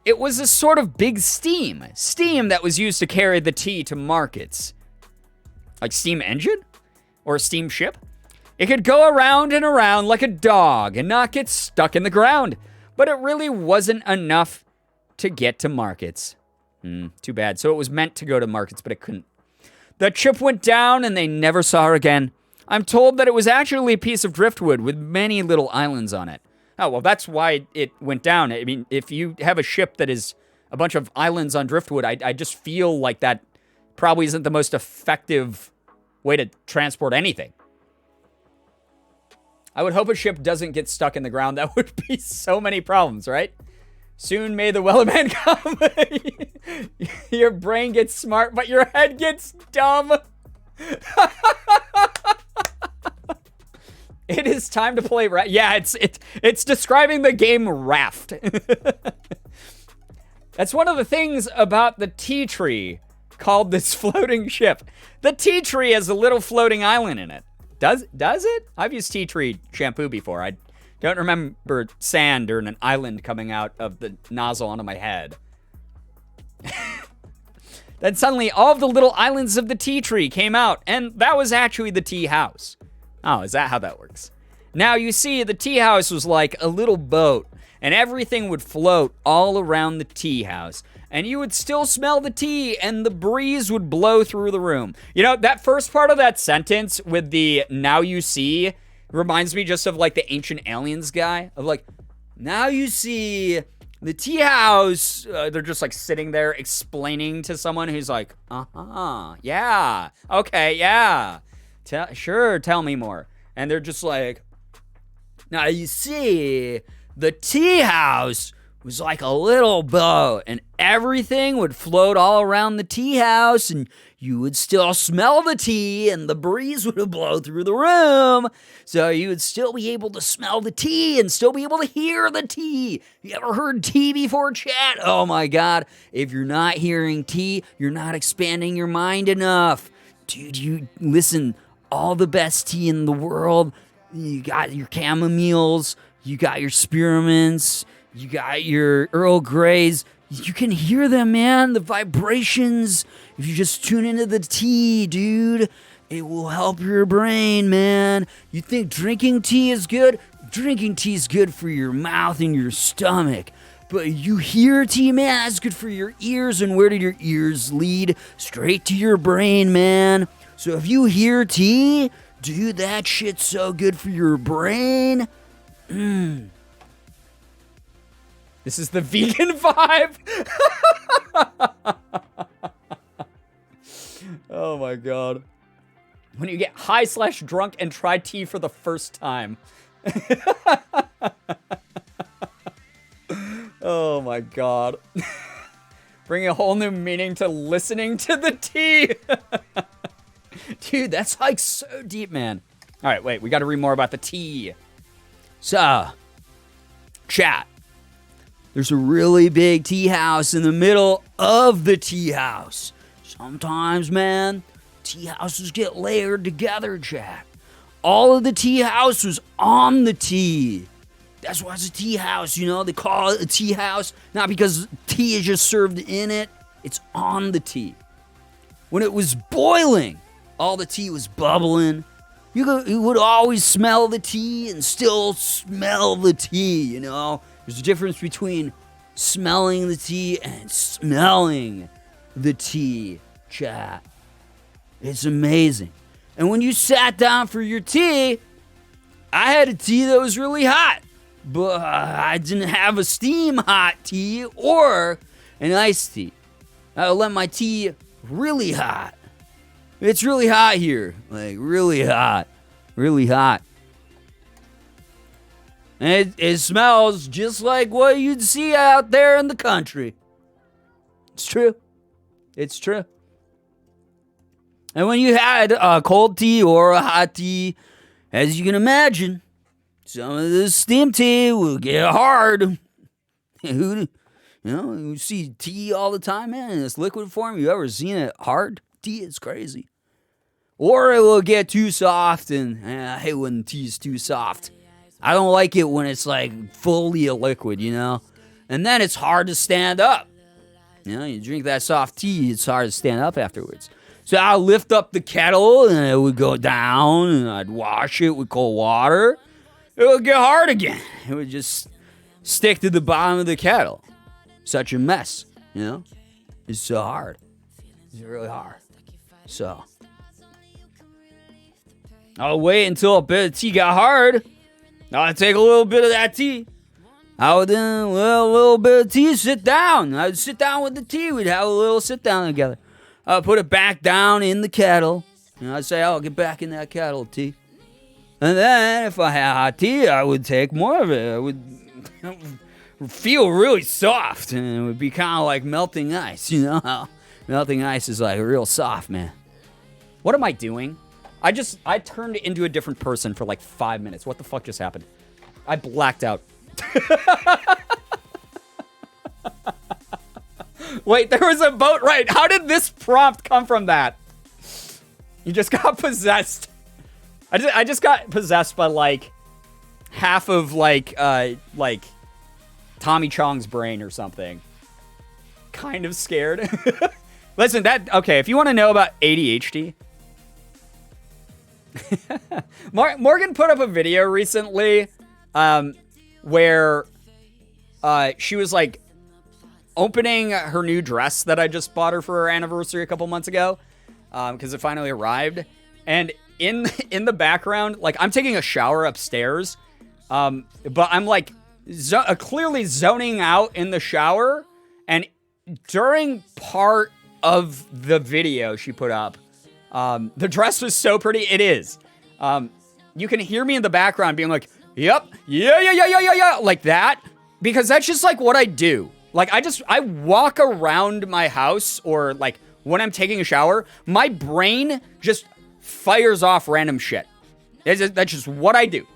It was a sort of big steam that was used to carry the tea to markets. Like steam engine? Or a steam ship? It could go around and around like a dog and not get stuck in the ground. But it really wasn't enough to get to markets. Too bad. So it was meant to go to markets, but it couldn't. The ship went down and they never saw her again. I'm told that it was actually a piece of driftwood with many little islands on it. Oh, well, that's why it went down. I mean, if you have a ship that is a bunch of islands on driftwood, I just feel like that probably isn't the most effective way to transport anything. I would hope a ship doesn't get stuck in the ground. That would be so many problems, right? Soon may the Wellerman come. Your brain gets smart, but your head gets dumb. It is time to play Raft. Yeah, it's describing the game Raft. That's one of the things about the tea tree called this floating ship. The tea tree has a little floating island in it. Does it? I've used tea tree shampoo before. I don't remember sand or an island coming out of the nozzle onto my head. Then suddenly all of the little islands of the tea tree came out, and that was actually the tea house. Oh, is that how that works? Now, you see, the tea house was like a little boat, and everything would float all around the tea house, and you would still smell the tea, and the breeze would blow through the room. You know, that first part of that sentence with the now you see reminds me just of like the Ancient Aliens guy, of like, now you see the tea house. They're just like sitting there explaining to someone who's like, yeah, okay, yeah. Sure, tell me more. And they're just like, now you see, the tea house was like a little boat, and everything would float all around the tea house, and you would still smell the tea, and the breeze would blow through the room, so you would still be able to smell the tea and still be able to hear the tea. You ever heard tea before, chat? Oh my God. If you're not hearing tea, you're not expanding your mind enough. Dude, you listen. All the best tea in the world. You got your chamomiles, you got your spearmints, you got your Earl Greys. You can hear them, man, the vibrations. If you just tune into the tea, dude, it will help your brain, man. You think drinking tea is good? Drinking tea is good for your mouth and your stomach. But you hear tea, man, that's good for your ears. And where do your ears lead? Straight to your brain, man. So if you hear tea, dude, that shit's so good for your brain. This is the vegan vibe. Oh my God. When you get high/drunk and try tea for the first time. Oh my God. Bring a whole new meaning to listening to the tea. Dude, that's like so deep, man. All right, wait, we got to read more about the tea. So, chat. There's a really big tea house in the middle of the tea house. Sometimes, man, tea houses get layered together, chat. All of the tea house was on the tea. That's why it's a tea house, you know? They call it a tea house, not because tea is just served in it. It's on the tea. When it was boiling, all the tea was bubbling. You would always smell the tea and still smell the tea, you know? There's a difference between smelling the tea and smelling the tea, chat. It's amazing. And when you sat down for your tea, I had a tea that was really hot. But I didn't have a steam hot tea or an iced tea. I let my tea really hot. It's really hot here. Like, really hot. Really hot. And it smells just like what you'd see out there in the country. It's true. It's true. And when you had a cold tea or a hot tea, as you can imagine, some of the steam tea will get hard. You know, you see tea all the time, man, in this liquid form. You ever seen it hard? Tea is crazy. Or it will get too soft, and I hate when tea's too soft. I don't like it when it's like fully a liquid, you know? And then it's hard to stand up. You know, you drink that soft tea, it's hard to stand up afterwards. So I'll lift up the kettle, and it would go down, and I'd wash it with cold water. It would get hard again. It would just stick to the bottom of the kettle. Such a mess, you know? It's so hard. It's really hard. So I'll wait until a bit of tea got hard. I'll take a little bit of that tea. I would then, well, a little bit of tea, sit down. I'd sit down with the tea. We'd have a little sit down together. I'd put it back down in the kettle. And I'd say, oh, get back in that kettle, tea. And then if I had hot tea, I would take more of it. I would feel really soft. And it would be kind of like melting ice, you know how melting ice is like real soft, man. What am I doing? I turned into a different person for like 5 minutes. What the fuck just happened? I blacked out. Wait, there was a boat right. How did this prompt come from that? You just got possessed. I just got possessed by like half of like Tommy Chong's brain or something. Kind of scared. Listen, okay, if you want to know about ADHD, Morgan put up a video recently where she was like opening her new dress that I just bought her for her anniversary a couple months ago because it finally arrived. And in the background, like I'm taking a shower upstairs, but I'm like clearly zoning out in the shower. And during part of the video she put up, the dress was so pretty. It is. You can hear me in the background being like, yep, yeah, like that. Because that's just like what I do. Like I walk around my house or like when I'm taking a shower, my brain just fires off random shit. That's just what I do.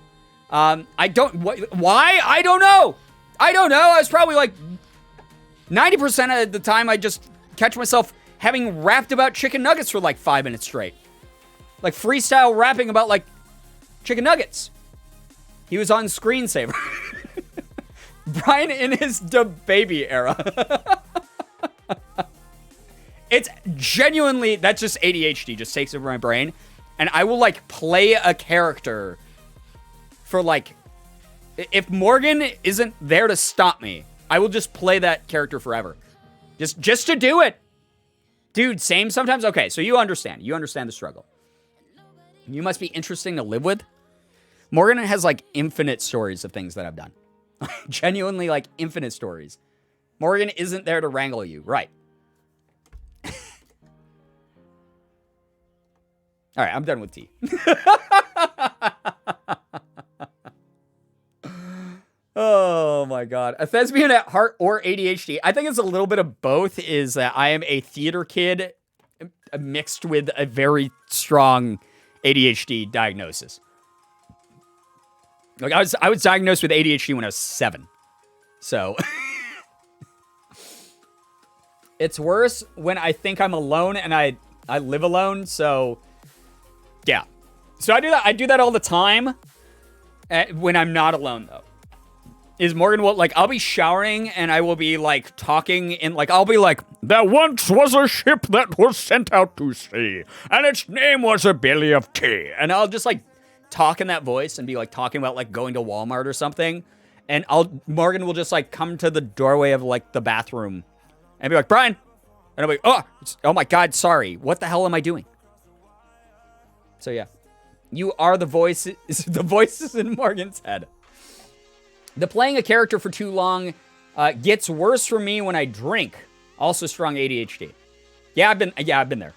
Why? I don't know. I was probably like 90% of the time I just catch myself having rapped about chicken nuggets for like 5 minutes straight. Like freestyle rapping about like chicken nuggets. He was on Screensaver. Brian in his baby era. It's genuinely, that's just ADHD, just takes over my brain. And I will like play a character for like, if Morgan isn't there to stop me, I will just play that character forever. Just to do it. Dude, same sometimes? Okay, so you understand the struggle. You must be interesting to live with. Morgan has like infinite stories of things that I've done. Genuinely like infinite stories. Morgan isn't there to wrangle you. Right. All right, I'm done with tea. Oh my God. A thespian at heart or ADHD. I think it's a little bit of both, is that I am a theater kid mixed with a very strong ADHD diagnosis. Like I was diagnosed with ADHD when I was 7. So it's worse when I think I'm alone and I live alone. So yeah. So I do that all the time when I'm not alone though. Is Morgan will like I'll be showering and I will be like talking in like I'll be like, there once was a ship that was sent out to sea and its name was a Billy of Tea. And I'll just like talk in that voice and be like talking about like going to Walmart or something. And Morgan will just like come to the doorway of like the bathroom and be like, Brian. And I'll be like, oh my God, sorry. What the hell am I doing? So yeah, you are the voices in Morgan's head. The playing a character for too long gets worse for me when I drink. Also strong ADHD. Yeah, I've been there.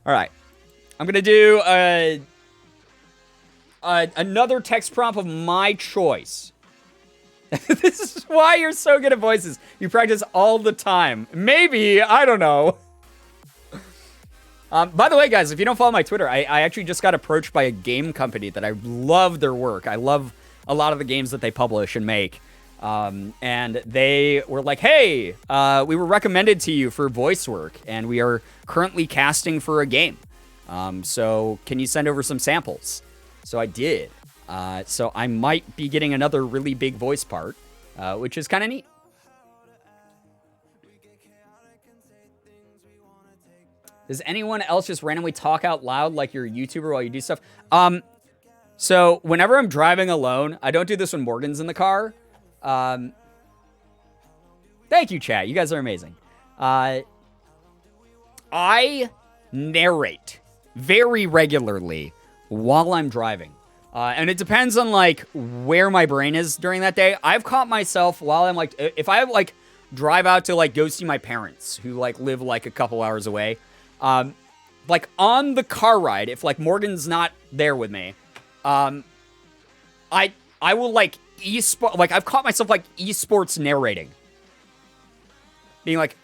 All right. I'm going to do another text prompt of my choice. This is why you're so good at voices. You practice all the time. Maybe, I don't know. By the way, guys, if you don't follow my Twitter, I actually just got approached by a game company that I love their work. I love a lot of the games that they publish and make. And they were like, hey, we were recommended to you for voice work, and we are currently casting for a game. So can you send over some samples? So I did. So I might be getting another really big voice part, which is kind of neat. Does anyone else just randomly talk out loud like you're a YouTuber while you do stuff? So whenever I'm driving alone, I don't do this when Morgan's in the car. Thank you, chat. You guys are amazing. I narrate very regularly while I'm driving. And it depends on, like, where my brain is during that day. I've caught myself while I'm, like, if I, like, drive out to, like, go see my parents who, like, live, like, a couple hours away. Like, on the car ride, if, like, Morgan's not there with me, I will, like, I've caught myself, like, esports narrating. Being like,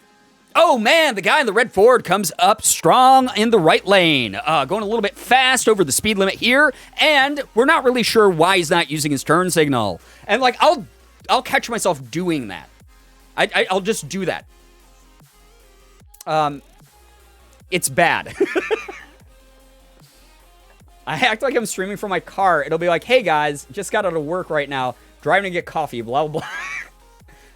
oh, man, the guy in the red Ford comes up strong in the right lane. Going a little bit fast over the speed limit here, and we're not really sure why he's not using his turn signal. And, like, I'll catch myself doing that. I'll just do that. It's bad. I act like I'm streaming from my car. It'll be like, hey, guys, just got out of work right now. Driving to get coffee, blah, blah,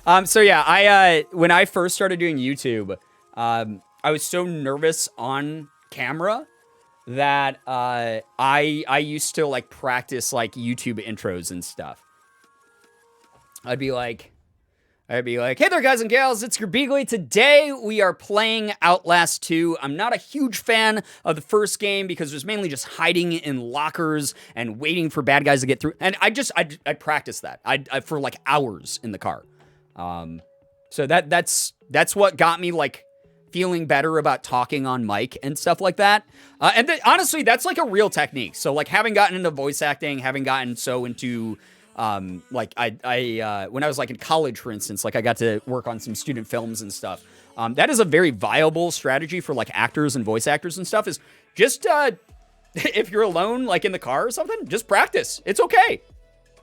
blah. So, yeah, when I first started doing YouTube, I was so nervous on camera that I used to, like, practice, like, YouTube intros and stuff. I'd be like, hey there, guys and gals, it's Girbeagly. Today, we are playing Outlast 2. I'm not a huge fan of the first game because there's mainly just hiding in lockers and waiting for bad guys to get through. And I practiced that for, like, hours in the car. So that's what got me, like, feeling better about talking on mic and stuff like that. And honestly, that's, like, a real technique. So, like, having gotten into voice acting, having gotten so into... like I when I was like in college, for instance, like I got to work on some student films and stuff. That is a very viable strategy for like actors and voice actors and stuff is just, if you're alone, like in the car or something, just practice. It's okay.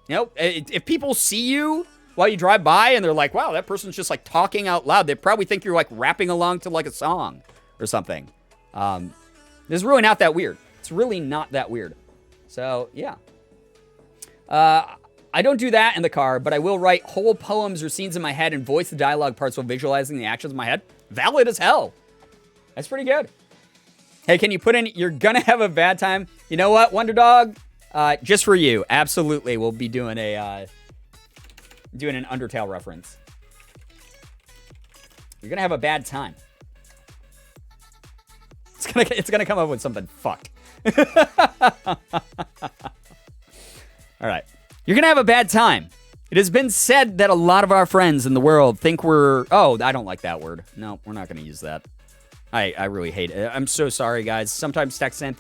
You know, if people see you while you drive by and they're like, wow, that person's just like talking out loud, they probably think you're like rapping along to like a song or something. It's really not that weird. It's really not that weird. So yeah. I don't do that in the car, but I will write whole poems or scenes in my head and voice the dialogue parts while visualizing the actions in my head. Valid as hell. That's pretty good. Hey, can you put in, you're gonna have a bad time? You know what, Wonder Dog? Just for you. Absolutely. We'll be doing an Undertale reference. You're gonna have a bad time. It's gonna come up with something fucked. All right. You're going to have a bad time. It has been said that a lot of our friends in the world think we're... Oh, I don't like that word. No, we're not going to use that. I really hate it. I'm so sorry, guys. Sometimes TechSynth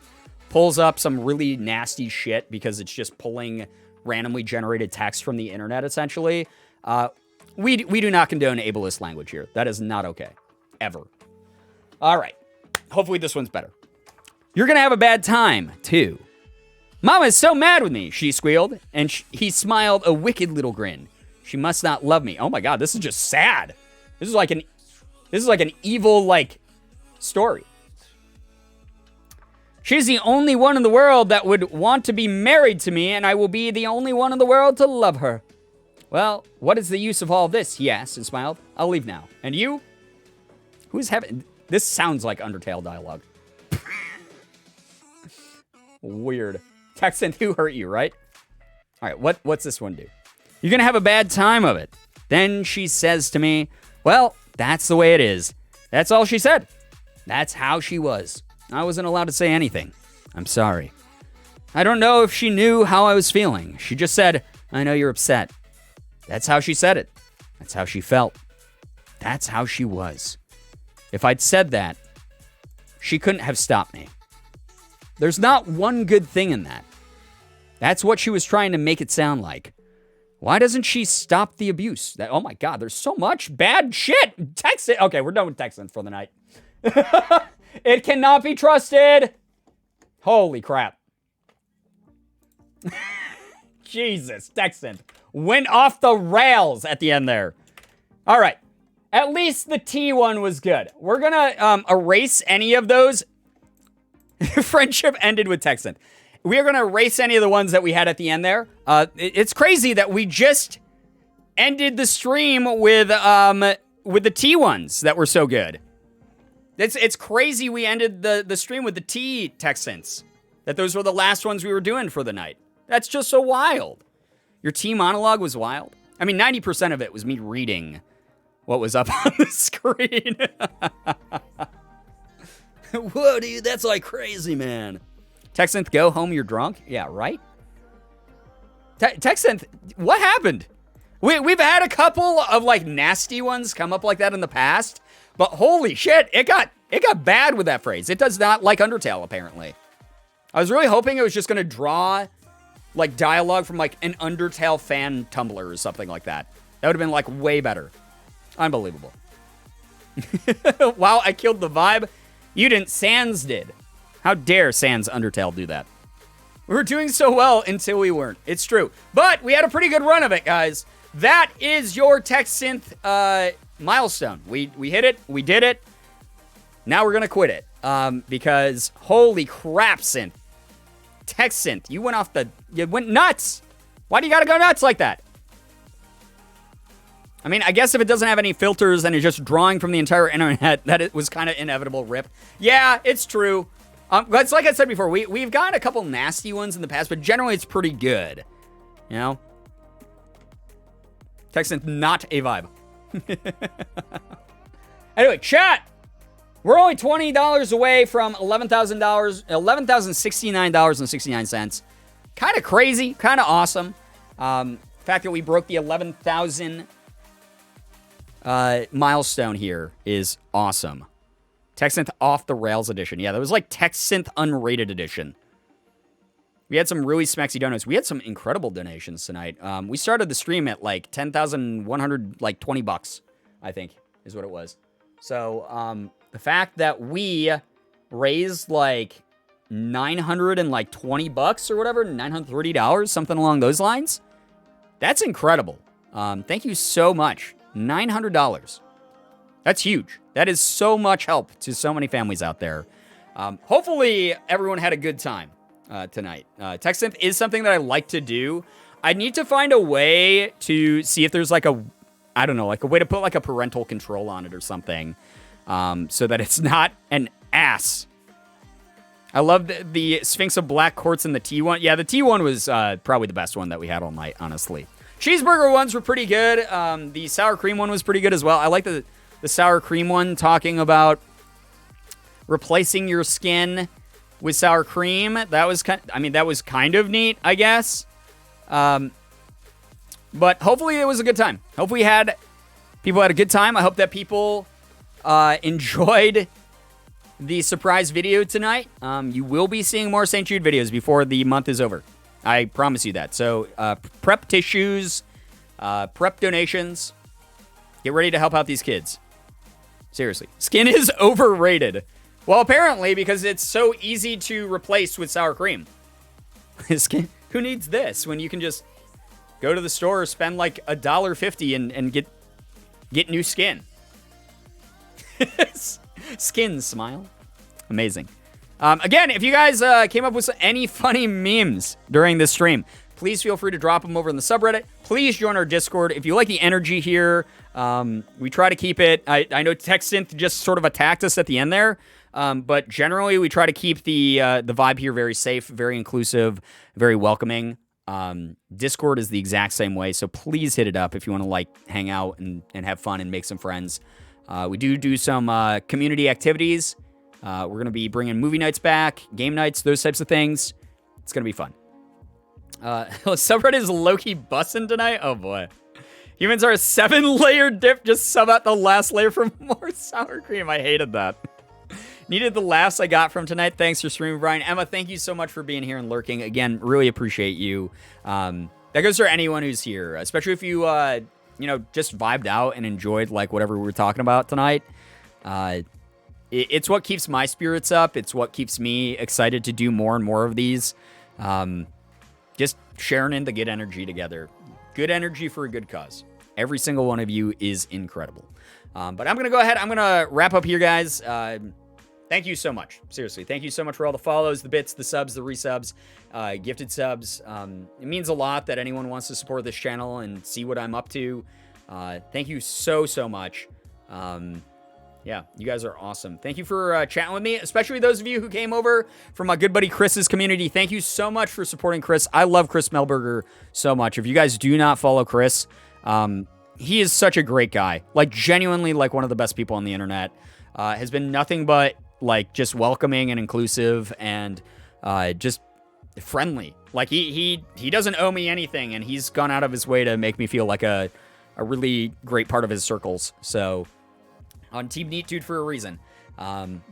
pulls up some really nasty shit because it's just pulling randomly generated text from the internet, essentially. We do not condone ableist language here. That is not okay. Ever. All right. Hopefully this one's better. You're going to have a bad time, too. Mama is so mad with me, she squealed, and he smiled a wicked little grin. She must not love me. Oh my god, this is just sad. This is like an evil, like, story. She's the only one in the world that would want to be married to me, and I will be the only one in the world to love her. Well, what is the use of all this, he asked and smiled. I'll leave now. And you? Who's having... This sounds like Undertale dialogue. Weird. TechSynth, who hurt you, right? All right, what's this one do? You're going to have a bad time of it. Then she says to me, well, that's the way it is. That's all she said. That's how she was. I wasn't allowed to say anything. I'm sorry. I don't know if she knew how I was feeling. She just said, I know you're upset. That's how she said it. That's how she felt. That's how she was. If I'd said that, she couldn't have stopped me. There's not one good thing in that. That's what she was trying to make it sound like. Why doesn't she stop the abuse? Oh my god, there's so much bad shit. TechSynth. Okay, we're done with TechSynth for the night. It cannot be trusted. Holy crap. Jesus, Texan went off the rails at the end there. All right. At least the T one was good. We're going to erase any of those. Friendship ended with Texan. We are going to erase any of the ones that we had at the end there. It's crazy that we just ended the stream with the T ones that were so good. It's crazy we ended the stream with the T Texans. That those were the last ones we were doing for the night. That's just so wild. Your T monologue was wild. I mean, 90% of it was me reading what was up on the screen. Whoa, dude, that's like crazy, man. Texanth, go home, you're drunk? Yeah, right? Texanth, what happened? We've had a couple of like nasty ones come up like that in the past, but holy shit, it got bad with that phrase. It does not like Undertale, apparently. I was really hoping it was just going to draw like dialogue from like an Undertale fan Tumblr or something like that. That would have been like way better. Unbelievable. Wow, I killed the vibe. You didn't. Sans did. How dare Sans Undertale do that? We were doing so well until we weren't. It's true. But we had a pretty good run of it, guys. That is your TechSynth milestone. We hit it. We did it. Now we're going to quit it. Because holy crap, Synth. TechSynth, you went nuts. Why do you got to go nuts like that? I mean, I guess if it doesn't have any filters and it's just drawing from the entire internet, that it was kind of inevitable rip. Yeah, it's true. It's like I said before, we've gotten a couple nasty ones in the past, but generally it's pretty good. You know? Texan, not a vibe. Anyway, chat! We're only $20 away from $11,000, $11,069.69. Kind of crazy, kind of awesome. The fact that we broke the 11,000 milestone here is awesome. TechSynth Off the Rails edition. Yeah, that was like TechSynth Unrated edition. We had some really smexy donations. We had some incredible donations tonight. We started the stream at like 10,100, like $20, I think, is what it was. So, the fact that we raised like $920 or whatever, $930, something along those lines, that's incredible. Thank you so much. $900. That's huge. That is so much help to so many families out there. Hopefully, everyone had a good time tonight. TechSynth is something that I like to do. I need to find a way to see if there's like a way to put like a parental control on it or something, so that it's not an ass. I love the Sphinx of Black Quartz and the T1. Yeah, the T1 was probably the best one that we had all night, honestly. Cheeseburger ones were pretty good. The sour cream one was pretty good as well. I like the sour cream one, talking about replacing your skin with sour cream. That was kind of neat, I guess. But hopefully it was a good time. Hopefully people had a good time. I hope that people enjoyed the surprise video tonight. You will be seeing more St. Jude videos before the month is over. I promise you that. So prep tissues, prep donations. Get ready to help out these kids. Seriously. Skin is overrated. Well, apparently, because it's so easy to replace with sour cream. Skin, who needs this when you can just go to the store, spend like $1.50 and get new skin? Skin smile. Amazing. Again, if you guys came up with any funny memes during this stream, please feel free to drop them over in the subreddit. Please join our Discord. If you like the energy here, we try to keep it. I know TechSynth just sort of attacked us at the end there, but generally we try to keep the vibe here very safe, very inclusive, very welcoming. Discord is the exact same way, so please hit it up if you want to like hang out and have fun and make some friends. We do some community activities. We're going to be bringing movie nights back, game nights, those types of things. It's going to be fun. Subreddit is low-key bussin' tonight. Oh, boy. Humans are a 7-layer dip. Just sub out the last layer for more sour cream. I hated that. Needed the laughs I got from tonight. Thanks for streaming, Brian. Emma, thank you so much for being here and lurking. Again, really appreciate you. That goes for anyone who's here, especially if you, just vibed out and enjoyed, like, whatever we were talking about tonight. It's what keeps my spirits up. It's what keeps me excited to do more and more of these. just sharing in the good energy together. Good energy for a good cause. Every single one of you is incredible. But I'm going to go ahead. I'm going to wrap up here, guys. Thank you so much. Seriously, thank you so much for all the follows, the bits, the subs, the resubs, gifted subs. It means a lot that anyone wants to support this channel and see what I'm up to. Thank you so much. Yeah, you guys are awesome. Thank you for chatting with me, especially those of you who came over from my good buddy Chris's community. Thank you so much for supporting Chris. I love Chris Melberger so much. If you guys do not follow Chris, he is such a great guy. Like, genuinely, like, one of the best people on the internet. Has been nothing but, like, just welcoming and inclusive and just friendly. Like, he doesn't owe me anything, and he's gone out of his way to make me feel like a really great part of his circles. So, on Team Neat Dude for a reason.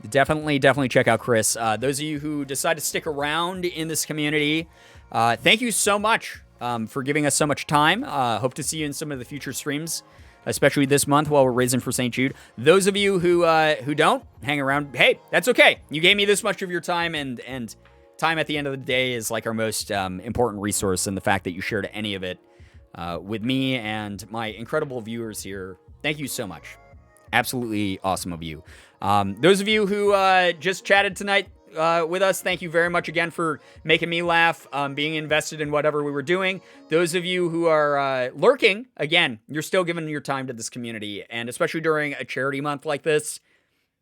Definitely check out Chris. Those of you who decide to stick around in this community, thank you so much for giving us so much time. Hope to see you in some of the future streams, especially this month while we're raising for St. Jude. Those of you who don't hang around, hey, that's okay. You gave me this much of your time, and time at the end of the day is like our most important resource, and the fact that you shared any of it with me and my incredible viewers here, thank you so much. Absolutely awesome of you. Those of you who just chatted tonight with us, thank you very much again for making me laugh, being invested in whatever we were doing. Those of you who are lurking, again, you're still giving your time to this community, and especially during a charity month like this,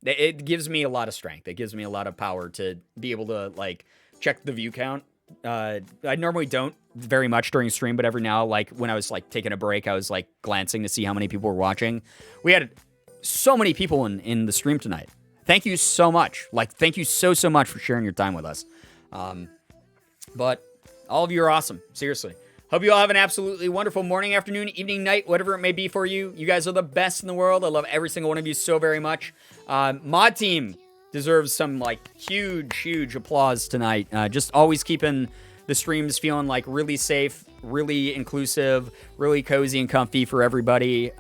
it gives me a lot of strength. It gives me a lot of power to be able to, like, check the view count. I normally don't very much during stream, but every now, like, when I was, like, taking a break, I was, like, glancing to see how many people were watching. We had so many people in the stream tonight. Thank you so much. Like, thank you so much for sharing your time with us. But all of you are awesome. Seriously. Hope you all have an absolutely wonderful morning, afternoon, evening, night, whatever it may be for you. You guys are the best in the world. I love every single one of you so very much. Mod team deserves some, like, huge applause tonight. Just always keeping the streams feeling like really safe, really inclusive, really cozy and comfy for everybody.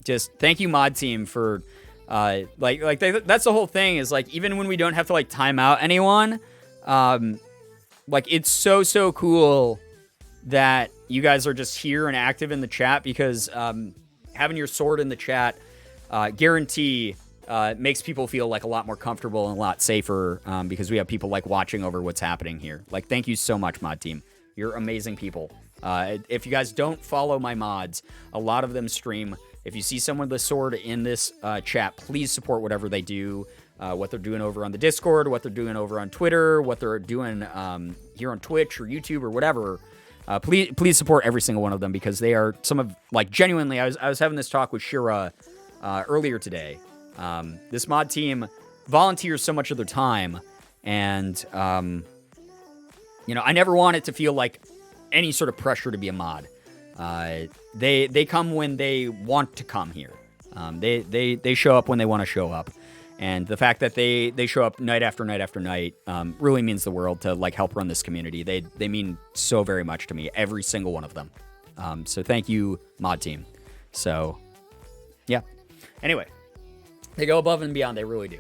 Just thank you, mod team, for that's the whole thing, is like, even when we don't have to, like, time out anyone, like, it's so cool that you guys are just here and active in the chat, because having your sword in the chat guarantee makes people feel like a lot more comfortable and a lot safer, because we have people, like, watching over what's happening here. Like, thank you so much, mod team. You're amazing people. If you guys don't follow my mods, a lot of them stream. If you see someone with a sword in this chat, please support whatever they do, what they're doing over on the Discord, what they're doing over on Twitter, what they're doing here on Twitch or YouTube or whatever. Please support every single one of them, because they are some of, like, genuinely, I was having this talk with Shira earlier today. This mod team volunteers so much of their time, and you know, I never want it to feel like any sort of pressure to be a mod. They come when they want to come here. They show up when they want to show up, and the fact that they show up night after night after night really means the world to, like, help run this community. They mean so very much to me, every single one of them. So thank you, mod team. So yeah. Anyway, they go above and beyond. They really do.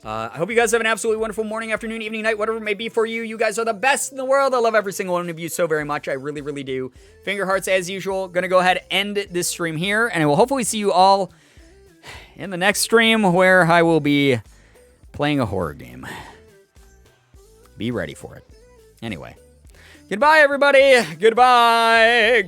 I hope you guys have an absolutely wonderful morning, afternoon, evening, night, whatever it may be for you. You guys are the best in the world. I love every single one of you so very much. I really do. Finger hearts as usual. Gonna go ahead and end this stream here, and I will hopefully see you all in the next stream, where I will be playing a horror game. Be ready for it. Anyway. Goodbye, everybody. Goodbye.